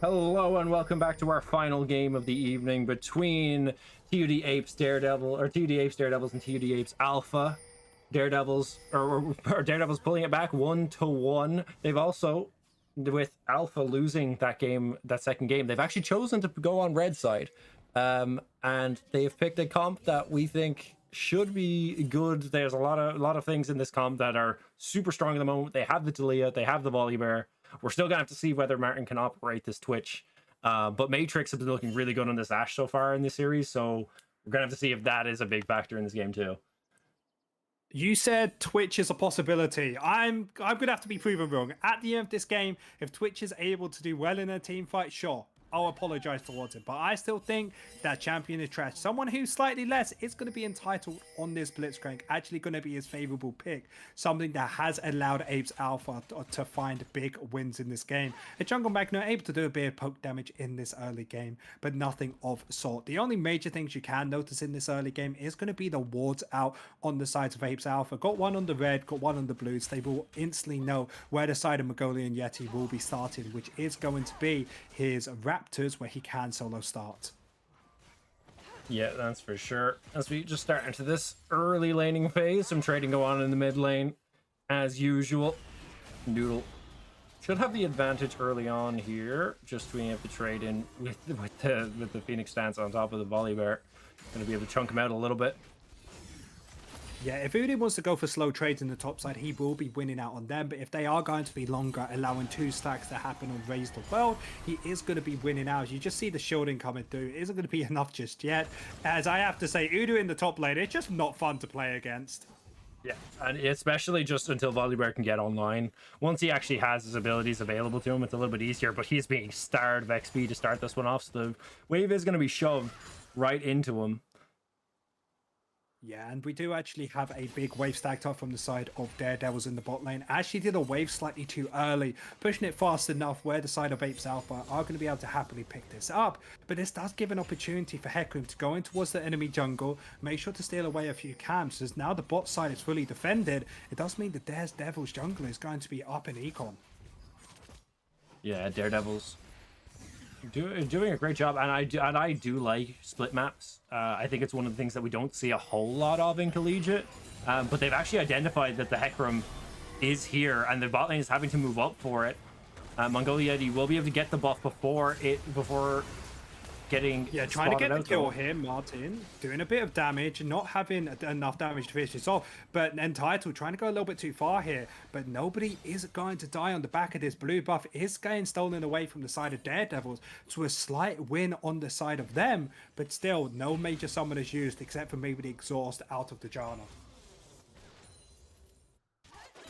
Hello and welcome back to our final game of the evening between TUD Apes Daredevil or TUD Apes Daredevils and TUD Apes Alpha. Daredevils or Daredevils pulling it back 1-1. They've also, with Alpha losing that game, that second game, they've actually chosen to go on red side, and they've picked a comp that we think should be good. There's a lot of things in this comp that are super strong at the moment. They have the Talia, they have the Volley Bear. We're still gonna have to see whether Martin can operate this Twitch, but Matrix have been looking really good on this Ashe so far in this series, so we're gonna have to see if that is a big factor in this game too. You said Twitch is a possibility. I'm gonna have to be proven wrong. At the end of this game, if Twitch is able to do well in a team fight, sure, I'll apologize towards it. But I still think that champion is trash. Someone who's slightly less is going to be entitled on this Blitzcrank. Actually going to be his favorable pick. Something that has allowed Apes Alpha to find big wins in this game. A Jungle Magnet able to do a bit of poke damage in this early game, but nothing of sort. The only major things you can notice in this early game is going to be the wards out on the sides of Apes Alpha. Got one on the red, got one on the blues. They will instantly know where the side of Mongolian Yeti will be starting, which is going to be his Raptors, where he can solo start. Yeah, that's for sure. As we just start into this early laning phase, some trading go on in the mid lane as usual. Noodle should have the advantage early on here, just being able to trade in with the Phoenix stance on top of the Volley Bear. Going to be able to chunk him out a little bit. Yeah, if Udin wants to go for slow trades in the top side, he will be winning out on them. But if they are going to be longer, allowing 2 stacks to happen on Raise the World, he is going to be winning out. You just see the shielding coming through. It isn't going to be enough just yet. As I have to say, Udu in the top lane, it's just not fun to play against. Yeah, and especially just until Volley Bear can get online. Once he actually has his abilities available to him, it's a little bit easier. But he's being starved of XP to start this one off. So the wave is going to be shoved right into him. Yeah, and we do actually have a big wave stacked up from the side of Daredevils in the bot lane. Actually did a wave slightly too early, pushing it fast enough where the side of Apes Alpha are going to be able to happily pick this up. But this does give an opportunity for Hecarim to go in towards the enemy jungle, make sure to steal away a few camps, as now the bot side is fully defended. It does mean that Daredevil's jungle is going to be up in econ. Yeah, Daredevils doing a great job, and I do like split maps. I think it's one of the things that we don't see a whole lot of in Collegiate, but they've actually identified that the Hecarim is here, and the bot lane is having to move up for it. Mongolia Yeti will be able to get the buff before getting trying to get the kill here. Martin doing a bit of damage, not having enough damage to finish this off, but Entitled trying to go a little bit too far here, but nobody is going to die on the back of this. Blue buff is getting stolen away from the side of Daredevils, so a slight win on the side of them, but still no major summoners used except for maybe the exhaust out of the Janna.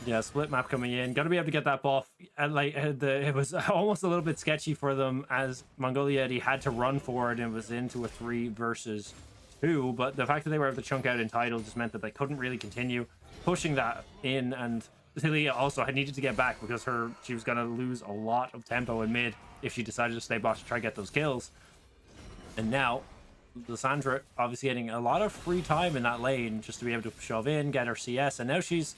Yeah, split map coming in. Gonna be able to get that buff. And like it was almost a little bit sketchy for them, as Mongolia Yeti had to run forward and was into a 3 versus 2. But the fact that they were able to chunk out Entitled just meant that they couldn't really continue pushing that in. And Talia also had needed to get back because she was gonna lose a lot of tempo in mid if she decided to stay bot to try to get those kills. And now Lysandra obviously getting a lot of free time in that lane just to be able to shove in, get her CS, and now she's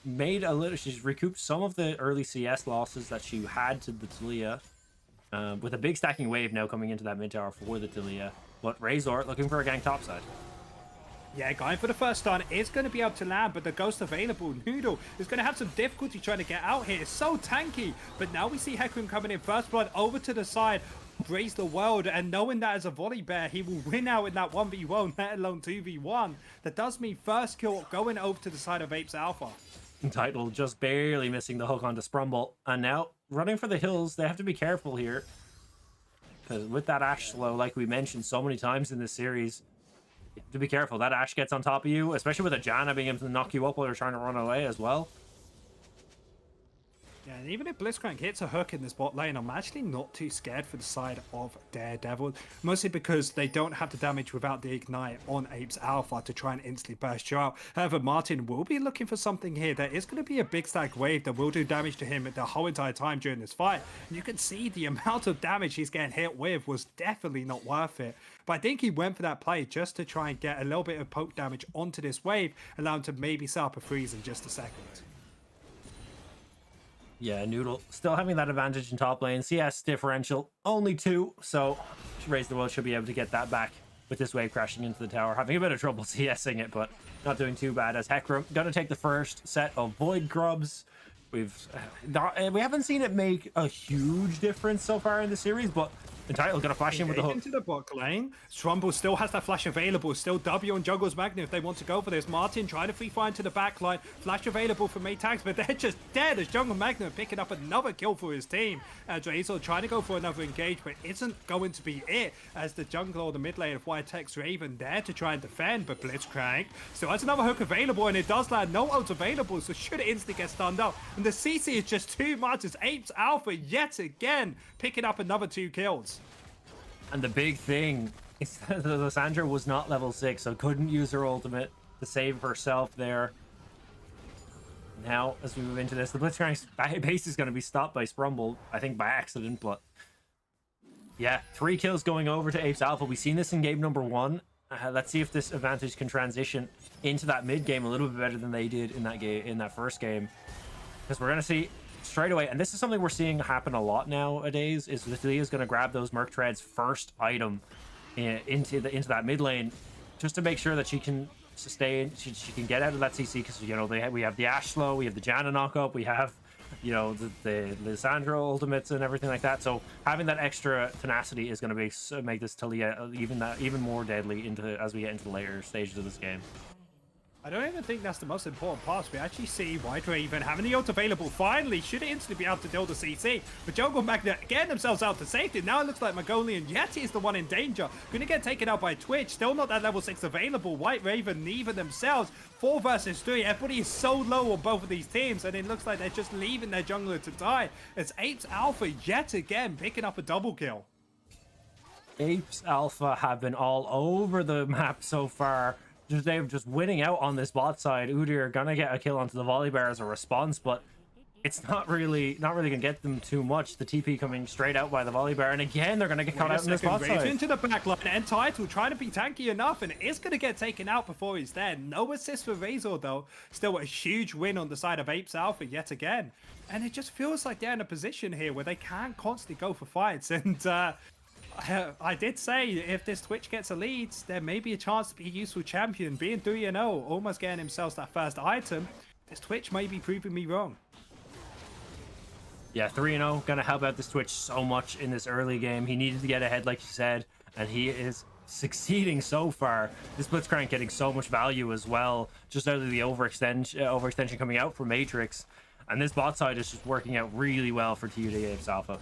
recouped some of the early CS losses that she had to the Talia, with a big stacking wave now coming into that mid tower for the Talia. But Razor looking for a gank topside. Yeah, going for the first stun is going to be able to land, but the ghost available, Noodle, is going to have some difficulty trying to get out here. It's so tanky, but now we see Hecarim coming in. First blood over to the side, Raise the World, and knowing that as a Volley Bear, he will win out in that 1v1, let alone 2v1. That does mean first kill going over to the side of Apes Alpha. Entitled just barely missing the hook onto Sprumble, and now running for the hills. They have to be careful here, because with that Ashe slow, like we mentioned so many times in this series, you have to be careful. That Ashe gets on top of you, especially with a Janna being able to knock you up while you're trying to run away as well. Yeah, and even if Blitzcrank hits a hook in this bot lane, I'm actually not too scared for the side of Daredevil. Mostly because they don't have the damage without the Ignite on Apes Alpha to try and instantly burst you out. However, Martin will be looking for something here. There is going to be a big stack wave that will do damage to him the whole entire time during this fight. And you can see the amount of damage he's getting hit with was definitely not worth it. But I think he went for that play just to try and get a little bit of poke damage onto this wave, allow him to maybe set up a freeze in just a second. Yeah, Noodle still having that advantage in top lane. CS differential only 2, so Raise the World should be able to get that back with this wave crashing into the tower. Having a bit of trouble CSing it, but not doing too bad as Hecarim gonna take the first set of Void Grubs. We haven't seen it make a huge difference so far in the series, but Entitled gonna flash in with the hook. Into the bot lane. Strumble still has that flash available. Still W on Juggles Magna if they want to go for this. Martin trying to free fire into the back line. Flash available for Maytags, but they're just dead as Jungle Magna picking up another kill for his team. Drazel trying to go for another engage, but isn't going to be it as the jungle or the mid lane of Whitetex Raven there to try and defend, but Blitzcrank still has another hook available, and it does land. No ults available, so should it instantly get stunned up. And the CC is just too much as Apes Alpha yet again picking up another 2 kills. And the big thing is that Lysandra was not level 6, so couldn't use her ultimate to save herself there. Now, as we move into this, the Blitzcrank's base is going to be stopped by Sprumble, I think by accident, but yeah, 3 kills going over to Apes Alpha. We've seen this in game number 1. Let's see if this advantage can transition into that mid game a little bit better than they did in that first game, because we're going to see straight away, and this is something we're seeing happen a lot nowadays, is that Leah's going to grab those Merc Tread's first item into that mid lane, just to make sure that she can sustain, she can get out of that CC, because you know we have the Ashe slow, we have the Janna knock up, we have the Lysandra ultimates and everything like that. So having that extra tenacity is going to make this Talia even more deadly as we get into the later stages of this game. I don't even think that's the most important part. We actually see White Raven having the ult available. Finally, should instantly be able to deal the CC. But Jungle Magna getting themselves out to safety. Now it looks like Mongolian Yeti is the one in danger. Going to get taken out by Twitch. Still not that level 6 available. White Raven, neither themselves. 4 versus 3. Everybody is so low on both of these teams. And it looks like they're just leaving their jungler to die. It's Apes Alpha yet again picking up a double kill. Apes Alpha have been all over the map so far. They're just winning out on this bot side. Udyr gonna get a kill onto the Volibear as a response, but it's not really gonna get them too much. The TP coming straight out by the Volibear, and again they're gonna get caught out in this bot side. Into the back line, and Title trying to be tanky enough, and it is gonna get taken out before he's there. No assist for Razor though. Still a huge win on the side of Apes Alpha yet again, and it just feels like they're in a position here where they can't constantly go for fights. And I did say if this Twitch gets a lead, there may be a chance to be a useful champion. Being 3-0, almost getting himself that first item, this Twitch may be proving me wrong. Yeah, 3-0, gonna help out this Twitch so much in this early game. He needed to get ahead, like you said, and he is succeeding so far. This Blitzcrank getting so much value as well, just out of the overextension coming out from Matrix. And this bot side is just working out really well for TUD Apes Alpha.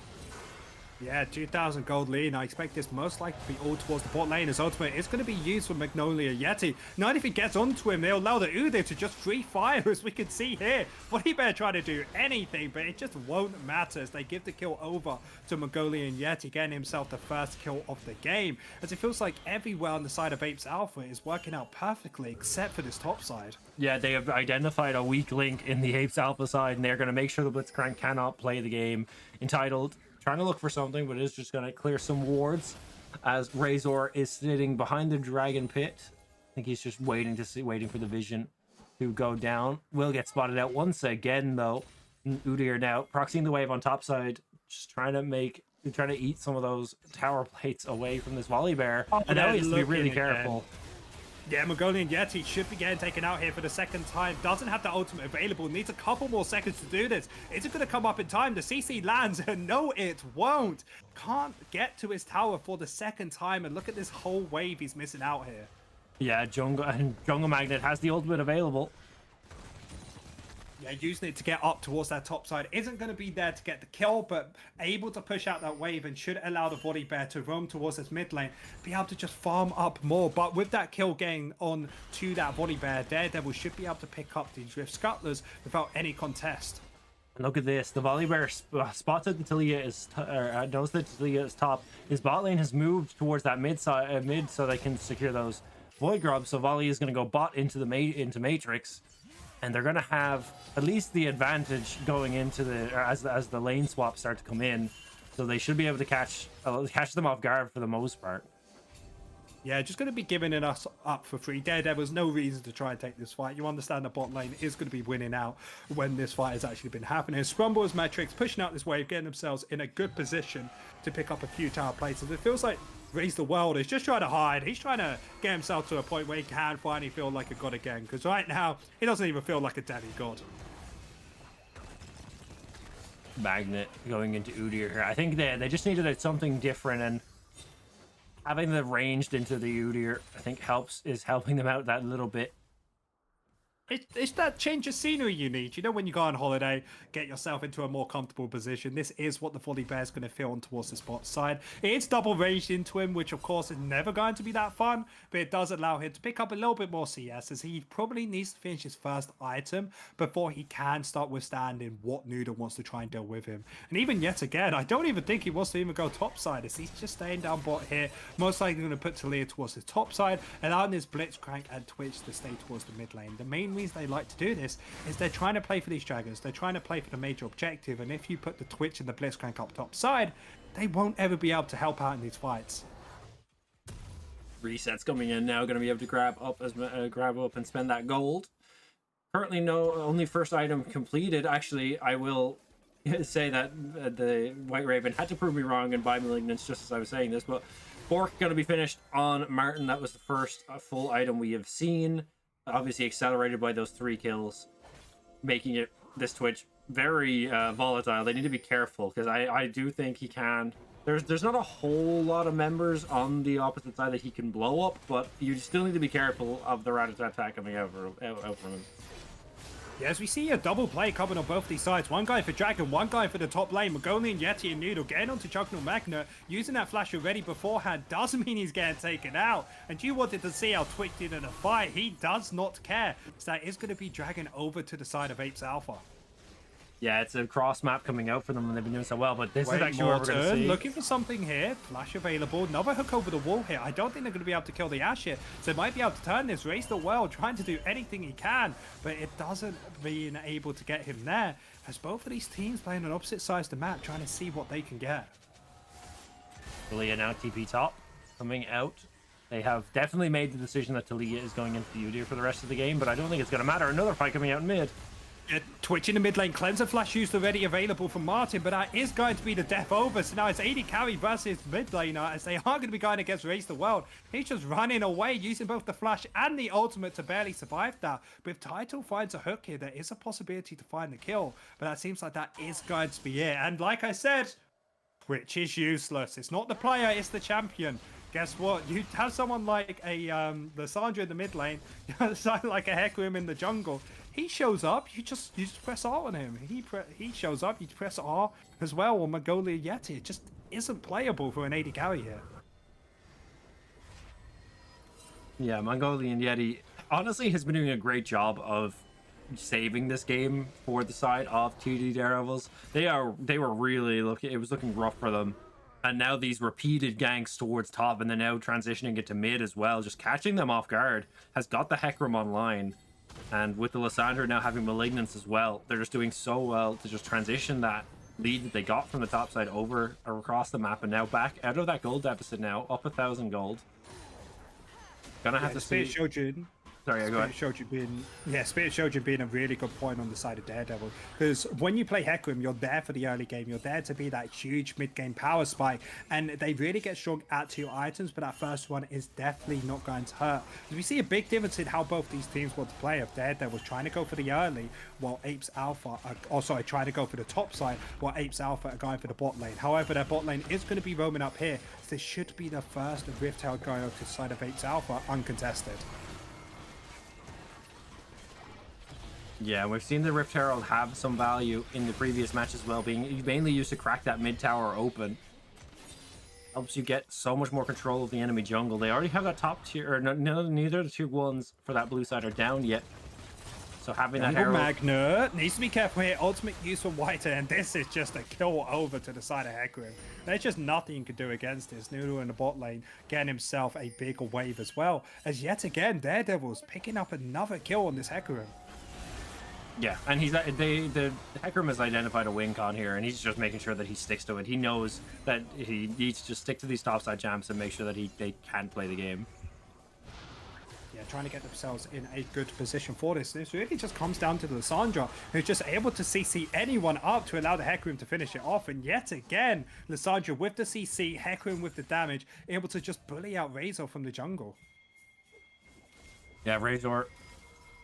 Yeah, 2,000 gold lead. I expect this most likely to be all towards the bot lane. His ultimate is going to be used for Magnolia Yeti. Not if he gets onto him, they'll allow the Udyr to just free fire, as we can see here. Volibear trying to do anything, but it just won't matter as they give the kill over to Mongolian Yeti, getting himself the first kill of the game. As it feels like everywhere on the side of Apes Alpha is working out perfectly, except for this top side. Yeah, they have identified a weak link in the Apes Alpha side, and they're going to make sure the Blitzcrank cannot play the game. Entitled trying to look for something, but is just going to clear some wards as Razor is sitting behind the dragon pit. I think he's just waiting for the vision to go down. Will get spotted out once again though. Udyr now proxying the wave on top side, just trying to eat some of those tower plates away from this Volibear. And now he has to be really careful. Yeah, Mongolian Yeti should be getting taken out here for the second time. Doesn't have the ultimate available. Needs a couple more seconds to do this. Is it going to come up in time? The CC lands, and no, it won't. Can't get to his tower for the second time, and look at this whole wave he's missing out here. Yeah, Jungle Magnet has the ultimate available. Yeah, using it to get up towards that top side. Isn't going to be there to get the kill, but able to push out that wave and should allow the Volibear to roam towards this mid lane. Be able to just farm up more. But with that kill getting on to that Volibear, Daredevil should be able to pick up these Rift Scuttlers without any contest. And look at this. The Volibear spots that Talia is, knows that Talia is top. His bot lane has moved towards that mid so they can secure those Void Grubs. So Volley is going to go bot into Matrix. And they're going to have at least the advantage going into as the lane swaps start to come in. So they should be able to catch them off guard for the most part. Yeah, just going to be giving it us up for free. Daredevil's no reason to try and take this fight. You understand the bot lane is going to be winning out when this fight has actually been happening. Scrumbles, Metrics pushing out this wave, getting themselves in a good position to pick up a few tower places. It feels like Raise the World is just trying to hide. He's trying to get himself to a point where he can finally feel like a god again. Because right now, he doesn't even feel like a demigod. Magnet going into Udyr here. I think they just needed something different, and having the ranged into the Udyr, I think is helping them out that little bit. It's that change of scenery you need. You know, when you go on holiday, get yourself into a more comfortable position. This is what the Volley Bear is going to feel on towards the spot side. It's double ranged into him, which of course is never going to be that fun, but it does allow him to pick up a little bit more CS, as he probably needs to finish his first item before he can start withstanding what Noodle wants to try and deal with him. And even yet again, I don't even think he wants to even go top side, as he's just staying down bot here. Most likely going to put Talia towards the top side, allowing his Blitzcrank and Twitch to stay towards the mid lane. The main reason they like to do this is they're trying to play for these dragons. They're trying to play for the major objective, and if you put the Twitch and the Blitzcrank up top side, they won't ever be able to help out in these fights. Resets coming in now, going to be able to grab up and spend that gold. Currently, only first item completed. Actually, I will say that the White Raven had to prove me wrong and buy Malignance just as I was saying this, but Bork going to be finished on Martin. That was the first full item we have seen. Obviously accelerated by those 3 kills, making this Twitch very volatile. They need to be careful, because I do think he can. There's not a whole lot of members on the opposite side that he can blow up, but you still need to be careful of the rat-a-tat-tat coming out from him. Yes, we see a double play coming on both these sides. One guy for Dragon, one guy for the top lane. Magolian, Yeti, and Noodle getting onto Juggernaut Magna, using that flash already beforehand. Does mean he's getting taken out. And you wanted to see how Twitch did in a fight. He does not care. So that is going to be Dragon over to the side of Apes Alpha. Yeah, it's a cross map coming out for them, and they've been doing so well, but this is actually what we're going to see. Looking for something here. Flash available. Another hook over the wall here. I don't think they're going to be able to kill the Ash here, so they might be able to turn this. Raise the World, trying to do anything he can, but it doesn't being able to get him there, as both of these teams playing on opposite sides of the map, trying to see what they can get. Talia now TP top, coming out. They have definitely made the decision that Talia is going into the Udyr for the rest of the game, but I don't think it's going to matter. Another fight coming out in mid. Twitch in the mid lane, Cleanser Flash used already available from Martin, but that is going to be the death over. So now it's AD carry versus mid laner, as they are going to be going against Raise the World. He's just running away, using both the flash and the ultimate to barely survive that. But if Title finds a hook here, there is a possibility to find the kill, but that seems like that is going to be it. And like I said, Twitch is useless. It's not the player, it's the champion. Guess what? You have someone like a Lysandra in the mid lane, someone like a Hecarim in the jungle. He shows up, you just press R on him. He shows up, you press R as well on Mongolia Yeti. It just isn't playable for an AD carry here. Yeah, Mongolian Yeti honestly has been doing a great job of saving this game for the side of TUD Daredevils. They were really it was looking rough for them. And now these repeated ganks towards top, and then now transitioning it to mid as well, just catching them off guard, has got the Hecarim online. And with the Lysandra now having Malignance as well, they're just doing so well to just transition that lead that they got from the top side over across the map, and now back out of that gold deficit now, up 1,000 gold. Gonna have to see. Sorry, go ahead. Spirit Shojin being a really good point on the side of Daredevil, because when you play Hecarim, you're there for the early game. You're there to be that huge mid-game power spike, and they really get strong at 2 items, but that first one is definitely not going to hurt. We see a big difference in how both these teams want to play. Of Daredevil's trying to go for the early, while Apes Alpha are trying to go for the top side, while Apes Alpha are going for the bot lane. However, their bot lane is going to be roaming up here, so this should be the first Rift Herald going over to the side of Apes Alpha uncontested. Yeah, we've seen the Rift Herald have some value in the previous match as well, being mainly used to crack that mid tower open. Helps you get so much more control of the enemy jungle. They already have that top tier, or neither of the tier 1s for that blue side are down yet. So having that Herald... Magna needs to be careful here. Ultimate use from Whiter, and this is just a kill over to the side of Hecarim. There's just nothing you can do against this. Noodle in the bot lane getting himself a bigger wave as well, as yet again Daredevil's picking up another kill on this Hecarim. Yeah, and the Hecarim has identified a win con here, and he's just making sure that he sticks to it. He knows that he needs to stick to these topside champs and make sure that they can play the game. Yeah, trying to get themselves in a good position for this. This really just comes down to Lissandra, who's just able to CC anyone up to allow the Hecarim to finish it off. And yet again, Lissandra with the CC, Hecarim with the damage, able to just bully out Razor from the jungle. Yeah, Razor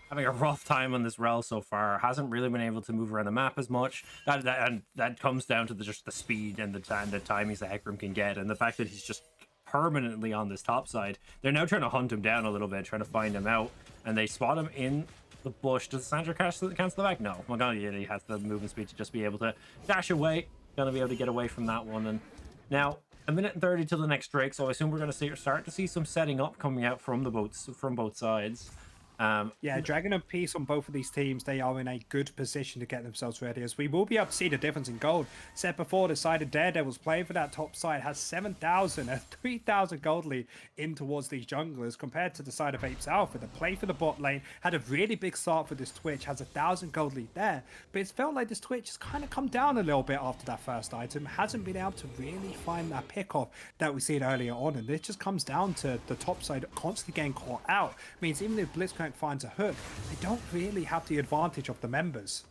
having a rough time on this rel so far. Hasn't really been able to move around the map as much. That comes down to just the speed and the timings the Hecarim can get, and the fact that he's just permanently on this top side. They're now trying to hunt him down a little bit, trying to find him out, and they spot him in the bush. Does Sandra cancel the back? No. He has the movement speed to just be able to dash away. Gonna be able to get away from that one. And now a minute and 30 till the next Drake, so I assume we're gonna start to see some setting up coming out from both sides. Yeah, Dragon and Peace on both of these teams, they are in a good position to get themselves ready, as we will be able to see the difference in gold. Said before, the side of Daredevils playing for that top side has 7,000 and 3,000 gold lead in towards these junglers, compared to the side of Apes Alpha that play for the bot lane, had a really big start for this Twitch, has 1,000 gold lead there, but it's felt like this Twitch has kind of come down a little bit after that first item, hasn't been able to really find that pick off that we seen earlier on, and this just comes down to the top side constantly getting caught out. Means even if Blitzcrank finds a hook, they don't really have the advantage of the members.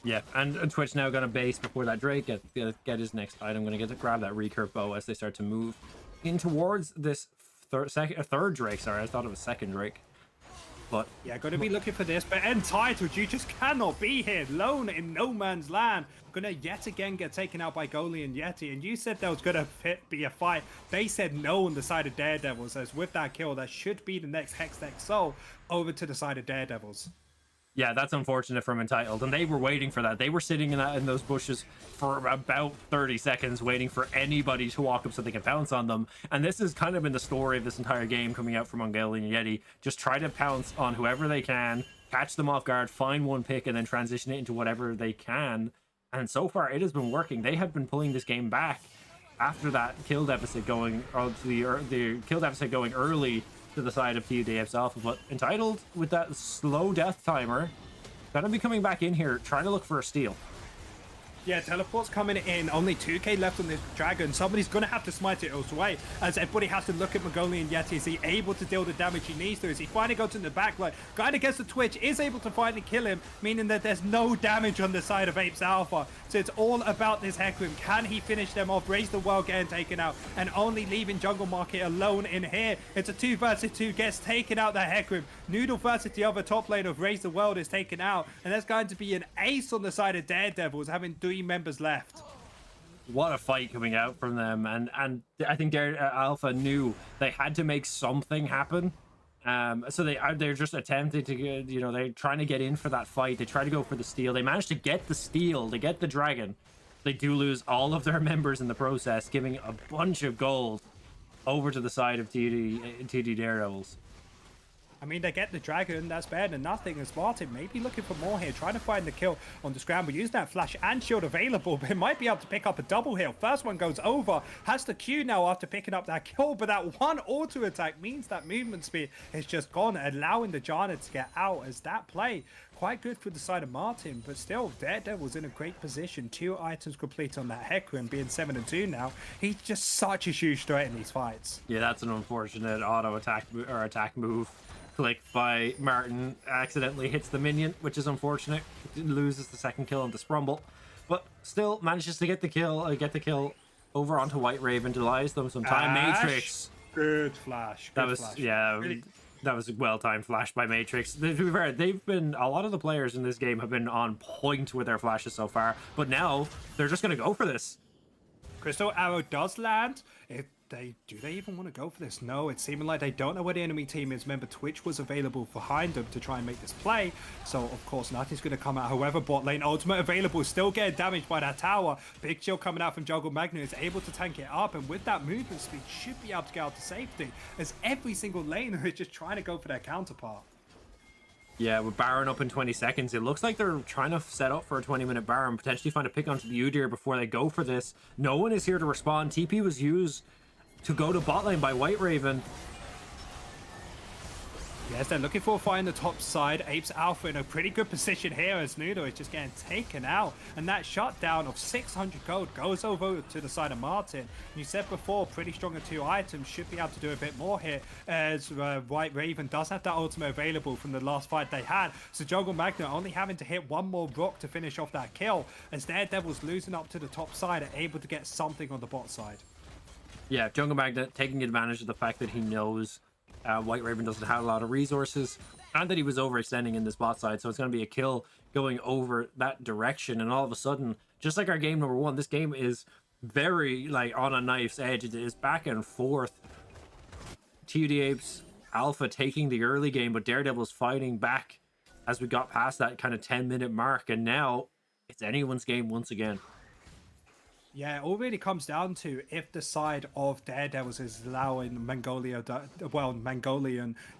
Yeah, and Twitch now gonna base before that Drake get his next item. Gonna get to grab that recurve bow as they start to move in towards this third Drake. Sorry, I thought it was second Drake. But yeah, going to be looking for this, but entitled, you just cannot be here alone in no man's land. Gonna yet again get taken out by Goalie and Yeti, and you said there was gonna be a fight. They said no on the side of Daredevils, as with that kill, that should be the next Hextech Soul over to the side of Daredevils. Yeah, that's unfortunate from Entitled, and they were waiting for that. They were sitting in those bushes for about 30 seconds, waiting for anybody to walk up so they can pounce on them. And this has kind of been the story of this entire game coming out from Mongolian Yeti. Just try to pounce on whoever they can, catch them off guard, find one pick, and then transition it into whatever they can. And so far, it has been working. They have been pulling this game back after that kill deficit going, or the kill deficit going early to the side of TUD Apes Alpha, but Entitled with that slow death timer, gonna be coming back in here, trying to look for a steal. Yeah, teleport's coming in. Only 2k left on this dragon. Somebody's going to have to smite it away, as everybody has to look at Mongolian Yeti. Is he able to deal the damage he needs to? Is he finally got to the back line? Guy against the Twitch is able to finally kill him, meaning that there's no damage on the side of Apes Alpha. So it's all about this Hecarim. Can he finish them off? Raise the World getting taken out, and only leaving Jungle Market alone in here. It's a 2 versus 2. Gets taken out the Hecarim. Noodle versus the other top lane of Raise the World is taken out, and there's going to be an ace on the side of Daredevils, having 3 members left. What a fight coming out from them, and I think Alpha knew they had to make something happen. So they're just attempting to get, they're trying to get in for that fight. They try to go for the steal. They managed to get the steal, to get the dragon. They do lose all of their members in the process, giving a bunch of gold over to the side of TUD Daredevils. I mean, they get the dragon, that's better than nothing. And Martin maybe looking for more here, trying to find the kill on the scramble. Use that flash and shield available, but it might be able to pick up a double heal. First one goes over, has the Q now after picking up that kill, but that one auto attack means that movement speed is just gone, allowing the Janna to get out. As that play, quite good for the side of Martin, but still, Daredevil's in a great position. 2 items complete on that Hecarim, being 7-2 now. He's just such a huge threat in these fights. Yeah, that's an unfortunate auto attack or attack move. Click by Martin, accidentally hits the minion, which is unfortunate. Loses the second kill on the Sprumble, but still manages to get the kill over onto White Raven, delays them some time. Matrix, good flash. Good flash. Yeah, really? That was a well-timed flash by Matrix. To be fair, a lot of the players in this game have been on point with their flashes so far, but now they're just gonna go for this. Crystal Arrow does land. Do they even want to go for this? No, it's seeming like they don't know where the enemy team is. Remember, Twitch was available behind them to try and make this play. So, of course, nothing's going to come out. However, bot lane ultimate available, still getting damaged by that tower. Big shield coming out from Jungle Magna is able to tank it up. And with that movement speed, should be able to get out to safety. As every single laner is just trying to go for their counterpart. Yeah, with Baron up in 20 seconds, it looks like they're trying to set up for a 20-minute Baron, potentially find a pick onto the Udyr before they go for this. No one is here to respond. TP was used to go to bot lane by White Raven. Yes, they're looking for a fight in the top side. Apes Alpha in a pretty good position here as Noodle is just getting taken out. And that shutdown of 600 gold goes over to the side of Martin. You said before, pretty strong at 2 items, should be able to do a bit more here as White Raven does have that ultimate available from the last fight they had. So Jungle Magnet only having to hit one more rock to finish off that kill as Daredevils losing up to the top side are able to get something on the bot side. Yeah, Jungle Magnet taking advantage of the fact that he knows White Raven doesn't have a lot of resources and that he was overextending in this bot side, so it's going to be a kill going over that direction. And all of a sudden, just like our game number 1, this game is very like on a knife's edge. It is back and forth. TUD Apes Alpha taking the early game, but Daredevil's fighting back as we got past that kind of 10-minute mark, and now it's anyone's game once again. Yeah, it all really comes down to if the side of Daredevils is allowing Mongolian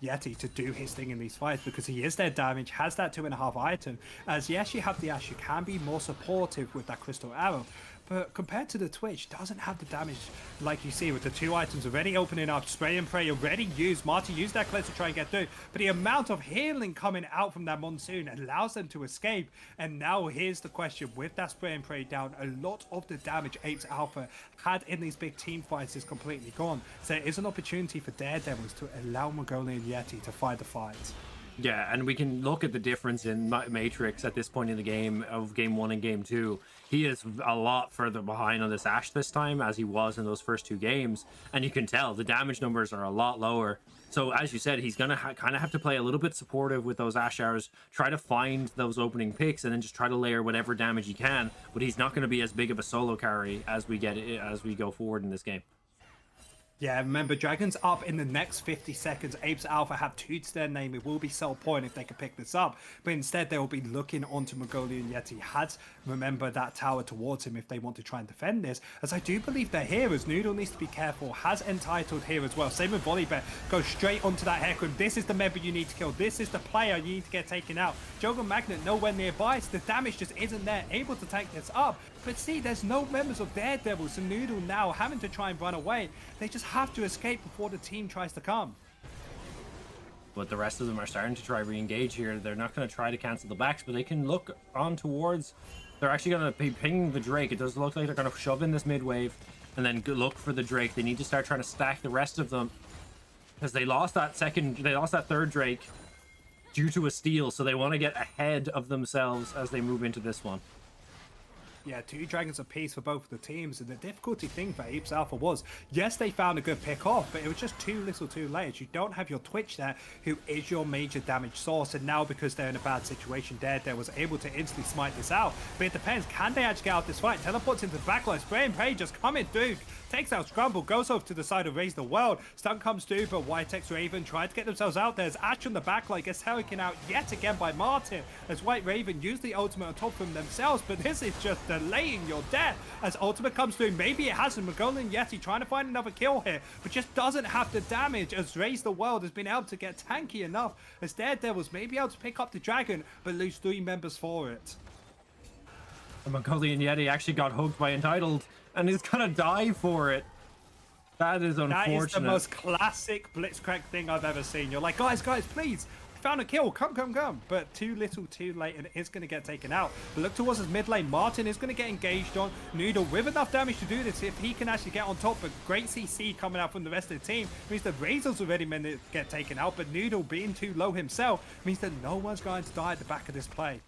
Yeti to do his thing in these fights, because he is their damage, has that 2.5 item. As yes, you have the Ash, you can be more supportive with that Crystal Arrow, but compared to the Twitch, doesn't have the damage like you see with the 2 items already opening up. Spray and Pray already used. Marty used that Cleanse to try and get through, but the amount of healing coming out from that Monsoon allows them to escape. And now here's the question, with that Spray and Pray down, a lot of the damage Apes Alpha had in these big team fights is completely gone. So there is an opportunity for Daredevils to allow Mongolian Yeti to fight the fight. Yeah, and we can look at the difference in Matrix at this point in the game of game 1 and game 2. He is a lot further behind on this Ashe this time as he was in those first 2 games, and you can tell the damage numbers are a lot lower. So as you said, he's gonna kind of have to play a little bit supportive with those Ashe hours, try to find those opening picks, and then just try to layer whatever damage he can. But he's not going to be as big of a solo carry as we go forward in this game. Yeah, remember, Dragon's up in the next 50 seconds. Apes Alpha have 2 to their name. It will be sell point if they can pick this up. But instead, they will be looking onto Mongolian Yeti. Has, remember, that tower towards him if they want to try and defend this. As I do believe they're here, as Noodle needs to be careful. Has Entitled here as well. Same with Volleybet. Go straight onto that Hecarim. This is the member you need to kill. This is the player you need to get taken out. Jungle Magnet nowhere nearby, so the damage just isn't there. Able to tank this up. But see, there's no members of Daredevil, so Noodle now having to try and run away. They just have to escape before the team tries to come. But the rest of them are starting to try re-engage here. They're not going to try to cancel the backs, but they can look on towards... They're actually going to be pinging the Drake. It does look like they're going to shove in this mid wave and then look for the Drake. They need to start trying to stack the rest of them because they lost that third Drake due to a steal, so they want to get ahead of themselves as they move into this one. Yeah, 2 dragons apiece for both of the teams, and the difficulty thing for Apes Alpha was, yes, they found a good pick off, but it was just too little too late. You don't have your Twitch there, who is your major damage source, and now because they're in a bad situation, Daredevil was able to instantly smite this out. But it depends, can they actually get out this fight? Teleports into the backline, Spray and Pray just coming through, takes out Scramble, goes over to the side of Raise the World, stun comes through, but Whitex Raven tried to get themselves out there as Ash on the backline gets taken out yet again by Martin, as White Raven used the ultimate on top of them themselves, but this is just delaying your death as ultimate comes through. Maybe it hasn't. Mongolian Yeti trying to find another kill here, but just doesn't have the damage as Raise the World has been able to get tanky enough as Daredevils may be able to pick up the dragon but lose 3 members for it. The Mongolian Yeti actually got hooked by Entitled and he's gonna die for it. That is unfortunate. That is the most classic Blitzcrank thing I've ever seen. You're like, guys, please, found a kill, come, but too little too late, and it's going to get taken out. But look towards his mid lane. Martin is going to get engaged on Noodle with enough damage to do this if he can actually get on top. But great CC coming out from the rest of the team means that Razor's already meant to get taken out, but Noodle being too low himself means that no one's going to die at the back of this play.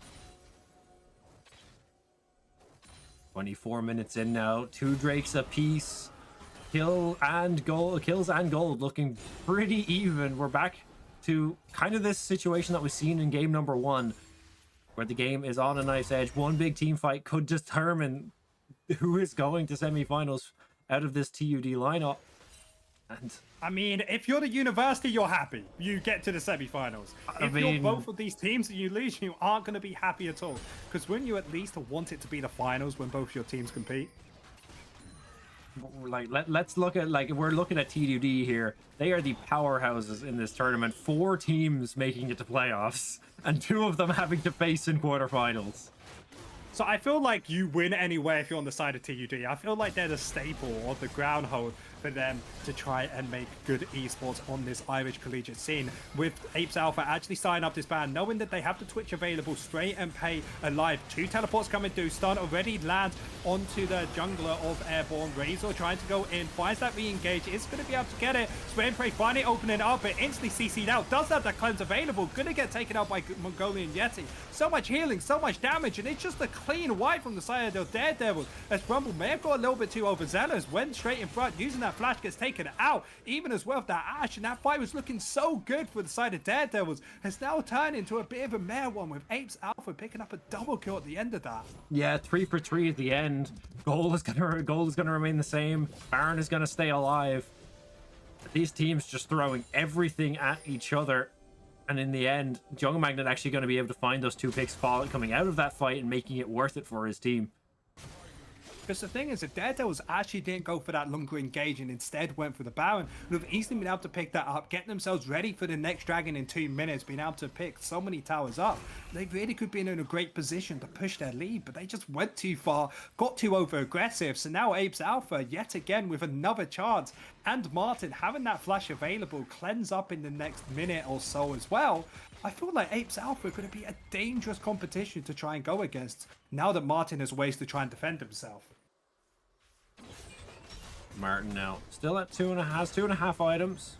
24 minutes in now, 2 Drakes apiece. Kills and gold looking pretty even. We're back to kind of this situation that we've seen in game number 1, where the game is on a knife's edge. One big team fight could determine who is going to semifinals out of this TUD lineup. And I mean, if you're the university, you're happy. You get to the semifinals. If you're both of these teams and you lose, you aren't going to be happy at all. Because wouldn't you at least want it to be the finals when both your teams compete? Like, let's look at, like, we're looking at TUD here. They are the powerhouses in this tournament. 4 teams making it to playoffs and 2 of them having to face in quarterfinals. So I feel like you win anyway if you're on the side of TUD. I feel like they're the staple or the ground hold for them to try and make good esports on this Irish collegiate scene. With Apes Alpha actually signing up this ban, knowing that they have the Twitch available, straight and pay alive. 2 teleports coming through. Stun already lands onto the jungler of Airborne. Razor trying to go in, finds that re-engage, is going to be able to get it. Spray and pray finally opening up, but instantly CC'd out. Does have that cleanse available. Going to get taken out by Mongolian Yeti. So much healing, so much damage, and it's just a clean wipe from the side of the Daredevils. As Rumble may have got a little bit too overzealous, went straight in front, using that flash, gets taken out. Even as well, that Ash, and that fight was looking so good for the side of Daredevils, has now turned into a bit of a mare one, with Apes Alpha picking up a double kill at the end of that. Yeah, 3 for 3 at the end. Goal is gonna remain the same. Baron is gonna stay alive. These teams just throwing everything at each other. And in the end, Jungle Magnet actually going to be able to find those 2 picks coming out of that fight and making it worth it for his team. Because the thing is, if Daredevils actually didn't go for that longer engage and instead went for the Baron, would have easily been able to pick that up, getting themselves ready for the next dragon in 2 minutes, being able to pick so many towers up. They really could be in a great position to push their lead, but they just went too far, got too over aggressive. So now Apes Alpha, yet again, with another chance, and Martin having that flash available, cleanse up in the next minute or so as well. I feel like Apes Alpha are going to be a dangerous competition to try and go against, now that Martin has ways to try and defend himself. Martin now still at 2.5 items.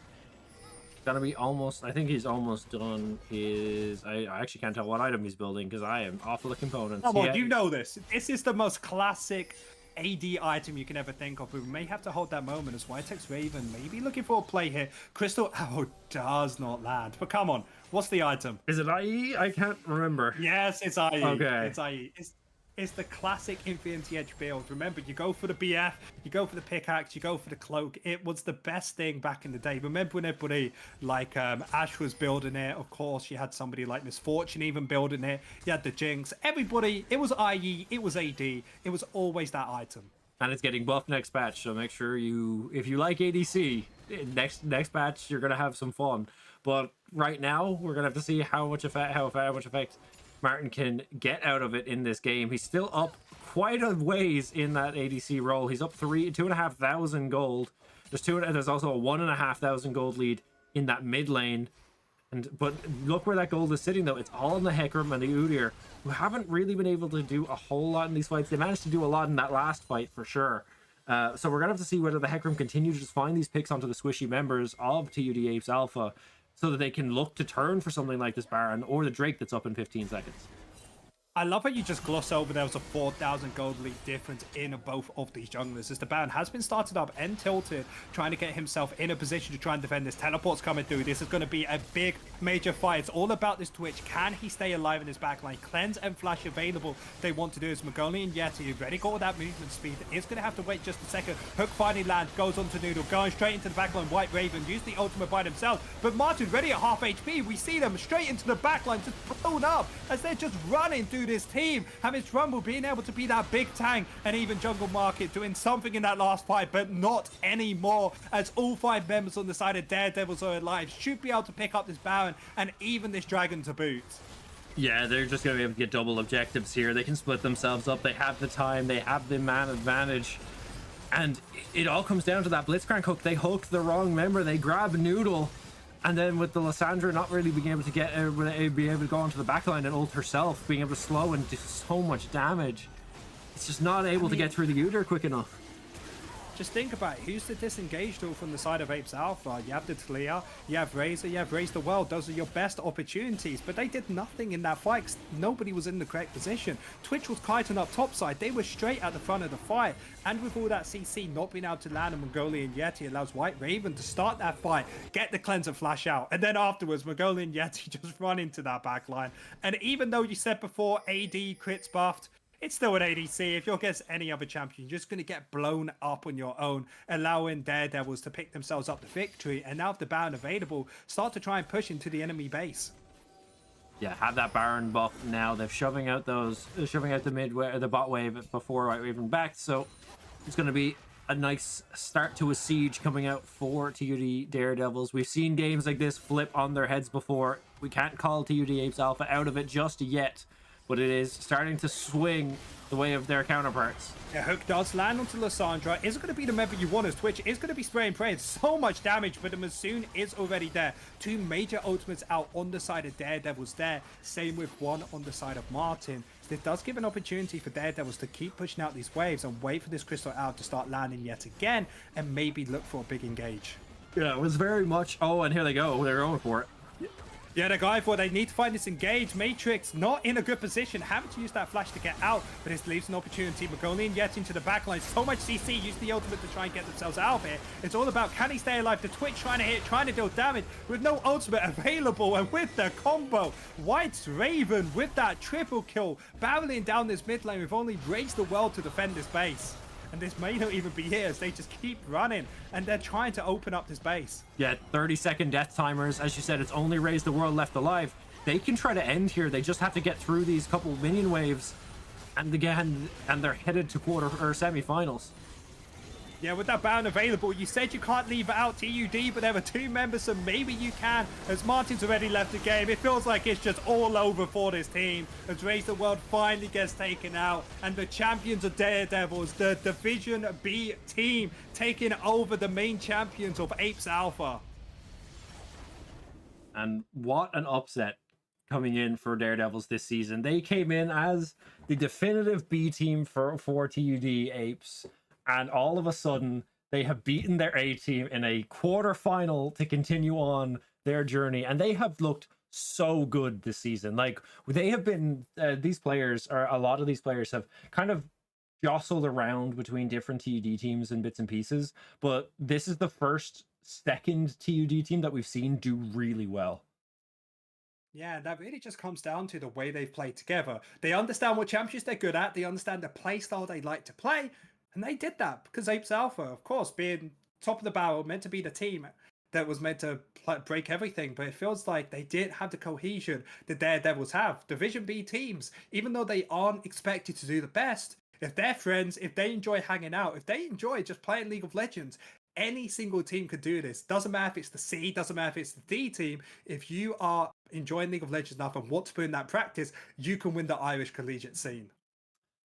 Gonna be almost, I think he's almost done his, I actually can't tell what item he's building because I am awful at components. Come on, you know this. This is the most classic AD item you can ever think of. We may have to hold that moment as Whitetex Raven maybe looking for a play here. Crystal Arrow does not land, but come on, what's the item? Is it IE? I can't remember. Yes, it's IE. Okay. It's IE. It's the classic Infinity Edge build. Remember, you go for the BF, you go for the pickaxe, you go for the cloak. It was the best thing back in the day. Remember when everybody like Ash was building it? Of course, you had somebody like Misfortune even building it. You had the Jinx. Everybody, it was IE, it was AD. It was always that item. And it's getting buffed next patch, so make sure if you like ADC, next patch you're gonna have some fun. But right now, we're gonna have to see how much effect Martin can get out of it in this game. He's still up quite a ways in that ADC role. He's up 2,500 gold. There's also a 1,500 gold lead in that mid lane. But look where that gold is sitting though. It's all in the Hecarim and the Udyr, who haven't really been able to do a whole lot in these fights. They managed to do a lot in that last fight for sure. So we're gonna have to see whether the Hecarim continue to just find these picks onto the squishy members of TUD Apes Alpha, so that they can look to turn for something like this Baron or the Drake that's up in 15 seconds. I love how you just gloss over there was a 4,000 gold lead difference in both of these junglers, as the Baron has been started up and tilted, trying to get himself in a position to try and defend this. Teleport's coming through. This is going to be a big major fight. It's all about this Twitch. Can he stay alive in his backline? Cleanse and flash available. They want to do is Mongolian Yeti, already got all that movement speed. Is going to have to wait just a second. Hook finally lands, goes onto Noodle, going straight into the backline. White Raven used the ultimate by themselves, but Martin ready at half HP. We see them straight into the backline, just blown up as they're just running through this team. Having Rumble being able to be that big tank, and even Jungle Market doing something in that last fight, but not anymore, as all 5 members on the side of Daredevils are alive. Should be able to pick up this Baron and even this Dragon to boot. Yeah, they're just going to be able to get double objectives here. They can split themselves up. They have the time. They have the man advantage. And it all comes down to that Blitzcrank hook. They hooked the wrong member. They grab Noodle. And then with the Lysandra not really being able to be able to go onto the backline and ult herself, being able to slow and do so much damage, it's just not able to get through the Udyr quick enough. Just think about it. Who's the disengaged tool from the side of Apes Alpha? You have the Talia, you have Razor, you have Raise the World. Those are your best opportunities, but they did nothing in that fight because nobody was in the correct position. Twitch was kiting up topside. They were straight at the front of the fight, and with all that CC not being able to land a Mongolian Yeti allows White Raven to start that fight, get the cleanser flash out, and then afterwards Mongolian Yeti just run into that back line. And even though you said before AD crits buffed, it's still an ADC. If you're against any other champion, you're just going to get blown up on your own, allowing Daredevils to pick themselves up the victory. And now with the Baron available, start to try and push into the enemy base. Yeah, have that Baron buff now. They're shoving out the mid wave, the bot wave before White Raven back. So it's going to be a nice start to a siege coming out for TUD Daredevils. We've seen games like this flip on their heads before. We can't call TUD Apes Alpha out of it just yet, but it is starting to swing the way of their counterparts. Yeah, hook does land onto Lissandra. Is it going to be the member you want as Twitch? Is going to be spraying praying so much damage, but the Monsoon is already there. Two major ultimates out on the side of Daredevils there. Same with one on the side of Martin. So it does give an opportunity for Daredevils to keep pushing out these waves and wait for this crystal out to start landing yet again and maybe look for a big engage. Yeah, it was very much, oh, and here they go. They're going for it. Yeah, the guy thought they need to find this engage. Matrix not in a good position, having to use that flash to get out, but this leaves an opportunity. Magolian yet into the backline. So much CC, use the ultimate to try and get themselves out of here. It's all about, can he stay alive? The Twitch trying to hit, trying to deal damage with no ultimate available, and with the combo, White's Raven with that triple kill, barreling down this mid lane. We've only raised the world to defend this base. And this may not even be here as they just keep running and they're trying to open up this base. Yeah, 30-second death timers. As you said, it's only raised the world left alive. They can try to end here. They just have to get through these couple minion waves and again, and they're headed to quarter or semi-finals. Yeah, with that bound available, you said you can't leave it out TUD, but there are two members, so maybe you can. As Martin's already left the game, it feels like it's just all over for this team. As Raise the World finally gets taken out, and the champions of Daredevils, the Division B team, taking over the main champions of Apes Alpha. And what an upset coming in for Daredevils this season. They came in as the definitive B team for TUD Apes. And all of a sudden, they have beaten their A team in a quarterfinal to continue on their journey. And they have looked so good this season. Like, they have been, these players, or a lot of these players have kind of jostled around between different TUD teams and bits and pieces. But this is the second TUD team that we've seen do really well. Yeah, that really just comes down to the way they've played together. They understand what champions they're good at. They understand the play style they like to play. And they did that because Apes Alpha, of course, being top of the barrel, meant to be the team that was meant to break everything. But it feels like they didn't have the cohesion that Daredevils have. Division B teams, even though they aren't expected to do the best, if they're friends, if they enjoy hanging out, if they enjoy just playing League of Legends, any single team could do this. Doesn't matter if it's the C, doesn't matter if it's the D team. If you are enjoying League of Legends enough and want to put in that practice, you can win the Irish collegiate scene.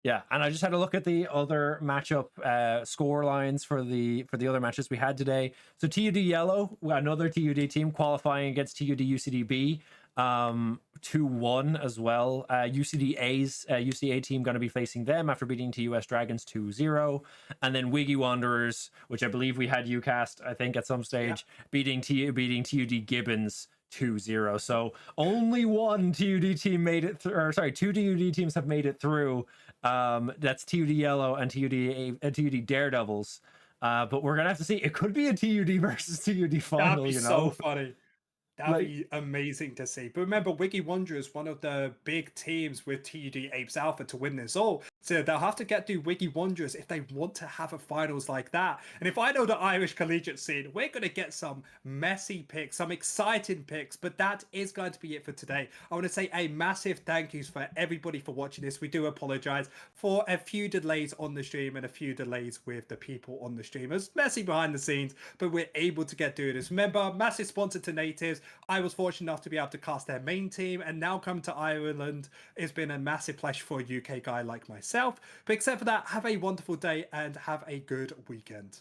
Yeah, and I just had a look at the other matchup score lines for the other matches we had today. So TUD Yellow, another TUD team qualifying against TUD UCDB, 2-1 as well. UCDA team going to be facing them after beating TUS Dragons 2-0. And then Wiggy Wanderers, which I believe we had UCast, I think, at some stage, beating TUD Gibbons 2-0. So only one TUD team made it through, or sorry, two TUD teams have made it through. That's TUD Yellow and TUD Daredevils. But we're gonna have to see. It could be a TUD versus TUD final. That'd be so funny. That'd be amazing to see. But remember, Wiggy Wanderers, one of the big teams with TUD Apes Alpha to win this all. So they'll have to get through Wiggy Wanderers if they want to have a finals like that. And if I know the Irish collegiate scene, we're going to get some messy picks, some exciting picks. But that is going to be it for today. I want to say a massive thank yous for everybody for watching this. We do apologize for a few delays on the stream and a few delays with the people on the stream. It's messy behind the scenes, but we're able to get through this. Remember, massive sponsor to Natives. I was fortunate enough to be able to cast their main team, and now come to Ireland. It's been a massive pleasure for a UK guy like myself. But except for that, have a wonderful day and have a good weekend.